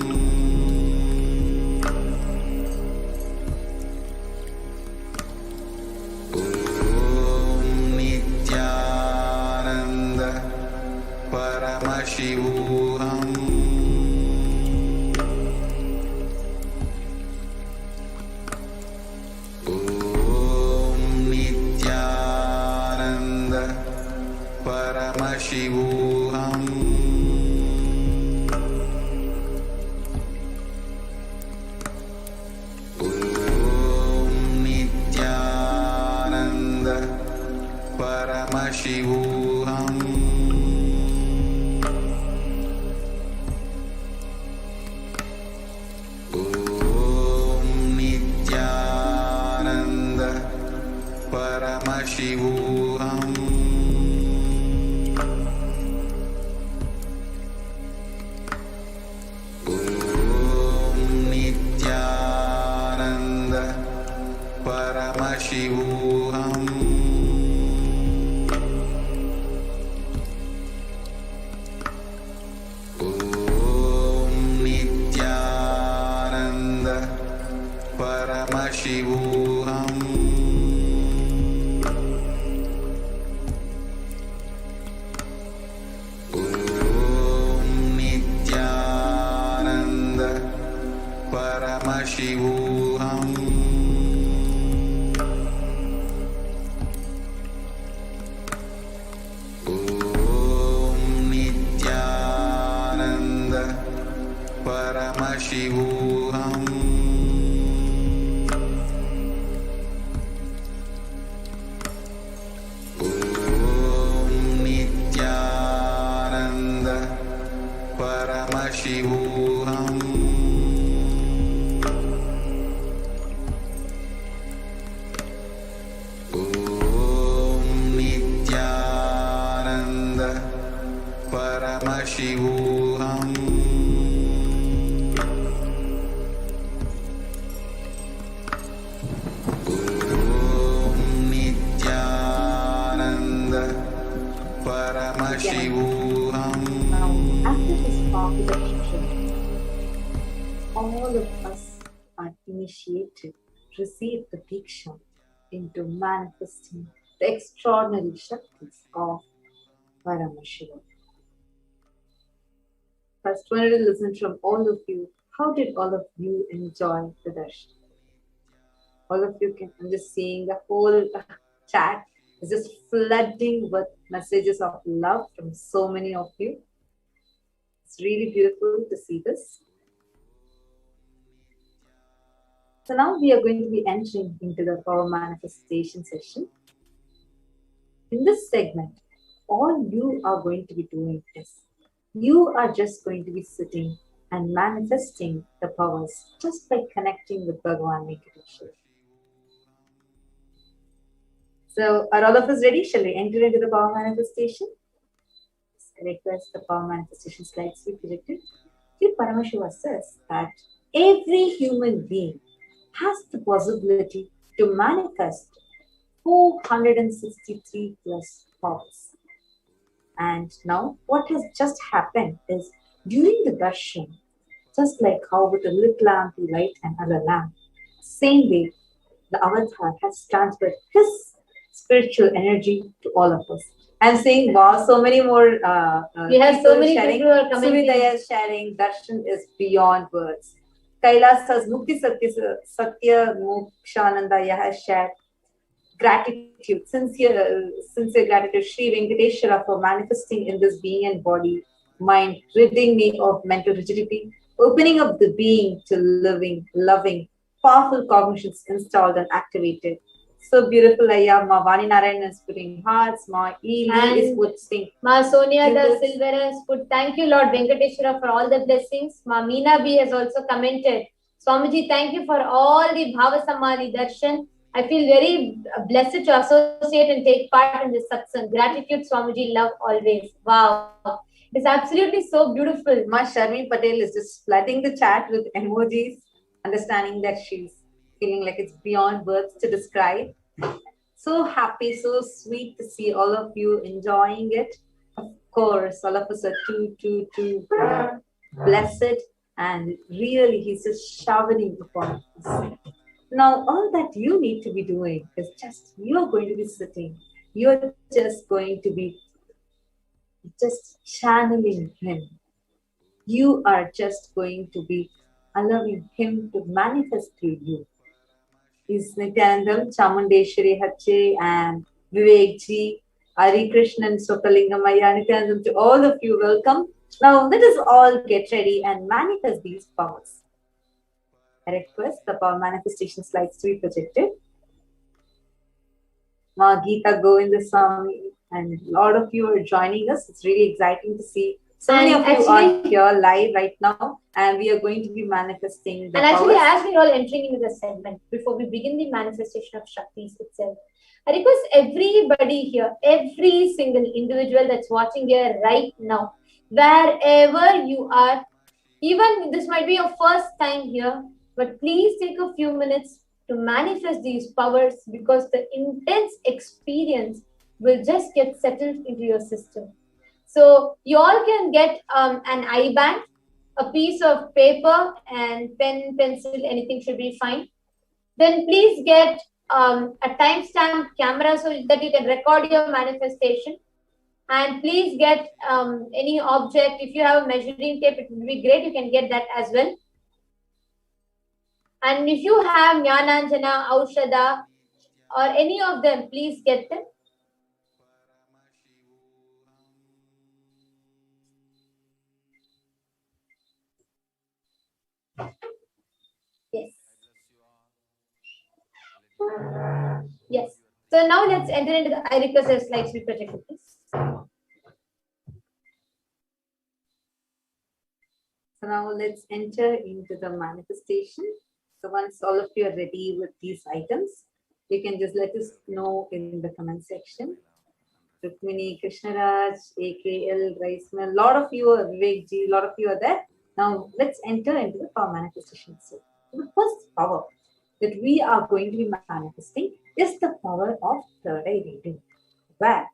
Om Nithyananda Paramashivoham. Om Nithyananda Paramashivoham. Om Nithyananda Paramashivoham. Om Nithyananda Paramashivoham. Paramashivoham. Om Nithyananda Paramashivoham. Om Nithyananda Paramashivoham. Om Nithyananda Paramashivoham. Om Nithyananda Paramashivoham. Om Nithyananda Paramashivoham. Now, after this popular teaching, all of us are initiated to receive the Diksha into manifesting the extraordinary Shaktis of Paramashivoham. First, wanted to listen from all of you. How did all of you enjoy the darshan? All of you I'm just seeing the whole chat is just flooding with messages of love from so many of you. It's really beautiful to see this. So now we are going to be entering into the power manifestation session. In this segment, all you are going to be doing is, you are just going to be sitting and manifesting the powers just by connecting with Bhagavan Venkateshwara. So are all of us ready? Shall we enter into the power manifestation? I request the power manifestation slides to be projected. Sri Paramashiva says that every human being has the possibility to manifest 463 plus powers. And now what has just happened is, during the darshan, just like how with a lit lamp we light another lamp, same way the avatar has transferred his spiritual energy to all of us. I'm saying, wow, so many more We have so many sharing. people who are commenting. Suridaya is sharing, darshan is beyond words. Kailasa's Mukti Satya Mokshananda has shared gratitude, sincere gratitude, Sri Venkateshwara, for manifesting in this being and body, mind, ridding me of mental rigidity, opening up the being to living, loving, powerful cognitions installed and activated. So beautiful, Ayya. Ma Vani Narayan is putting hearts, Ma Ely is putting. Ma Sonia the Silver has put, thank you Lord Venkateshwara for all the blessings. Ma Meena B has also commented, Swamiji, thank you for all the Bhava Samadhi Darshan. I feel very blessed to associate and take part in this satsang. Gratitude, Swamiji, love always. Wow. It's absolutely so beautiful. Ma Sharmi Patel is just flooding the chat with emojis, understanding that she's feeling like it's beyond words to describe. So happy, so sweet to see all of you enjoying it. Of course, all of us are too blessed, and really he's just showering upon us. Now, all that you need to be doing is just, you're going to be sitting, you're just going to be just channeling him. You are just going to be allowing him to manifest through you. Is Nithyanandam, Chamundeshwari Hache, and Vivek Ji, Hari Krishnan, Sokalingamaya, Nithyanandam, to all of you, welcome. Now, let us all get ready and manifest these powers. I request the power manifestation slides to be projected. Ma Geeta Govindaswamy, and a lot of you are joining us. It's really exciting to see so many of you are here live right now, and we are going to be manifesting the powers. Actually, as we're all entering into the segment, before we begin the manifestation of Shaktis itself, I request everybody here, every single individual that's watching here right now, wherever you are, even this might be your first time here, but please take a few minutes to manifest these powers, because the intense experience will just get settled into your system. So you all can get an eye band, a piece of paper and pen, pencil, anything should be fine. then please get a timestamp camera so that you can record your manifestation. And please get any object. If you have a measuring tape, it would be great. You can get that as well. And if you have Jnananjana, Aushada, or any of them, please get them. Yes. Yes. So now let's enter into the I request your slides be projected, please. So now let's enter into the manifestation. So once all of you are ready with these items, you can just let us know in the comment section. Rukmini, Krishnaraj, AKL, Raisman, a lot of you are Vivek Ji, a lot of you are there. Now let's enter into the power manifestation. So the first power that we are going to be manifesting is the power of third eye reading, where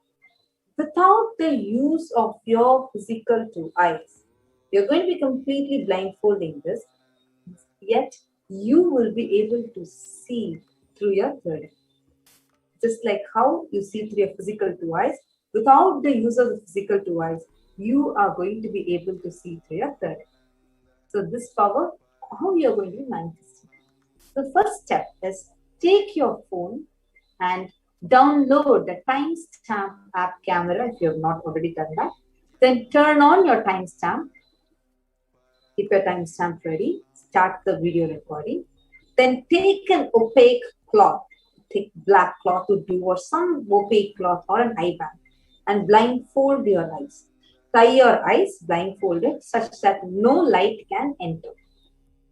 without the use of your physical two eyes, you're going to be completely blindfolding this, yet you will be able to see through your third eye. Just like how you see through your physical two eyes, without the use of the physical two eyes, you are going to be able to see through your third eye. So this power, how you are going to be manifesting. The first step is take your phone and download the timestamp app camera if you have not already done that. Then turn on your timestamp. Keep your timestamp ready. Start the video recording. Then take an opaque cloth, take black cloth to do, or some opaque cloth or an eye band, and blindfold your eyes. Tie your eyes blindfolded such that no light can enter.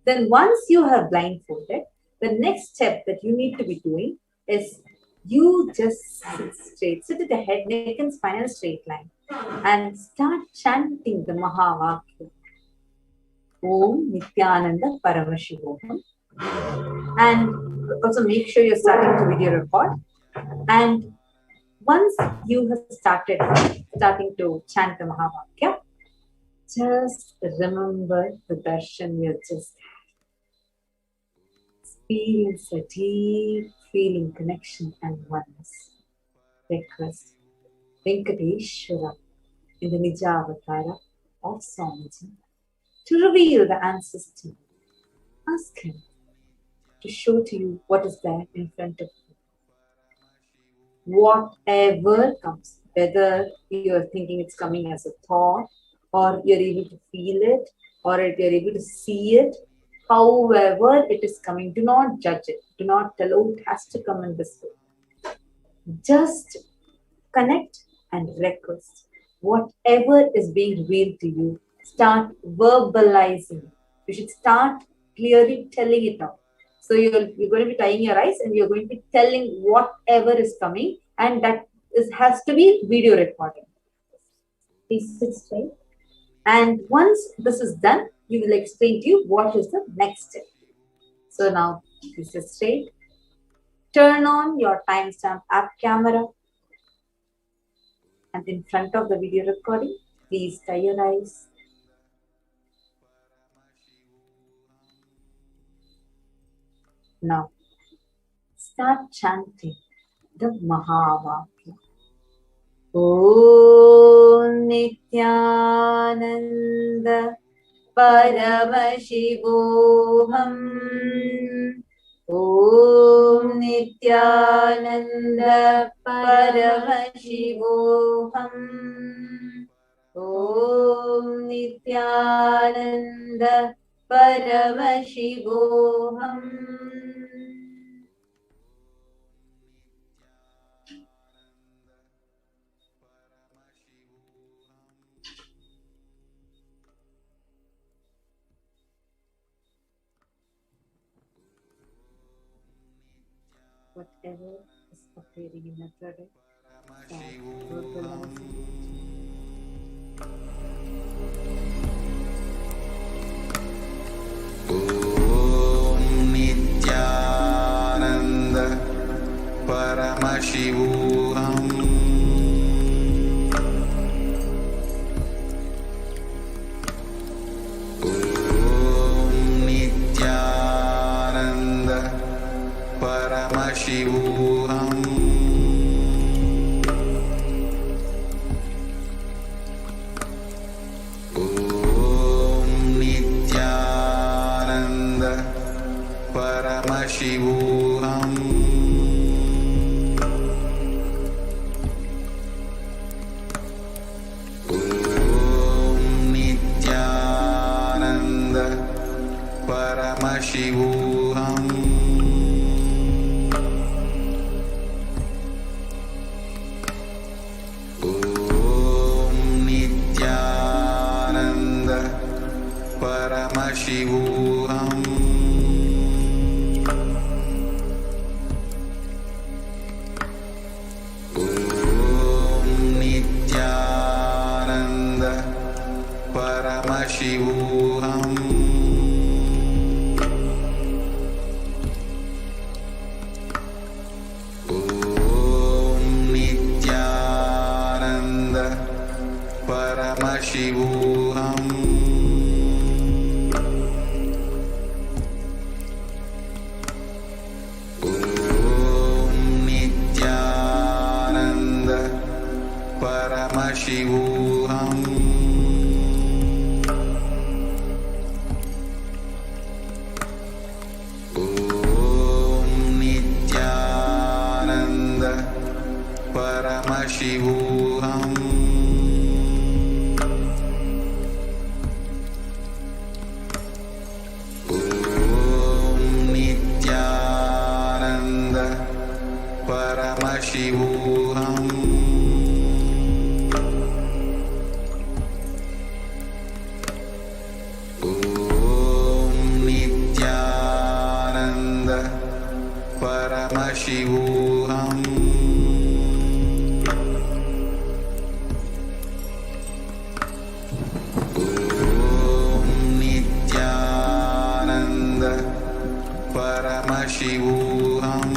Then once you have blindfolded, the next step that you need to be doing is you just sit straight, sit at the head, neck and spinal straight line and start chanting the Mahavakya. Om Nithyananda Paramashivoham. And also make sure you're starting to video record. And once you have starting to chant the Mahavakya, just remember the darshan we have just had. Experience a deep feeling, connection and oneness. Request Venkateshwara in the Nija Avatara of Swamiji to reveal the answers to you. Ask him to show to you what is there in front of you. Whatever comes, whether you're thinking it's coming as a thought, or you're able to feel it, or you're able to see it, however it is coming, do not judge it. Do not tell, oh, it has to come in this way. Just connect and request. Whatever is being revealed to you, start verbalizing. You should start clearly telling it out. So you're going to be tying your eyes and you're going to be telling whatever is coming, and that has to be video recording. Please sit straight. And once this is done, you will explain to you what is the next step. So now, please sit straight. Turn on your timestamp app camera. And in front of the video recording, please tie your eyes. Now, start chanting the Mahavakya. Om Nithyananda Paramashivoham. Om Nithyananda Paramashivoham. Om Nithyananda Paramashivoham. Whatever is appearing in the product, Om Nithyananda Paramashivoham. Om Nithyananda Paramashivoham. Om Nithyananda Paramashivoham. Om Nithyananda Paramashivoham. Om Nithyananda Paramashivoham. Om Nithyananda Paramashivoham. Om Nithyananda Paramashivoham. Om Nithyananda Paramashivoham. Om Nithyananda Paramashivoham. Om Nithyananda Paramashivoham. Om Nithyananda Paramashivoham. Om Nithyananda Paramashivoham.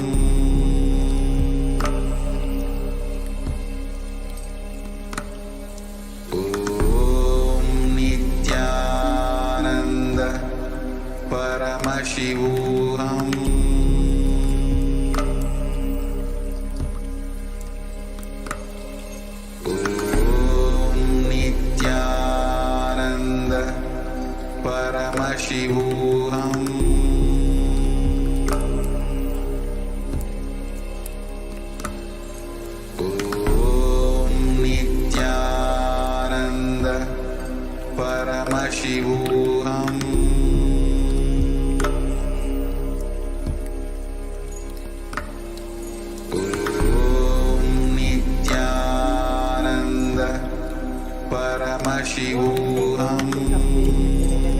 Om Nithyananda Paramashivoham. Om Nithyananda Paramashivoham. Om Nithyananda Paramashivoham.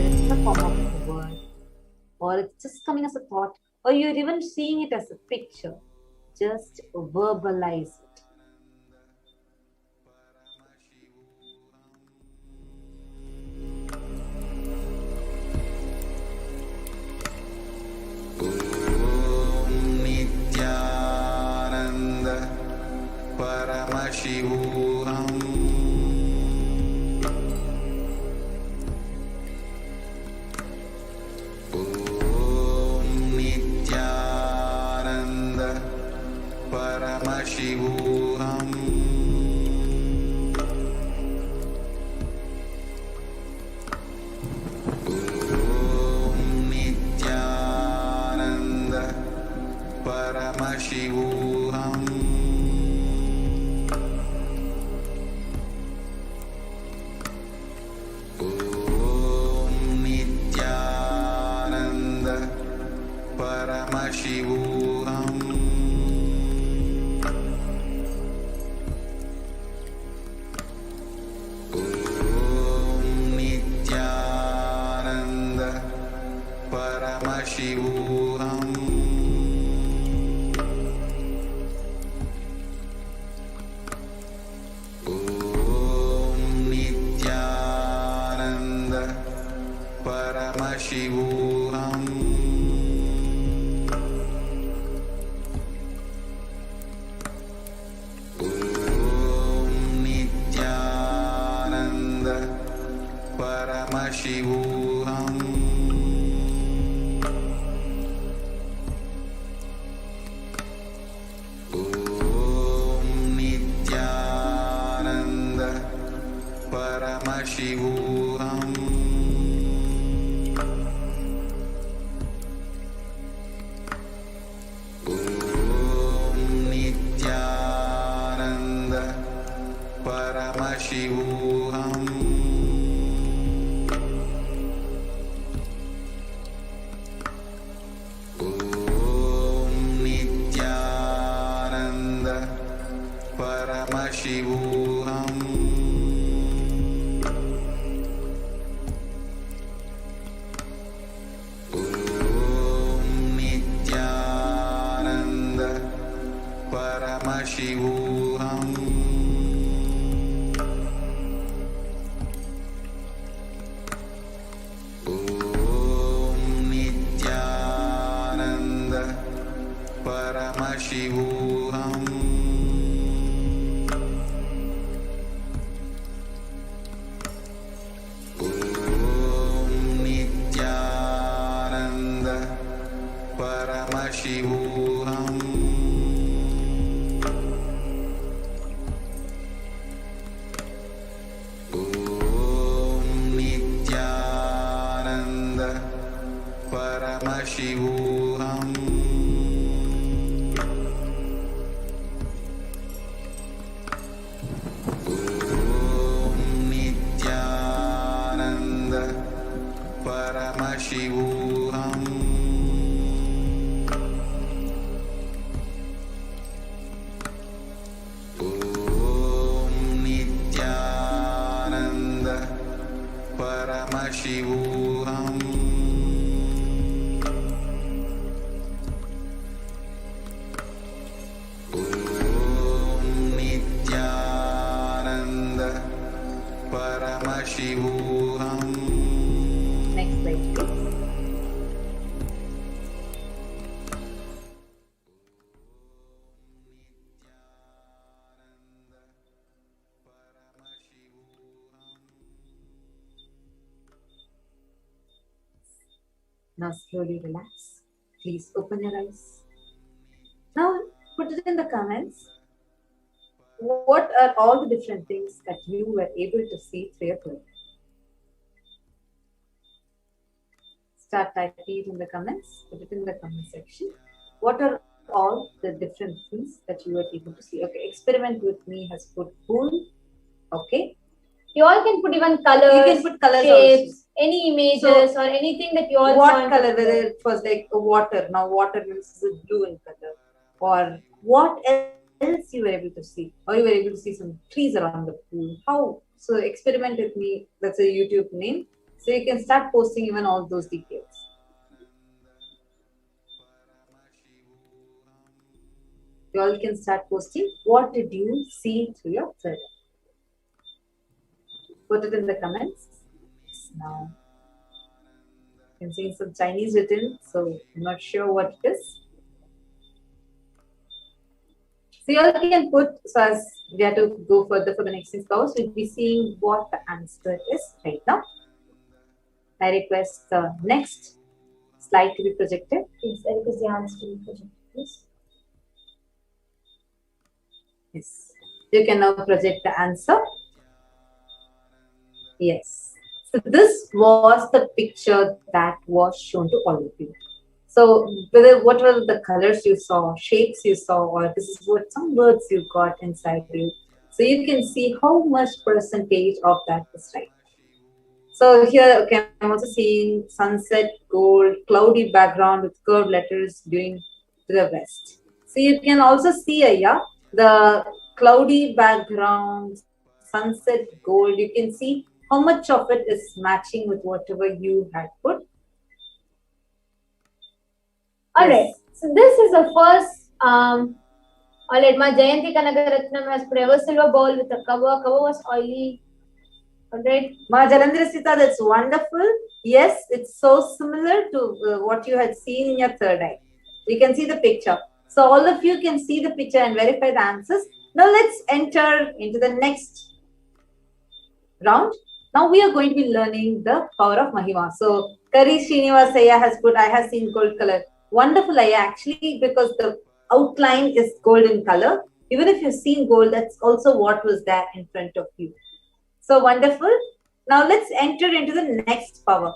It's the form of a word, or it's just coming as a thought, or you're even seeing it as a picture. Just verbalize it. Om Nithyananda Paramashivoham. Om Nithyananda Paramashivoham. Om Nithyananda Paramashivoham. Om Nithyananda Paramashivoham. Om Nithyananda Paramashivoham. Om Nithyananda Paramashivoham. Om Nithyananda Paramashivoham. Om Nithyananda Paramashivoham. Paramashivoham. Om Nithyananda Paramashivoham. Om Nithyananda Paramashivoham. Paramashivoham. Om Nithyananda Paramashivoham. Om Nithyananda Paramashivoham. Next slide, please. Now slowly relax. Please open your eyes. Now put it in the comments. What are all the different things that you were able to see through your third eye? Start typing it in the comments. Put it in the comment section. What are all the different things that you were able to see? Okay, experiment with me has put pool. Okay. You all can put even colors, You can put colors shapes, also. any images or anything that you all What want. color? Whether it was like water. Now water means blue in color. Or what else you were able to see? Or you were able to see some trees around the pool. How? So experiment with me. That's a YouTube name. So you can start posting even all those details. You all can start posting. What did you see through your third eye? Put it in the comments. Now, I'm seeing some Chinese written, so I'm not sure what it is. So you all can put, so as we have to go further for the next course, we'll be seeing what the answer is right now. I request the next slide to be projected. Please, I request the answer to be projected, please. Yes. You can now project the answer. Yes. So this was the picture that was shown to all of you. So what were the colors you saw, shapes you saw, or this is what some words you got inside you. So you can see how much percentage of that is right. So here, okay, I'm also seeing sunset, gold, cloudy background with curved letters going to the west. So you can also see here the cloudy background, sunset, gold. You can see how much of it is matching with whatever you had put. Alright, so this is the first. Alright, my Jayanti Kanagaratnam has put ever silver bowl with a cover. Cover was oily. Alright. Ma Jalandhara, that's wonderful. Yes, it's so similar to what you had seen in your third eye. You can see the picture. So all of you can see the picture and verify the answers. Now let's enter into the next round. Now we are going to be learning the power of Mahima. So Kari Srinivasaya has put, I have seen gold color. Wonderful, Aya, actually, because the outline is golden color. Even if you've seen gold, that's also what was there in front of you. So wonderful. Now let's enter into the next power.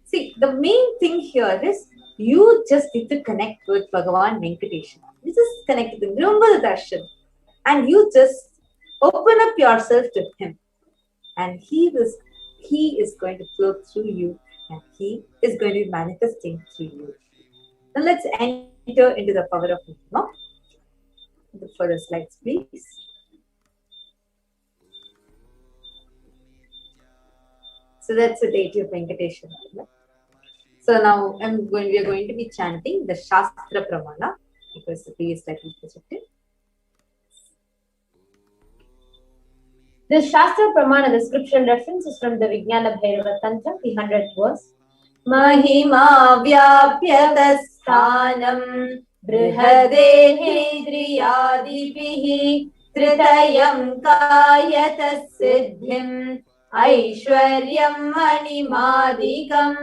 See, the main thing here is you just need to connect with Bhagavan Venkateshwara. You just connect with him. Remember the darshan. And you just open up yourself to him. And he is going to flow through you. And he is going to be manifesting through you. Now let's enter into the power of Mahima. The further slides, please. So that's the deity of Venkateshwara. So now we are going to be chanting the Shastra Pramana because the previous slide was projected. The Shastra Pramana, the scriptural reference is from the Vijnana Bhairava Tantra, the 100th verse. Mahima Vyapyatasthanam बृहदेहेन्द्रियादिभिः त्रितयं कायतः सिद्धिम् ऐश्वर्यं मणिमादिकम्.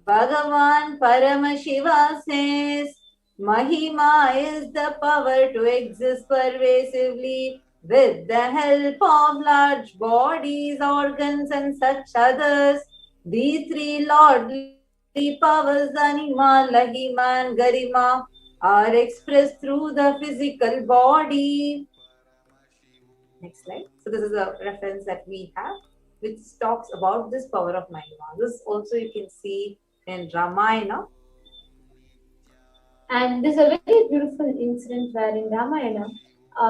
Bhagavan Paramashiva says, Mahima is the power to exist pervasively with the help of large bodies, organs and such others. These three lordly powers, Anima, Lahima and Garima, are expressed through the physical body. Next slide. So this is a reference that we have which talks about this power of Mahima. This also you can see in Ramayana. And this is a very beautiful incident where in Ramayana,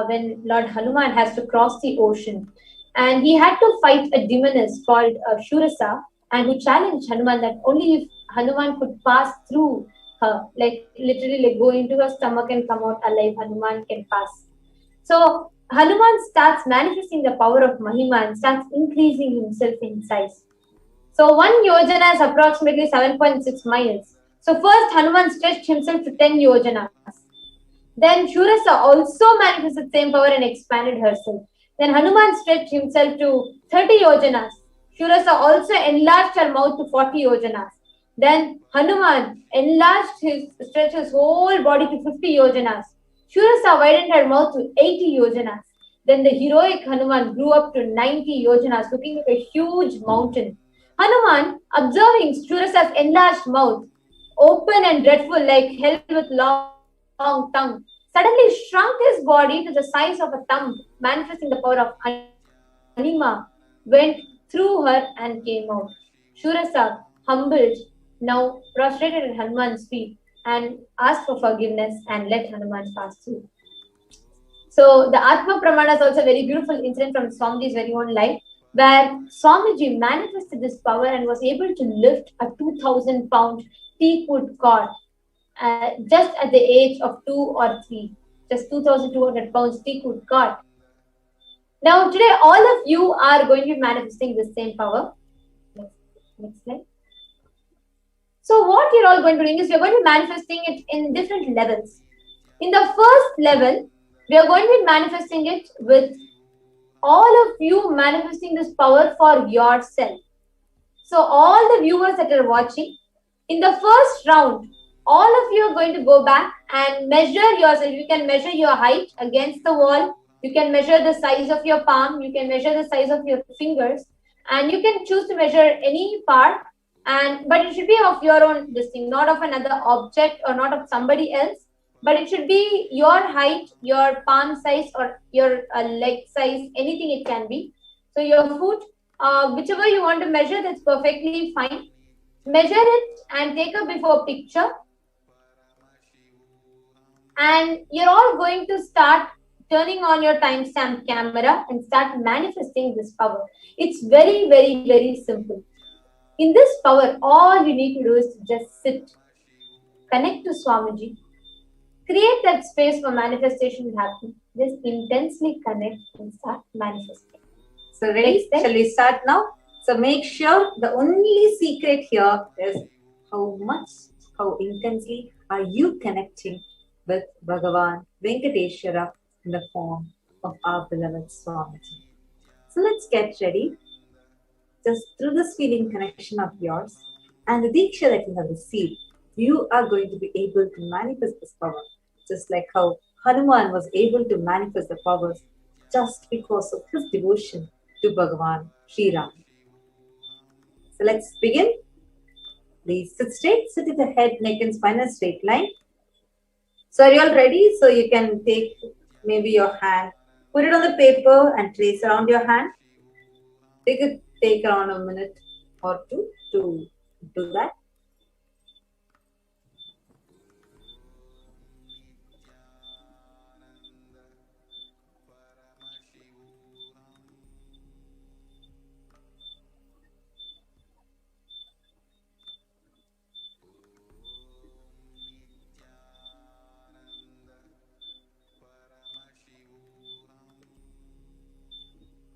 when Lord Hanuman has to cross the ocean, and he had to fight a demoness called Shurasa, and who challenged Hanuman that only if Hanuman could pass through her, like literally like go into her stomach and come out alive, Hanuman can pass. So Hanuman starts manifesting the power of Mahima and starts increasing himself in size. So 1 yojana is approximately 7.6 miles. So first Hanuman stretched himself to 10 yojanas. Then Shurasa also manifested the same power and expanded herself. Then Hanuman stretched himself to 30 yojanas. Shurasa also enlarged her mouth to 40 yojanas. Then Hanuman stretched his whole body to 50 yojanas. Shurasa widened her mouth to 80 yojanas. Then the heroic Hanuman grew up to 90 yojanas, looking like a huge mountain. Hanuman, observing Shurasa's enlarged mouth, open and dreadful like hell with long tongue, suddenly shrunk his body to the size of a thumb, manifesting the power of Anima, went through her and came out. Shurasa, humbled, now prostrated at Hanuman's feet and asked for forgiveness and let Hanuman pass through. So the Atma Pramana is also a very beautiful incident from Swamiji's very own life, where Swamiji manifested this power and was able to lift a 2,000-pound teakwood cot just at the age of 2 or 3, just 2,200 pounds teakwood cot. Now today all of you are going to be manifesting the same power. Next slide. So what you're all going to do is you're going to be manifesting it in different levels. In the first level, we are going to be manifesting it with all of you manifesting this power for yourself. So all the viewers that are watching, in the first round, all of you are going to go back and measure yourself. You can measure your height against the wall. You can measure the size of your palm. You can measure the size of your fingers. And you can choose to measure any part. But it should be of your own thing, not of another object or not of somebody else. But it should be your height, your palm size or your leg size, anything it can be. So your foot, whichever you want to measure, that's perfectly fine. Measure it and take a before picture. And you're all going to start turning on your timestamp camera and start manifesting this power. It's very, very, very simple. In this power, all you need to do is to just sit, connect to Swamiji, create that space for manifestation to happen. Just intensely connect and start manifesting. So ready? Shall we start now? So make sure the only secret here is how intensely are you connecting with Bhagavan Venkateshwara in the form of our beloved Swamiji. So let's get ready. Just through this feeling connection of yours and the Diksha that you have received, you are going to be able to manifest this power. Just like how Hanuman was able to manifest the powers just because of his devotion to Bhagavan Sri Ram. So let's begin. Please sit straight, sit with the head, neck and spine in a straight line. So are you all ready? So you can take maybe your hand, put it on the paper and trace around your hand. Take around a minute or two to do that.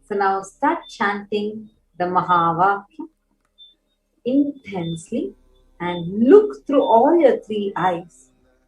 So now start chanting the Mahavakya intensely and look through all your 3 eyes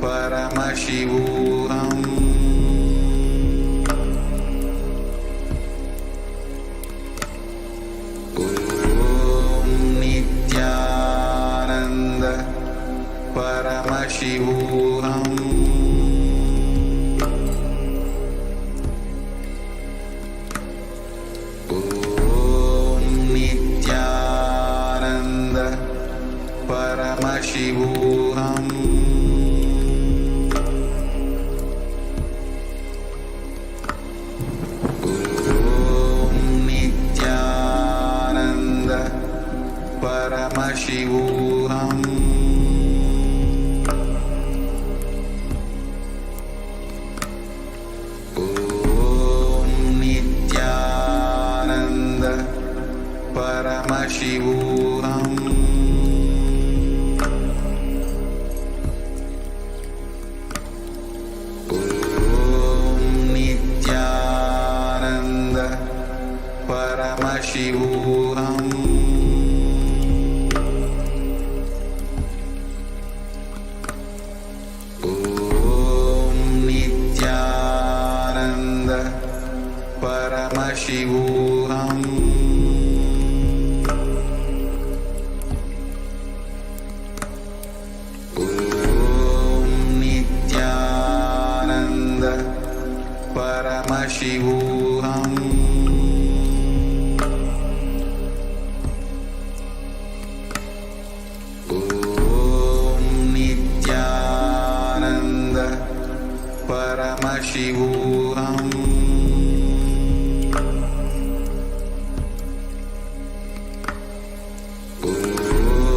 Paramashivoham. Om Nithyananda Paramashivoham. Om Nithyananda Paramashivoham. Paramashivoham. Om Nithyananda Paramashivoham. Om Nithyananda Paramashivoham. Paramashivoham. Om Nithyananda Paramashivoham. Om Nithyananda Paramashivoham. Paramashivoham.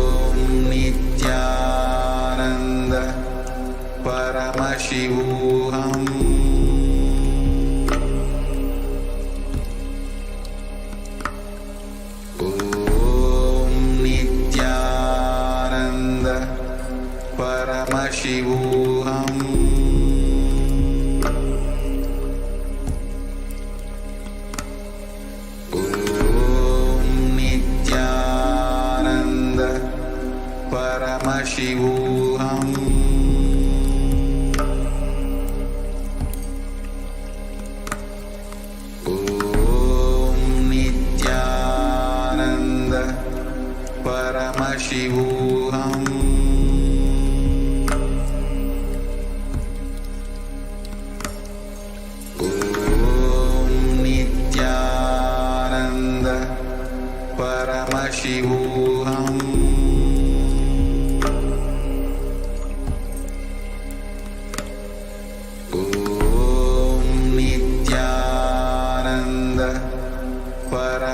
Om Nithyananda Paramashivoham. Om Nithyananda Paramashivoham. Paramashivoham. Om Nithyananda Paramashivoham. Om Nithyananda Paramashivoham.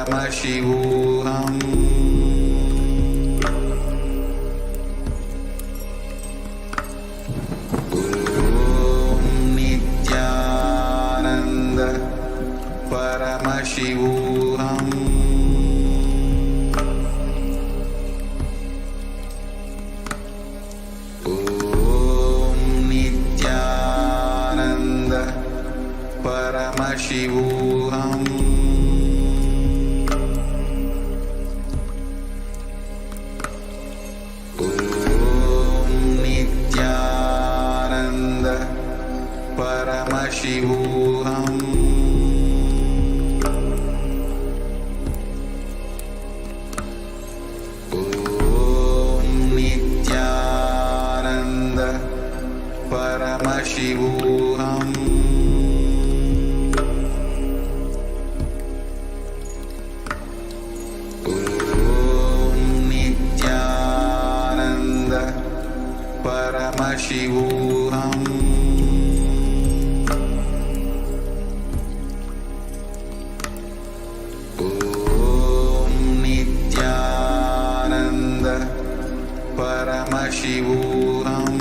Paramashivoham. Om Nithyananda Paramashivoham. Om Nithyananda Paramashivoham. Paramashivoham. Om Nithyananda Paramashivoham. Om Nithyananda Paramashivoham.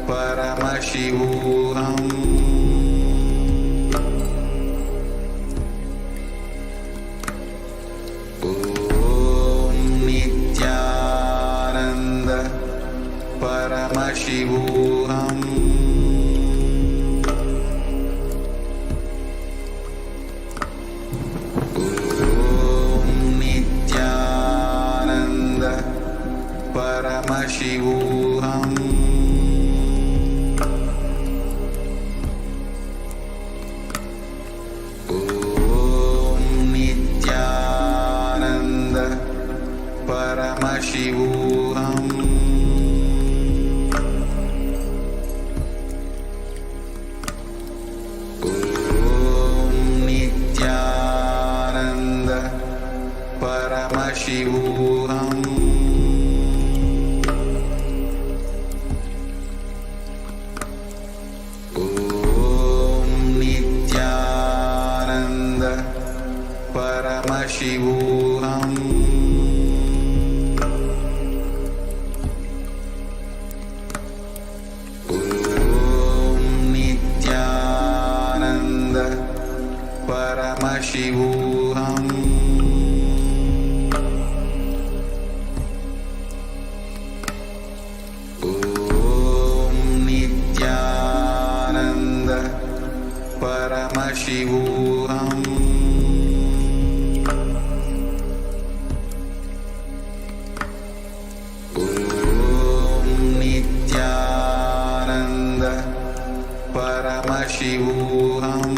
Paramashivoham. Paramashivoham. Om Nithyananda Paramashivoham. Nithyananda Paramashivoham. Om Nithyananda Paramashivoham. Om Nithyananda Paramashivoham. Om Nithyananda Paramashivoham. Om Nithyananda Paramashivoham.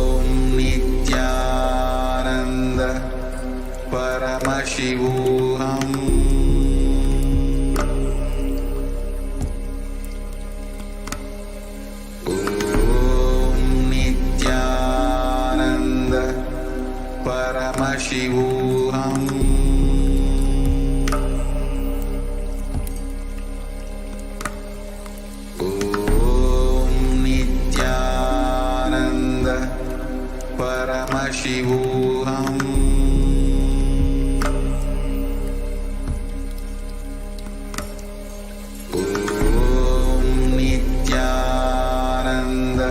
Om Nithyananda Paramashivoham. Om Nithyananda Paramashivoham. Om Nithyananda Paramashivoham. Om Nithyananda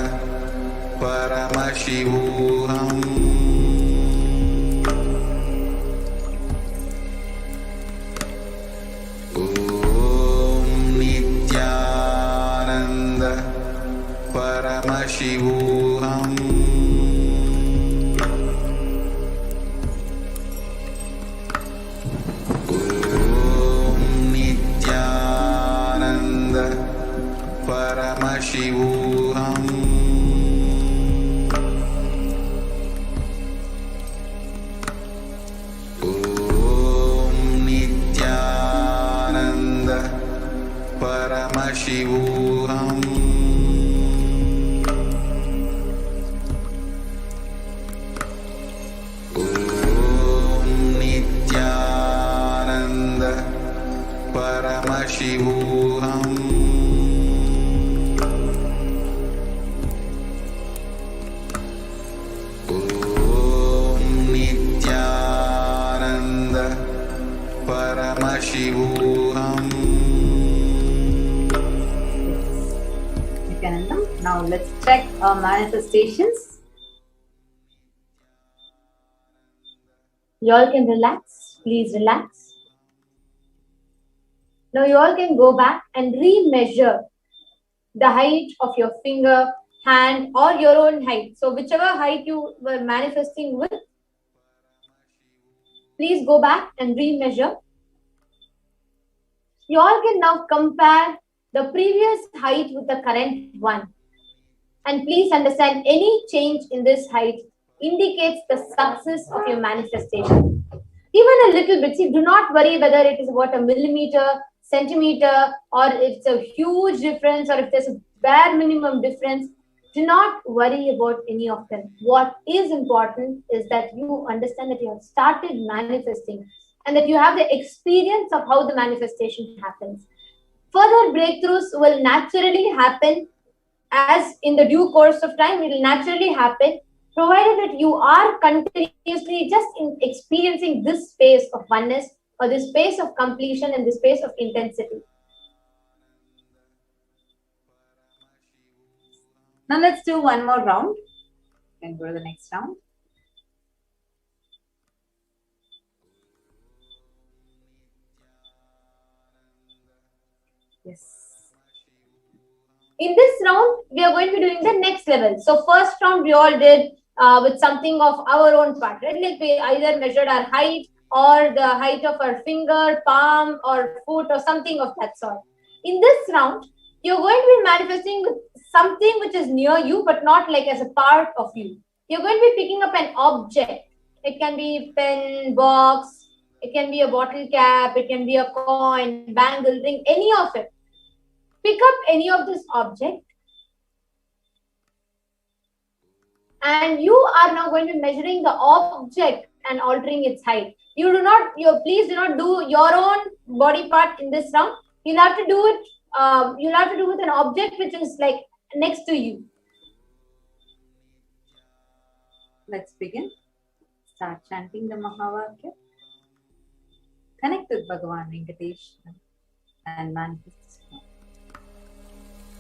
Paramashivoham. Om Nithyananda Paramashivoham. Om Nithyananda Paramashivoham. Om Nithyananda Paramashivoham. Om Nithyananda Paramashivoham. Om Nithyananda Paramashivoham. Nithyanandam. Now let's check our manifestations. You all can relax. Please relax. Now you all can go back and re-measure the height of your finger, hand, or your own height. So whichever height you were manifesting with, please go back and re-measure. You all can now compare the previous height with the current one. And please understand, any change in this height indicates the success of your manifestation. Even a little bit. See, do not worry whether it is about a millimeter, centimeter, or it's a huge difference, or if there's a bare minimum difference. Do not worry about any of them. What is important is that you understand that you have started manifesting and that you have the experience of how the manifestation happens. Further breakthroughs will naturally happen as in the due course of time. It will naturally happen, provided that you are continuously just experiencing this space of oneness, or this space of completion, and this space of intensity. Now let's do one more round and go to the next round. Yes. In this round, we are going to be doing the next level. So first round, we all did with something of our own part, right? Like we either measured our height or the height of our finger, palm, or foot, or something of that sort. In this round, you're going to be manifesting with something which is near you, but not like as a part of you. You're going to be picking up an object. It can be pen, box, it can be a bottle cap, it can be a coin, bangle, ring, any of it. Pick up any of this object, and you are now going to be measuring the object and altering its height. Please do not do your own body part in this round. You'll have to do it. You'll have to do with an object which is like next to you. Let's begin. Start chanting the Mahavakya. Connect with Bhagavan Venkatesh and manifest.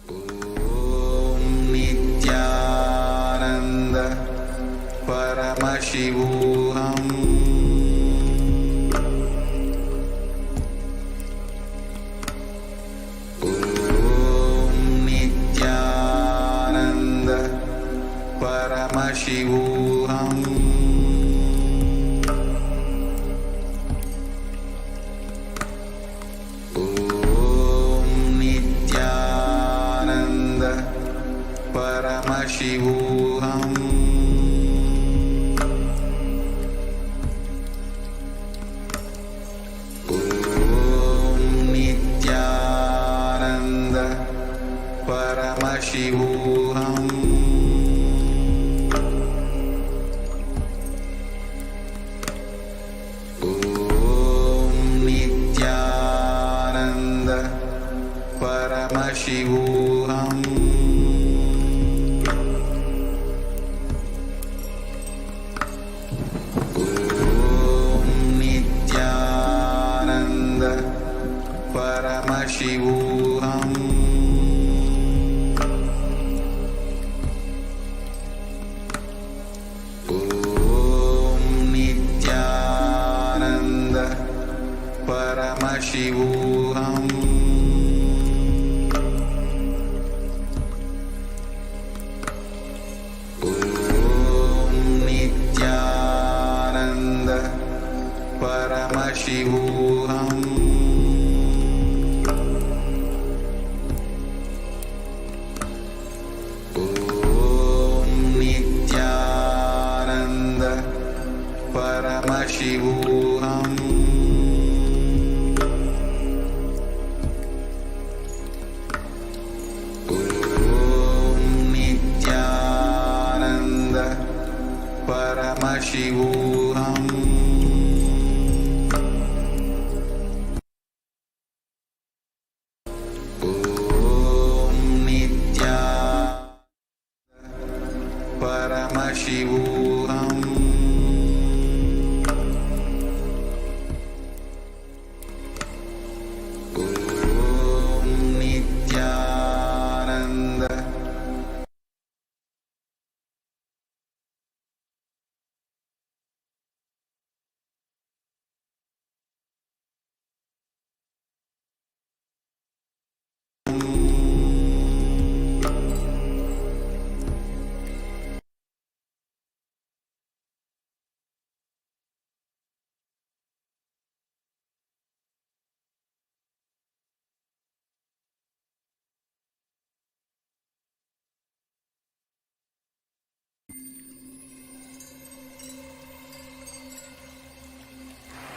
Om Nithyananda Paramashivoham. Om Nithyananda Paramashivoham. Paramashivoham. Om Nithyananda Paramashivoham. Om Nithyananda Paramashivoham. Paramashivoham. Om Nithyananda Paramashivoham. Om Nithyananda Paramashivoham. Paramashivoham. Om Nithyananda Paramashivoham. Om Nithyananda Paramashivoham.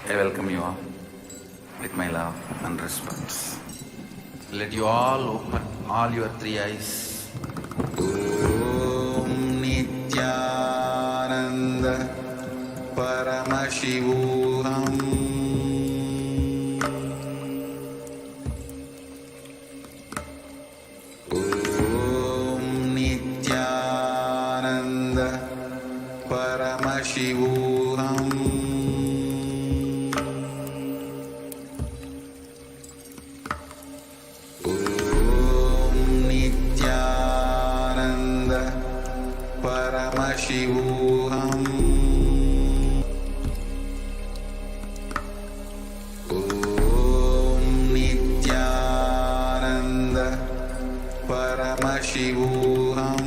I welcome you all with my love and respect. Let you all open all your three eyes. Om Nithyananda Paramashivoham. Om Nithyananda Paramashivoham. Paramashivoham. Om Nithyananda Paramashivoham.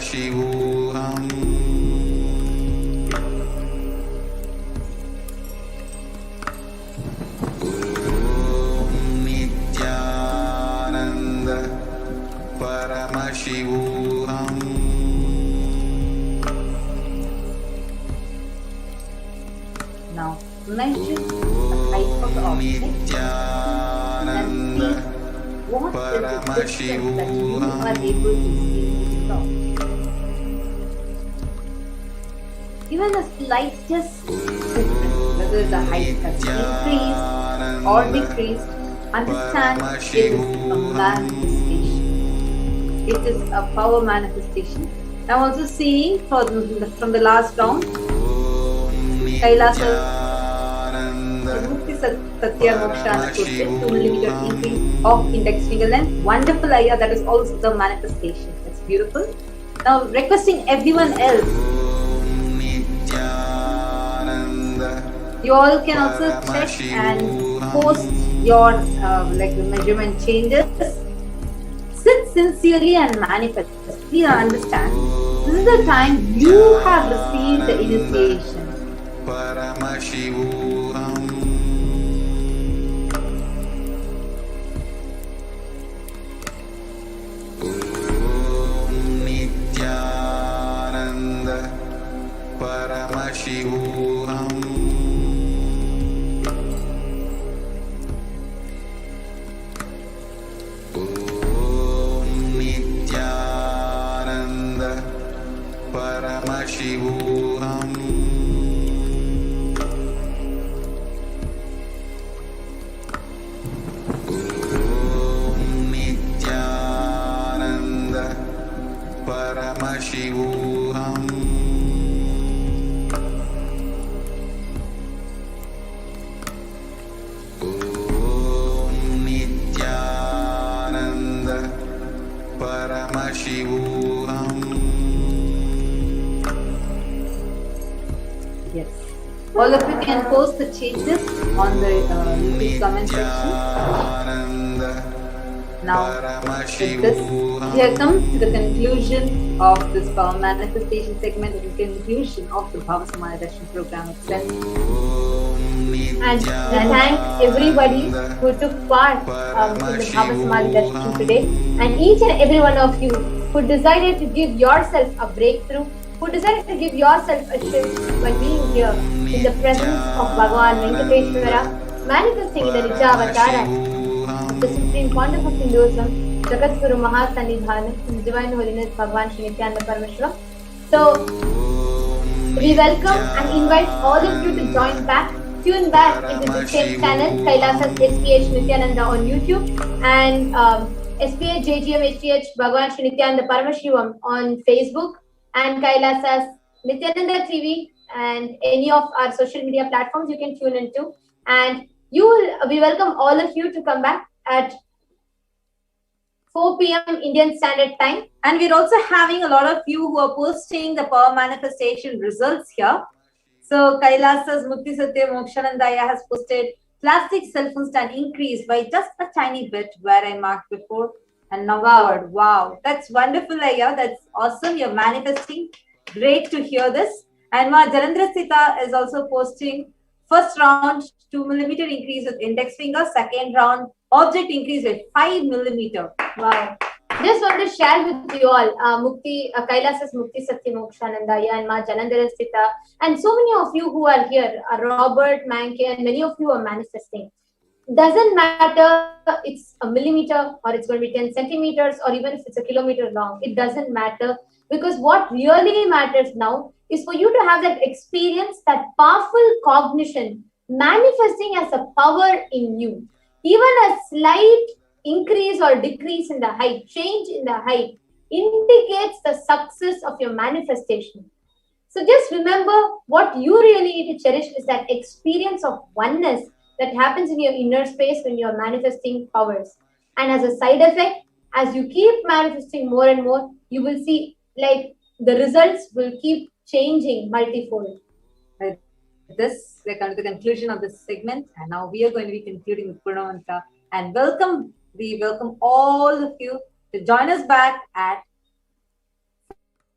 Paramashivoham. Nithyananda Paramashivoham. Now measure the height of the object and see what is the distance that you are able to see from. Even the slightest difference, whether the height has increased or decreased, understand it is a manifestation. It is a power manifestation. I'm also seeing from the last round, Kailasa Satya Mokshana posted 2 millimeter increase of index finger length. Wonderful idea. That is also the manifestation. It's beautiful. Now requesting everyone else, you all can also check and post your the measurement changes. Sit sincerely and manifest. Please understand, this is the time you have received the initiation. Paramashivoham. Nithyananda Paramashivoham. Nithyananda Paramashivoham. Nithyananda Paramashivoham. Nithyananda Paramashivoham. Yes. All of you can post the changes on the YouTube comment section. Now, with this, we have come to the conclusion of this power manifestation segment, and the conclusion of the Bhava Samadhi Darshan program itself. And we thank everybody who took part in the Bhava Samadhi Darshan today, and each and every one of you who decided to give yourself a breakthrough, who decided to give yourself a shift by being here in the presence of Bhagavan Venkateshwara, manifesting in the Nija Avatara, the Supreme Pontiff of Hinduism, Jagatguru Mahasannidhana, His Divine Holiness Bhagavan Shri Nithyananda Paramashivam. So, we welcome and invite all of you to join back, tune back into the same channel, Kailasa's HDH Nithyananda on YouTube, and SPA JGM HDH Bhagavan Shri Nithyananda Paramashivam on Facebook, and Kailasa's Nithyananda TV, and any of our social media platforms you can tune into. And we welcome all of you to come back at 4 p.m. Indian Standard Time. And we're also having a lot of you who are posting the power manifestation results here. So Kailasa's Mukti Satya Mokshanandaya has posted plastic cell phone stand increased by just a tiny bit where I marked before and now forward. Wow, that's wonderful, Aya. That's awesome. You're manifesting. Great to hear this. And Ma Jalandra Sita is also posting first round 2 millimeter increase with index finger, second round object increase with 5 millimeter. Wow. Just want to share with you all Kailasa's Mukti Satya Mokshanandaya and Ma Jalandhara Sthita, and so many of you who are here, Robert, Manke, and many of you are manifesting. Doesn't matter it's a millimeter or it's going to be 10 centimeters or even if it's a kilometer long. It doesn't matter, because what really matters now is for you to have that experience, that powerful cognition manifesting as a power in you. Even a slight increase or decrease in the height, change in the height, indicates the success of your manifestation. So just remember, what you really need to cherish is that experience of oneness that happens in your inner space when you are manifesting powers. And as a side effect, as you keep manifesting more and more, you will see like the results will keep changing multifold. With this, we come to the conclusion of this segment, and now we are going to be concluding with Purnamanta. And we welcome all of you to join us back at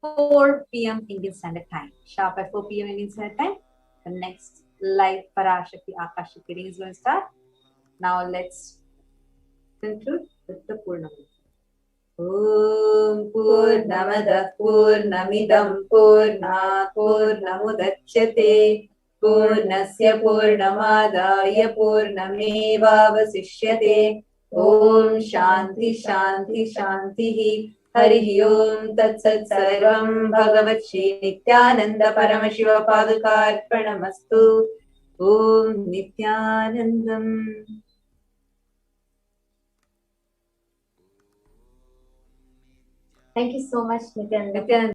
4 p.m. Indian Standard Time. Sharp at 4 p.m. Indian Standard Time. The next live Parashakti Akashic reading is going to start. Now let's conclude with the Purnamam. Om Purnamadah Purnamidam Purnat Purnamudachyate Purnasya Purnamadaya Purnamevavasishyate. Om Shanti Shanti Shanti Harihi Om Tat Sat Sarvam Bhagavat Shri Nithyananda Paramashivam Padukarpanamastu. Om Nithyanandam. Thank you so much, Nithyananda.